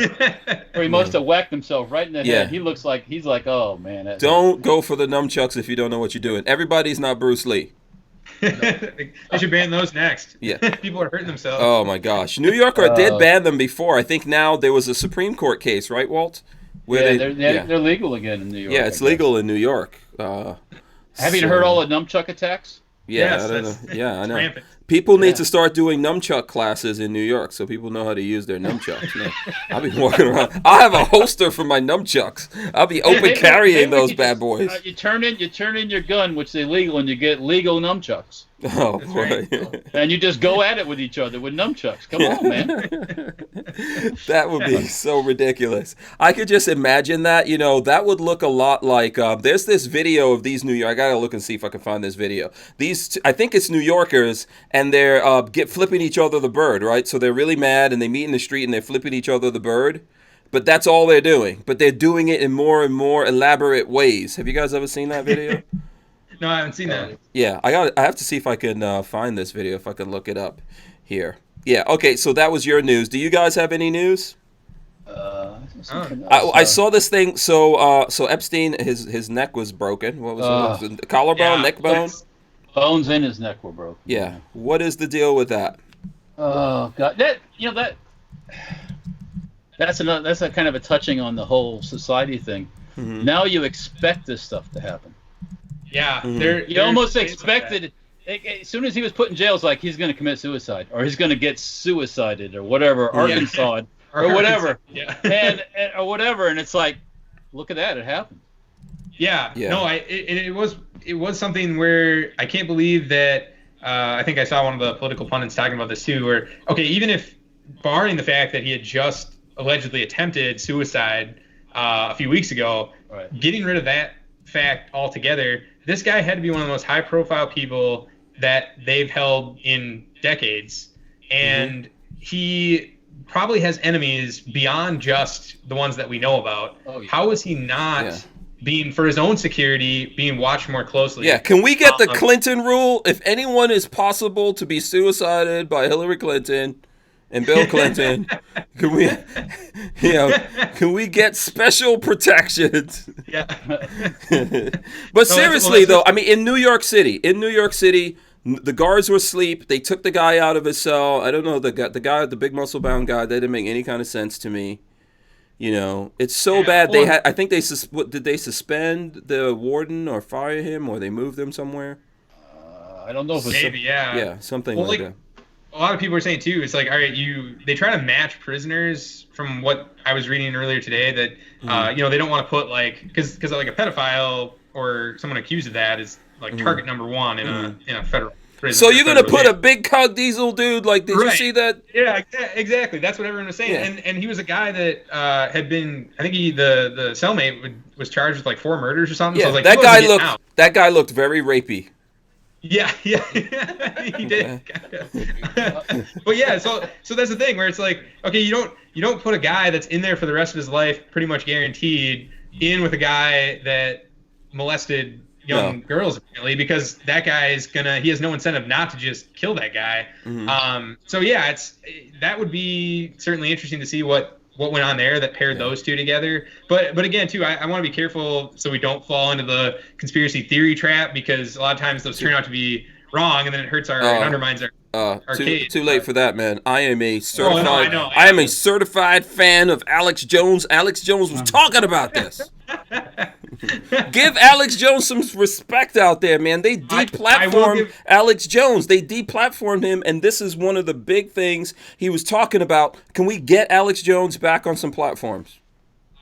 S5: have whacked himself right in the head. He looks like he's like, oh man.
S1: Don't go for the nunchucks if you don't know what you're doing. Everybody's not Bruce Lee.
S4: They should ban those next.
S1: Yeah.
S4: People are hurting themselves.
S1: Oh my gosh. New York did ban them before. I think now there was a Supreme Court case, right, Walt? Where
S5: they're legal again in New York.
S1: Yeah, it's legal in New York.
S5: Have you heard all the nunchuck attacks?
S1: Yeah,
S4: yes,
S1: I don't know. Yeah, I know.
S4: Rampant.
S1: People need to start doing nunchuck classes in New York so people know how to use their nunchucks. Man, I'll be walking around. I'll have a holster for my nunchucks. I'll be open carrying those bad boys.
S5: You turn in your gun, which is illegal, and you get legal nunchucks.
S1: Oh, boy.
S4: Right.
S5: And you just go at it with each other with nunchucks. Come on, man.
S1: That would be so ridiculous. I could just imagine that. You know, that would look a lot like there's this video of these New York. I gotta look and see if I can find this video. I think it's New Yorkers, and they're flipping each other the bird, right? So they're really mad, and they meet in the street, and they're flipping each other the bird. But that's all they're doing. But they're doing it in more and more elaborate ways. Have you guys ever seen that video?
S4: No, I haven't seen that.
S1: Yeah, I have to see if I can find this video, if I can look it up here. Yeah, okay, so that was your news. Do you guys have any news? I saw this thing. So Epstein, his neck was broken. What was it? Collarbone, neck bone?
S5: Bones in his neck were broken.
S1: Yeah. What is the deal with that?
S5: Oh God, that's a kind of a touching on the whole society thing. Mm-hmm. Now you expect this stuff to happen.
S4: Yeah,
S5: you almost expected. As soon as he was put in jail, it's like he's going to commit suicide, or he's going to get suicided, or whatever, Arkansas, or whatever, and or whatever. And it's like, look at that, it happened.
S4: Yeah. No, it was something where I can't believe that. I think I saw one of the political pundits talking about this too. Where even if barring the fact that he had just allegedly attempted suicide a few weeks ago, getting rid of that fact altogether. This guy had to be one of the most high-profile people that they've held in decades, and he probably has enemies beyond just the ones that we know about. Oh, yeah. How is he not being, for his own security, being watched more closely?
S1: Yeah, can we get the Clinton rule? If anyone is possible to be suicided by Hillary Clinton and Bill Clinton, can we get special protections?
S4: Yeah.
S1: But seriously, though, I mean, in New York City, the guards were asleep. They took the guy out of his cell. I don't know, the guy, the big muscle-bound guy, that didn't make any kind of sense to me. You know, it's so bad. I think did they suspend the warden or fire him, or they moved him somewhere?
S5: I don't know if it's
S4: maybe,
S1: yeah, something like that.
S4: A lot of people are saying too, it's like, all right, they try to match prisoners from what I was reading earlier today that, they don't want to put because like a pedophile or someone accused of that is like target number one in a federal prison.
S1: So you're going to put a big Cog Diesel dude, did you see that?
S4: Yeah, exactly. That's what everyone was saying. Yeah. And he was a guy that had been, I think the cellmate was charged with like 4 murders or something.
S1: Yeah,
S4: so
S1: that guy looked very rapey.
S4: Yeah, he did. But yeah, so that's the thing where it's like, okay, you don't put a guy that's in there for the rest of his life, pretty much guaranteed, in with a guy that molested young girls, apparently, because that guy he has no incentive not to just kill that guy. Mm-hmm. So yeah, that would be certainly interesting to see what went on there that paired those two together. But again, too, I want to be careful so we don't fall into the conspiracy theory trap, because a lot of times those turn out to be wrong, and then it hurts and undermines our case.
S1: Too late for that, man. I am a certified. I am a certified fan of Alex Jones. Alex Jones was talking about this. Give Alex Jones some respect out there, man. They deplatformed Alex Jones. They deplatformed him, and this is one of the big things he was talking about. Can we get Alex Jones back on some platforms?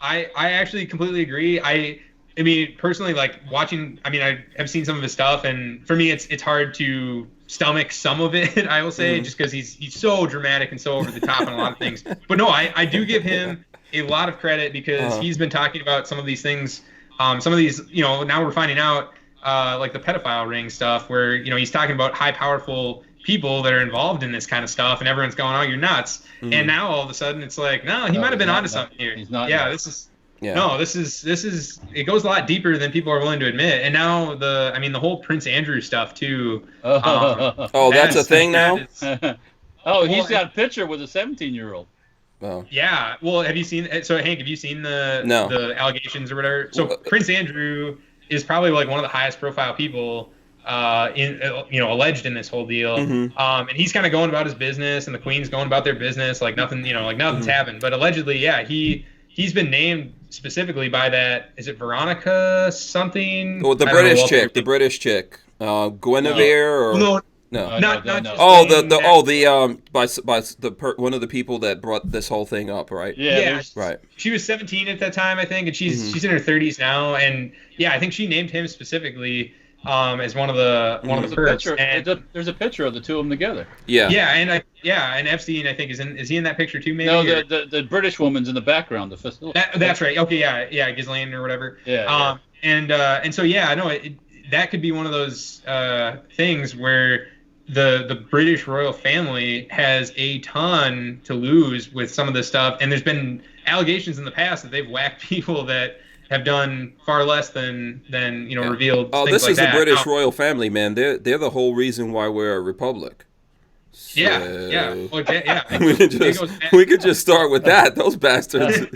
S4: I actually completely agree. I mean, personally, like watching. I mean, I have seen some of his stuff, and for me, it's hard to stomach some of it. I will say, just because he's so dramatic and so over the top on a lot of things. But no, I do give him a lot of credit, because he's been talking about some of these things. Some of these, now we're finding out, like the pedophile ring stuff, where, he's talking about high, powerful people that are involved in this kind of stuff, and everyone's going, oh, you're nuts. Mm-hmm. And now all of a sudden it's like, no, he might have been onto something here.
S5: He's not.
S4: Yeah, nuts. This is, it goes a lot deeper than people are willing to admit. And now the whole Prince Andrew stuff too.
S1: That's a thing now?
S5: He's got a picture with a 17-year-old.
S1: Well,
S4: yeah. Well, have you seen? So Hank, have you seen the allegations or whatever? So Prince Andrew is probably like one of the highest profile people alleged in this whole deal. And he's kind of going about his business, and the Queen's going about their business like nothing, like nothing's happened. But allegedly, yeah, he's been named specifically by that. Is it Veronica something?
S1: Well, the British chick, Guinevere,
S4: No.
S1: Not one of the people that brought this whole thing up, right?
S4: Yeah.
S1: Right.
S4: She was 17 at that time, I think, and she's in her 30s now, and yeah, I think she named him specifically as one of the perps.
S5: There's a picture of the two of them together.
S1: Yeah.
S4: Yeah, and Epstein, I think, is he in that picture too? Maybe.
S5: No, the British woman's in the background.
S4: That's right. Okay, yeah, Ghislaine or whatever.
S5: Yeah.
S4: And so yeah, no, that could be one of those things where the British royal family has a ton to lose with some of this stuff, and there's been allegations in the past that they've whacked people that have done far less than revealed.
S1: Oh,
S4: things
S1: this
S4: like
S1: is
S4: that.
S1: the British royal family, man. They're the whole reason why we're a republic. So,
S4: yeah. Well, yeah.
S1: we could just start with that. Those bastards.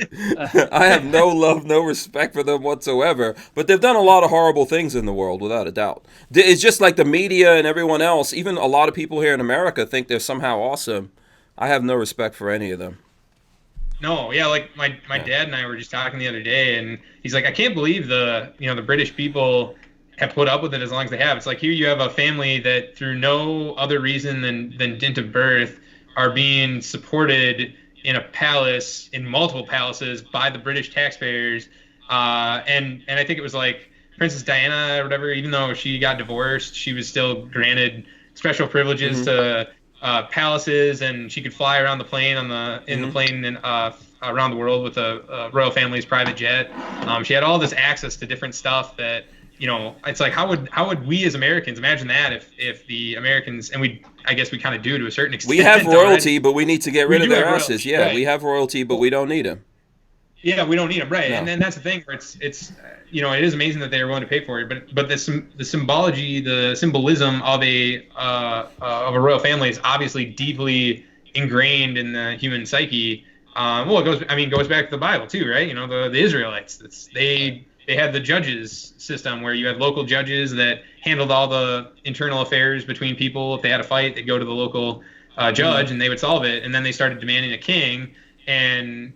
S1: I have no love, no respect for them whatsoever. But they've done a lot of horrible things in the world, without a doubt. It's just like the media and everyone else. Even a lot of people here in America think they're somehow awesome. I have no respect for any of them.
S4: No, yeah, like my dad and I were just talking the other day, and he's like, I can't believe the British people have put up with it as long as they have. It's like, here you have a family that through no other reason than dint of birth are being supported in a palace, in multiple palaces, by the British taxpayers. And I think it was like Princess Diana or whatever, even though she got divorced, she was still granted special privileges to palaces, and she could fly around the plane in the plane and around the world with a royal family's private jet. She had all this access to different stuff that, it's like, how would we as Americans imagine that if the Americans, and I guess we kind of do to a certain extent.
S1: We have royalty, but we need to get rid of their asses. Yeah,
S4: right.
S1: We have royalty, but we don't need them.
S4: Yeah, we don't need them, right?
S1: No.
S4: And then that's the thing where it's it is amazing that they are willing to pay for it, but the symbology, the symbolism of a royal family is obviously deeply ingrained in the human psyche. Well, it goes back to the Bible too, right? The Israelites. They had the judges system where you had local judges that handled all the internal affairs between people. If they had a fight, they'd go to the local judge and they would solve it. And then they started demanding a king. And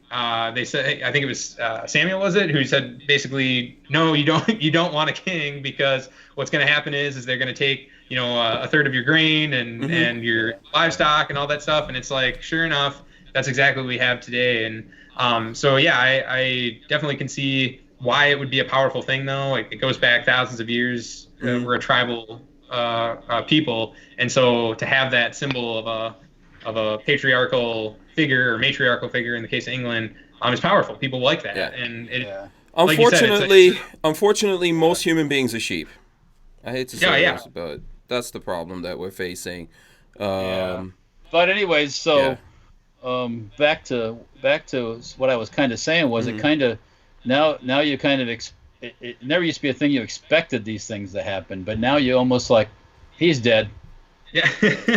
S4: they said, I think it was Samuel, was it, who said basically, no, you don't want a king, because what's going to happen is they're going to take a third of your grain and your livestock and all that stuff. And it's like, sure enough, that's exactly what we have today. And so yeah, I definitely can see why it would be a powerful thing, though. It goes back thousands of years. We're a tribal people, and so to have that symbol of a patriarchal figure or matriarchal figure in the case of England is powerful. People like that, and
S1: unfortunately, most human beings are sheep. I hate to say this, but that's the problem that we're facing.
S5: But anyways, so back to what I was kind of saying was it kind of. Now you kind of it never used to be a thing you expected these things to happen, but now you almost like, he's dead.
S4: Yeah.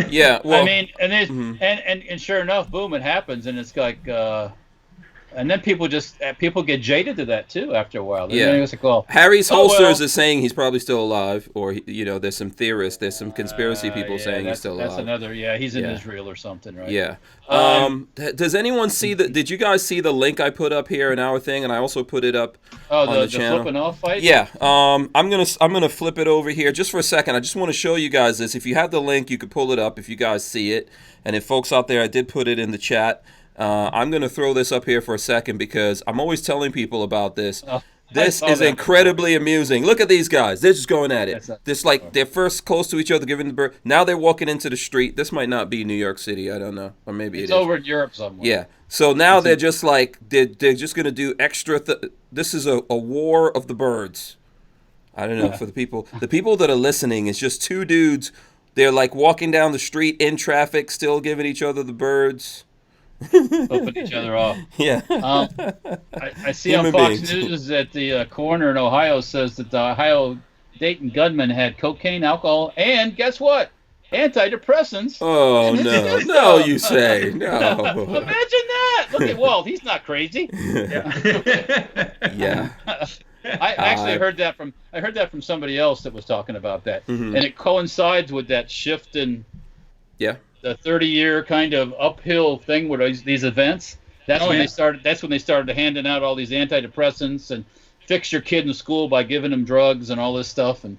S1: Yeah. Well,
S5: I mean, and sure enough, boom, it happens, and it's like, and then people get jaded to that too after a while. It's like, well,
S1: Harry's holsters is saying he's probably still alive, or there's some theorists, there's some conspiracy people saying he's still alive.
S5: That's another. Yeah, he's in Israel or something, right?
S1: Yeah. Does anyone see did you guys see the link I put up here in our thing, and I also put it up on the channel?
S5: The flipping off fight.
S1: Yeah. I'm gonna flip it over here just for a second. I just want to show you guys this. If you have the link, you could pull it up if you guys see it. And if folks out there, I did put it in the chat. I'm going to throw this up here for a second because I'm always telling people about this. This is incredibly amusing. Look at these guys. They're just going at it. They're first close to each other, giving the bird. Now they're walking into the street. This might not be New York City. I don't know. Or maybe
S5: it's over in Europe somewhere.
S1: Yeah. So now they're just like, they're just going to do extra. This is a war of the birds. I don't know. For the people that are listening, it's just two dudes. They're like walking down the street in traffic, still giving each other the birds.
S5: Flipping each other off.
S1: Yeah.
S5: I see on Fox News that the coroner in Ohio says that the Ohio Dayton gunman had cocaine, alcohol, and guess what? Antidepressants.
S1: Oh, no. No, you say. No.
S5: Imagine that. Look look at Walt. He's not crazy.
S1: Yeah.
S5: I actually heard that from somebody else that was talking about that, and it coincides with that shift in the 30-year kind of uphill thing with these events. That's when they started. That's when they started handing out all these antidepressants and fix your kid in school by giving them drugs and all this stuff. And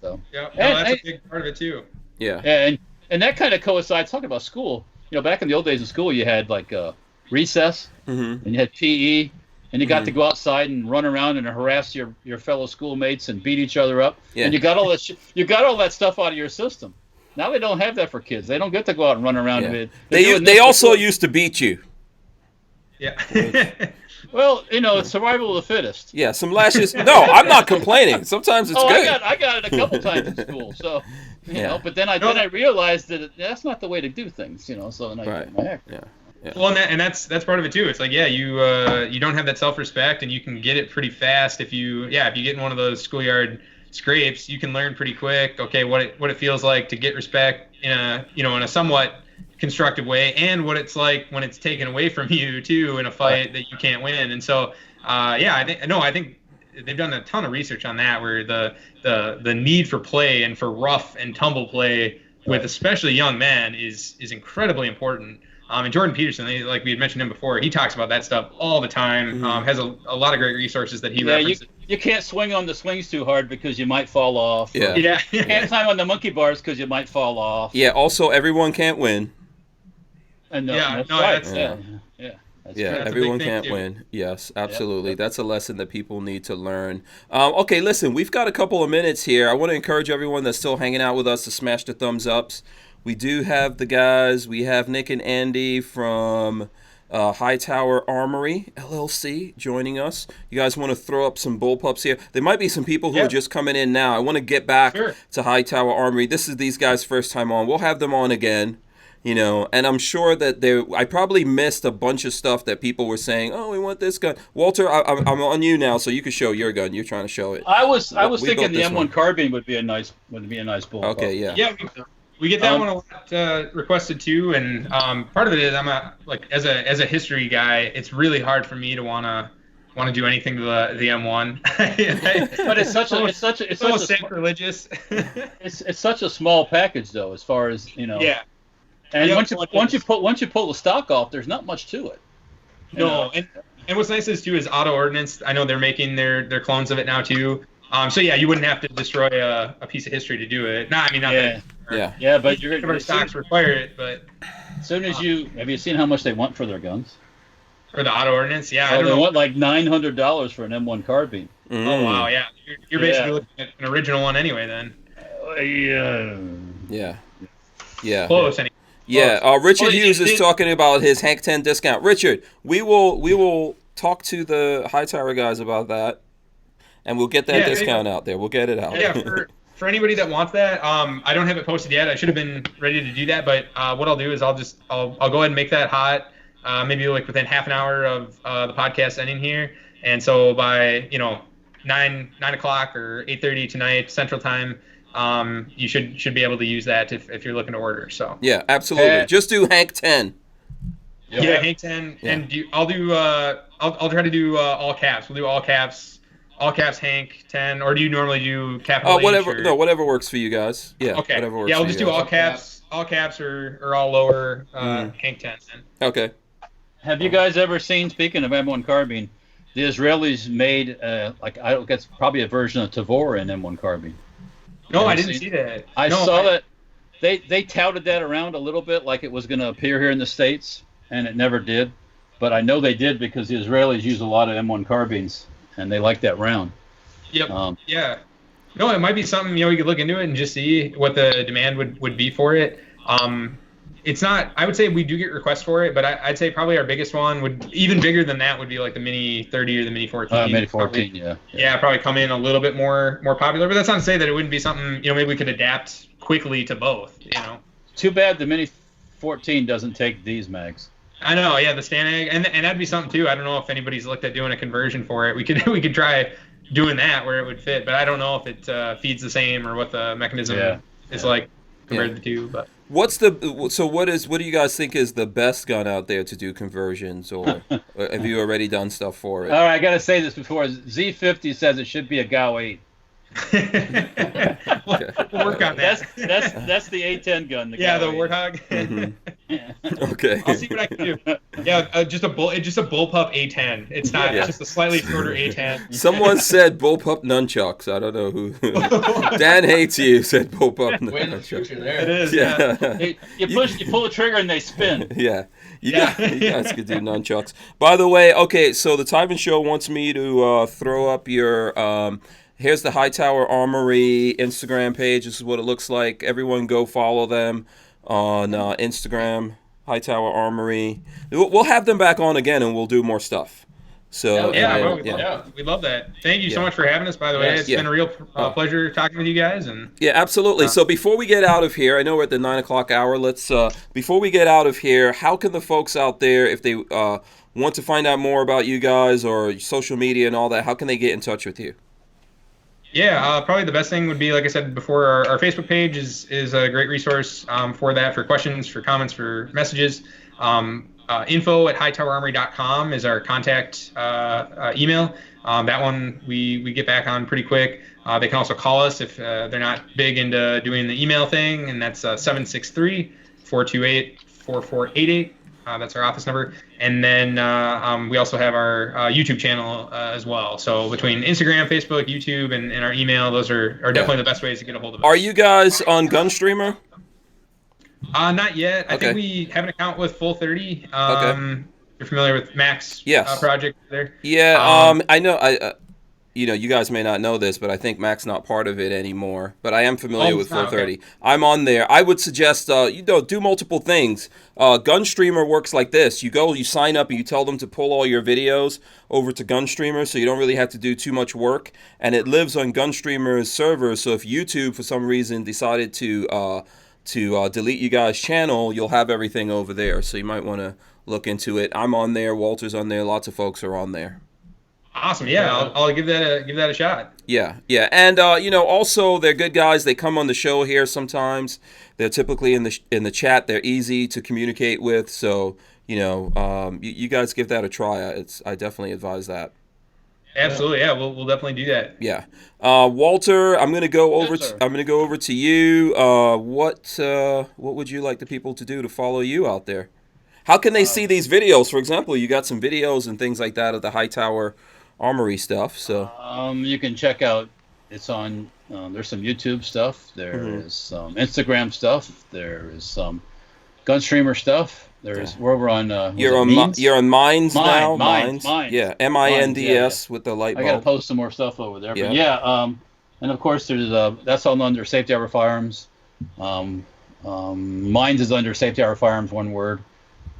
S4: So that's a big part of it too.
S1: Yeah.
S5: And that kind of coincides. Talking about school, back in the old days in school, you had like recess, and you had PE. And you got to go outside and run around and harass your fellow schoolmates and beat each other up. Yeah. And you got all that you got all that stuff out of your system. Now they don't have that for kids. They don't get to go out and run around.
S1: Yeah. They also used to beat you.
S4: Yeah.
S5: Well, it's survival of the fittest.
S1: Yeah, some lashes. No, I'm not complaining. Sometimes it's good.
S5: I got it a couple times in school. So, but then I realized that that's not the way to do things. So then
S1: Yeah.
S4: Well, and that's part of it too. It's like, you don't have that self-respect, and you can get it pretty fast if you get in one of those schoolyard scrapes. You can learn pretty quick. Okay, what it feels like to get respect in a somewhat constructive way, and what it's like when it's taken away from you too in a fight that you can't win. And so, I think they've done a ton of research on that, where the need for play and for rough and tumble play with especially young men is incredibly important. And Jordan Peterson, like we had mentioned him before, he talks about that stuff all the time. Has a lot of great resources that he references.
S5: You can't swing on the swings too hard because you might fall off.
S1: Yeah.
S5: You can't time on the monkey bars because you might fall off.
S1: Yeah. Also, everyone can't win.
S5: And that's
S1: everyone can't win. Yes, absolutely. That's a lesson that people need to learn. Okay, listen, we've got a couple of minutes here. I want to encourage everyone that's still hanging out with us to smash the thumbs ups. We do have the guys. We have Nick and Andy from Hightower Armory, LLC, joining us. You guys want to throw up some bullpups here? There might be some people who are just coming in now. I want to get back to Hightower Armory. This is these guys' first time on. We'll have them on again. And I'm sure that I probably missed a bunch of stuff that people were saying, oh, we want this gun. Walter, I'm on you now, so you can show your gun. You're trying to show it.
S5: I was thinking the M1 carbine would be a nice bullpup.
S1: Okay, yeah.
S4: Yeah, we get that one a lot requested too, and part of it is I'm as a history guy, it's really hard for me to want to do anything to the M1.
S5: But it's so
S4: sacrilegious.
S5: It's such a small package though, as far as
S4: Yeah.
S5: And once you pull the stock off, there's not much to it.
S4: No, and what's nice is Auto Ordnance. I know they're making their clones of it now too. So you wouldn't have to destroy a piece of history to do it. No, I mean not that.
S5: Yeah, but
S4: our stocks require it. But
S5: as soon as have you seen how much they want for their guns?
S4: For the Auto Ordnance, yeah.
S5: They want like $900 for an M1 carbine.
S4: Oh wow, yeah. You're basically looking at an original one anyway, then.
S1: Yeah.
S4: Close. Anyway.
S1: Yeah. Richard Hughes is talking about his Hank 10 discount. Richard, we will talk to the Hightower guys about that, and we'll get that discount out there. We'll get it out.
S4: Yeah. For anybody that wants that, I don't have it posted yet. I should have been ready to do that, but what I'll do is I'll go ahead and make that hot. Maybe like within half an hour of the podcast ending here, and so by 9 o'clock or 8:30 tonight Central Time, you should be able to use that if you're looking to order. So
S1: yeah, absolutely. Just do Hank 10.
S4: Yeah, Hank 10, and I'll try to do all caps. We'll do all caps Hank 10, or do you normally do capital H?
S1: Whatever works for you guys. Yeah.
S4: Okay.
S1: Whatever works.
S4: Yeah, we'll
S1: for
S4: just
S1: you
S4: do
S1: guys.
S4: all caps or all lower Hank 10. Then.
S1: Okay.
S5: Have you guys ever seen? Speaking of M1 carbine, the Israelis made I guess probably a version of Tavor in M1 carbine.
S4: No, I didn't see that.
S5: I saw that. They touted that around a little bit like it was going to appear here in the States, and it never did. But I know they did because the Israelis use a lot of M1 carbines, and they like that round.
S4: Yep. Yeah. No, it might be something we could look into it and just see what the demand would be for it. It's not. I would say we do get requests for it, but I'd say probably our biggest one even bigger than that would be like the Mini 30 or the Mini 14.
S5: Mini 14, probably,
S4: yeah, probably come in a little bit more popular. But that's not to say that it wouldn't be something maybe we could adapt quickly to both.
S5: Too bad the Mini 14 doesn't take these mags.
S4: I know, yeah, the Stanag, and that'd be something too. I don't know if anybody's looked at doing a conversion for it. We could try doing that where it would fit, but I don't know if it feeds the same or what the mechanism is like compared to the two. But
S1: What do you guys think is the best gun out there to do conversions, or have you already done stuff for it?
S5: All right, I got to say this before. Z50 says it should be a GAU 8.
S4: We'll work on that.
S5: That's the A10 gun.
S4: The
S5: GAU 8.
S4: Warthog.
S1: Mm-hmm. Okay.
S4: I'll see what I can do. Yeah, just a bullpup A10. It's not. It's just a slightly shorter A10.
S1: Someone said bullpup nunchucks. I don't know who. Dan hates you. Said bullpup nunchucks.
S4: It is.
S1: Yeah.
S5: You pull the trigger and they spin.
S1: Yeah. You guys could do nunchucks. By the way, okay, so the Tyven Show wants me to throw up your. Here's the Hightower Armory Instagram page. This is what it looks like. Everyone go follow them on Instagram, Hightower Armory. We'll have them back on again, and we'll do more stuff. So
S4: we love that. Thank you so much for having us. By the way, it's been a real pleasure talking with you guys. And
S1: yeah, absolutely. So before we get out of here, I know we're at the 9 o'clock hour. Let's before we get out of here, how can the folks out there, if they want to find out more about you guys or social media and all that, how can they get in touch with you?
S4: Yeah, probably the best thing would be, like I said before, our Facebook page is a great resource for that, for questions, for comments, for messages. Info@hightowerarmory.com is our contact email. That one we get back on pretty quick. They can also call us if they're not big into doing the email thing, and that's 763-428-4488. That's our office number. And then we also have our YouTube channel as well. So between Instagram, Facebook, YouTube, and our email, those are definitely the best ways to get a hold of us.
S1: Are you guys on Gunstreamer?
S4: Not yet. I think we have an account with Full 30. You're familiar with Mac's project there?
S1: Yeah, I know. You guys may not know this, but I think Mac's not part of it anymore. But I am familiar with 430. Okay. I'm on there. I would suggest do multiple things. Gunstreamer works like this. You sign up, and you tell them to pull all your videos over to Gunstreamer, so you don't really have to do too much work. And it lives on Gunstreamer's server. So if YouTube, for some reason, decided to delete you guys' channel, you'll have everything over there. So you might want to look into it. I'm on there. Walter's on there. Lots of folks are on there.
S4: Awesome. Yeah, I'll give that a shot.
S1: Yeah. And also they're good guys. They come on the show here sometimes. They're typically in the chat. They're easy to communicate with. So you guys give that a try. I definitely advise that.
S4: Absolutely. Yeah, we'll definitely do that.
S1: Yeah. Walter, I'm gonna go over to you. What would you like the people to do to follow you out there? How can they see these videos? For example, you got some videos and things like that of the Hightower Armory stuff. So
S5: you can check out. It's on. There's some YouTube stuff. There is some Instagram stuff. There is some Gunstreamer stuff. We're over on.
S1: You're on Minds now.
S5: Minds.
S1: Yeah, MINDS with the light bulb.
S5: I gotta post some more stuff over there. Yeah. But and of course there's that's all under Safety Hour Firearms. Minds is under Safety Hour Firearms, one word.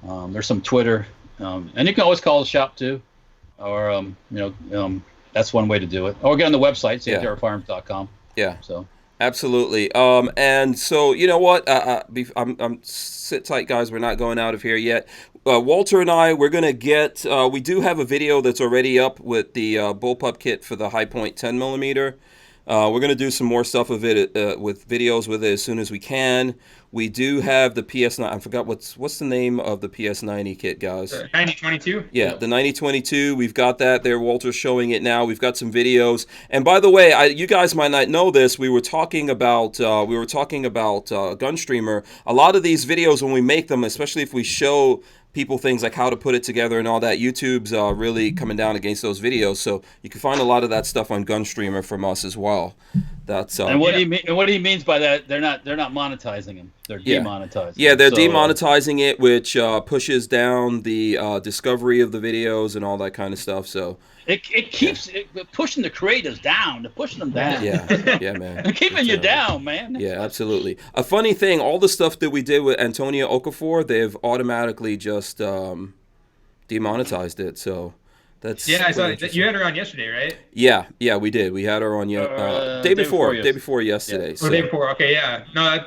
S5: There's some Twitter, and you can always call the shop too, or that's one way to do it. Or get on the website, safetyhourfirearms.com.
S1: Yeah.
S5: So.
S1: Absolutely. And so you know what? I'm sit tight, guys. We're not going out of here yet. Walter and I, we're gonna get. We do have a video that's already up with the bullpup kit for the High Point 10mm. We're going to do some more stuff with it, with videos with it as soon as we can. We do have the PS9. I forgot what's the name of the PS90 kit, guys.
S4: 9022?
S1: Yeah, the 9022. We've got that there. Walter's showing it now. We've got some videos. And by the way, you guys might not know this. We were talking about Gunstreamer. A lot of these videos, when we make them, especially if we show people things like how to put it together and all that, YouTube's really coming down against those videos. So you can find a lot of that stuff on Gunstreamer from us as well. That's
S5: and what he means by that, they're not monetizing them. They're demonetizing.
S1: Yeah, they're demonetizing it, which pushes down the discovery of the videos and all that kind of stuff. So
S5: it keeps pushing the creators down. They're pushing them down.
S1: Yeah, man.
S5: They're keeping you down, man.
S1: Yeah, absolutely. A funny thing, all the stuff that we did with Antonia Okafor, they've automatically just demonetized it. So that's
S4: I saw it. You had her on yesterday, right?
S1: Yeah, we did. We had her on day before yesterday.
S4: So. Day before. Okay, yeah. No,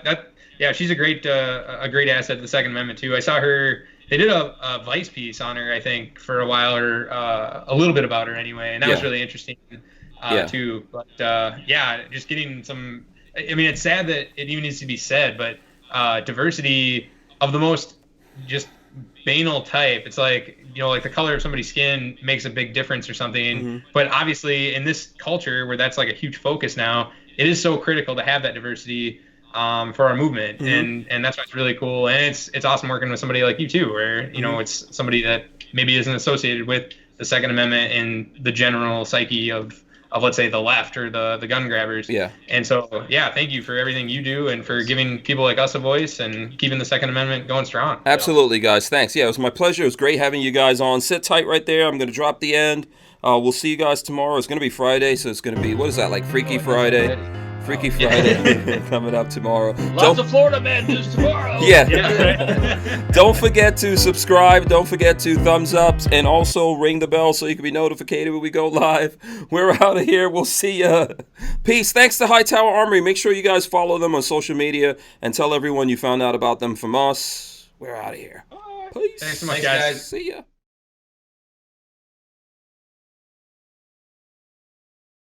S4: she's a great asset to the Second Amendment too. I saw her. They did a Vice piece on her, I think, for a while, or a little bit about her anyway, and that was really interesting too. But just getting some. I mean, it's sad that it even needs to be said, but diversity of the most just banal type. It's like, like the color of somebody's skin makes a big difference or something. But obviously in this culture where that's like a huge focus now, it is so critical to have that diversity for our movement. And that's why it's really cool. And it's awesome working with somebody like you too, where, it's somebody that maybe isn't associated with the Second Amendment and the general psyche of let's say the left or the gun grabbers. Yeah. And so, thank you for everything you do and for giving people like us a voice and keeping the Second Amendment going strong.
S1: Absolutely, guys. Thanks. Yeah, it was my pleasure. It was great having you guys on. Sit tight right there. I'm going to drop the end. We'll see you guys tomorrow. It's going to be Friday, so it's going to be, what is that, like Freaky Friday? Freaky Friday coming up tomorrow.
S5: Lots of Florida man news tomorrow.
S1: Yeah. Don't forget to subscribe. Don't forget to thumbs up and also ring the bell so you can be notified when we go live. We're out of here. We'll see ya. Peace. Thanks to Hightower Armory. Make sure you guys follow them on social media and tell everyone you found out about them from us. We're out of here. Peace.
S4: Thanks so much, guys.
S1: See ya.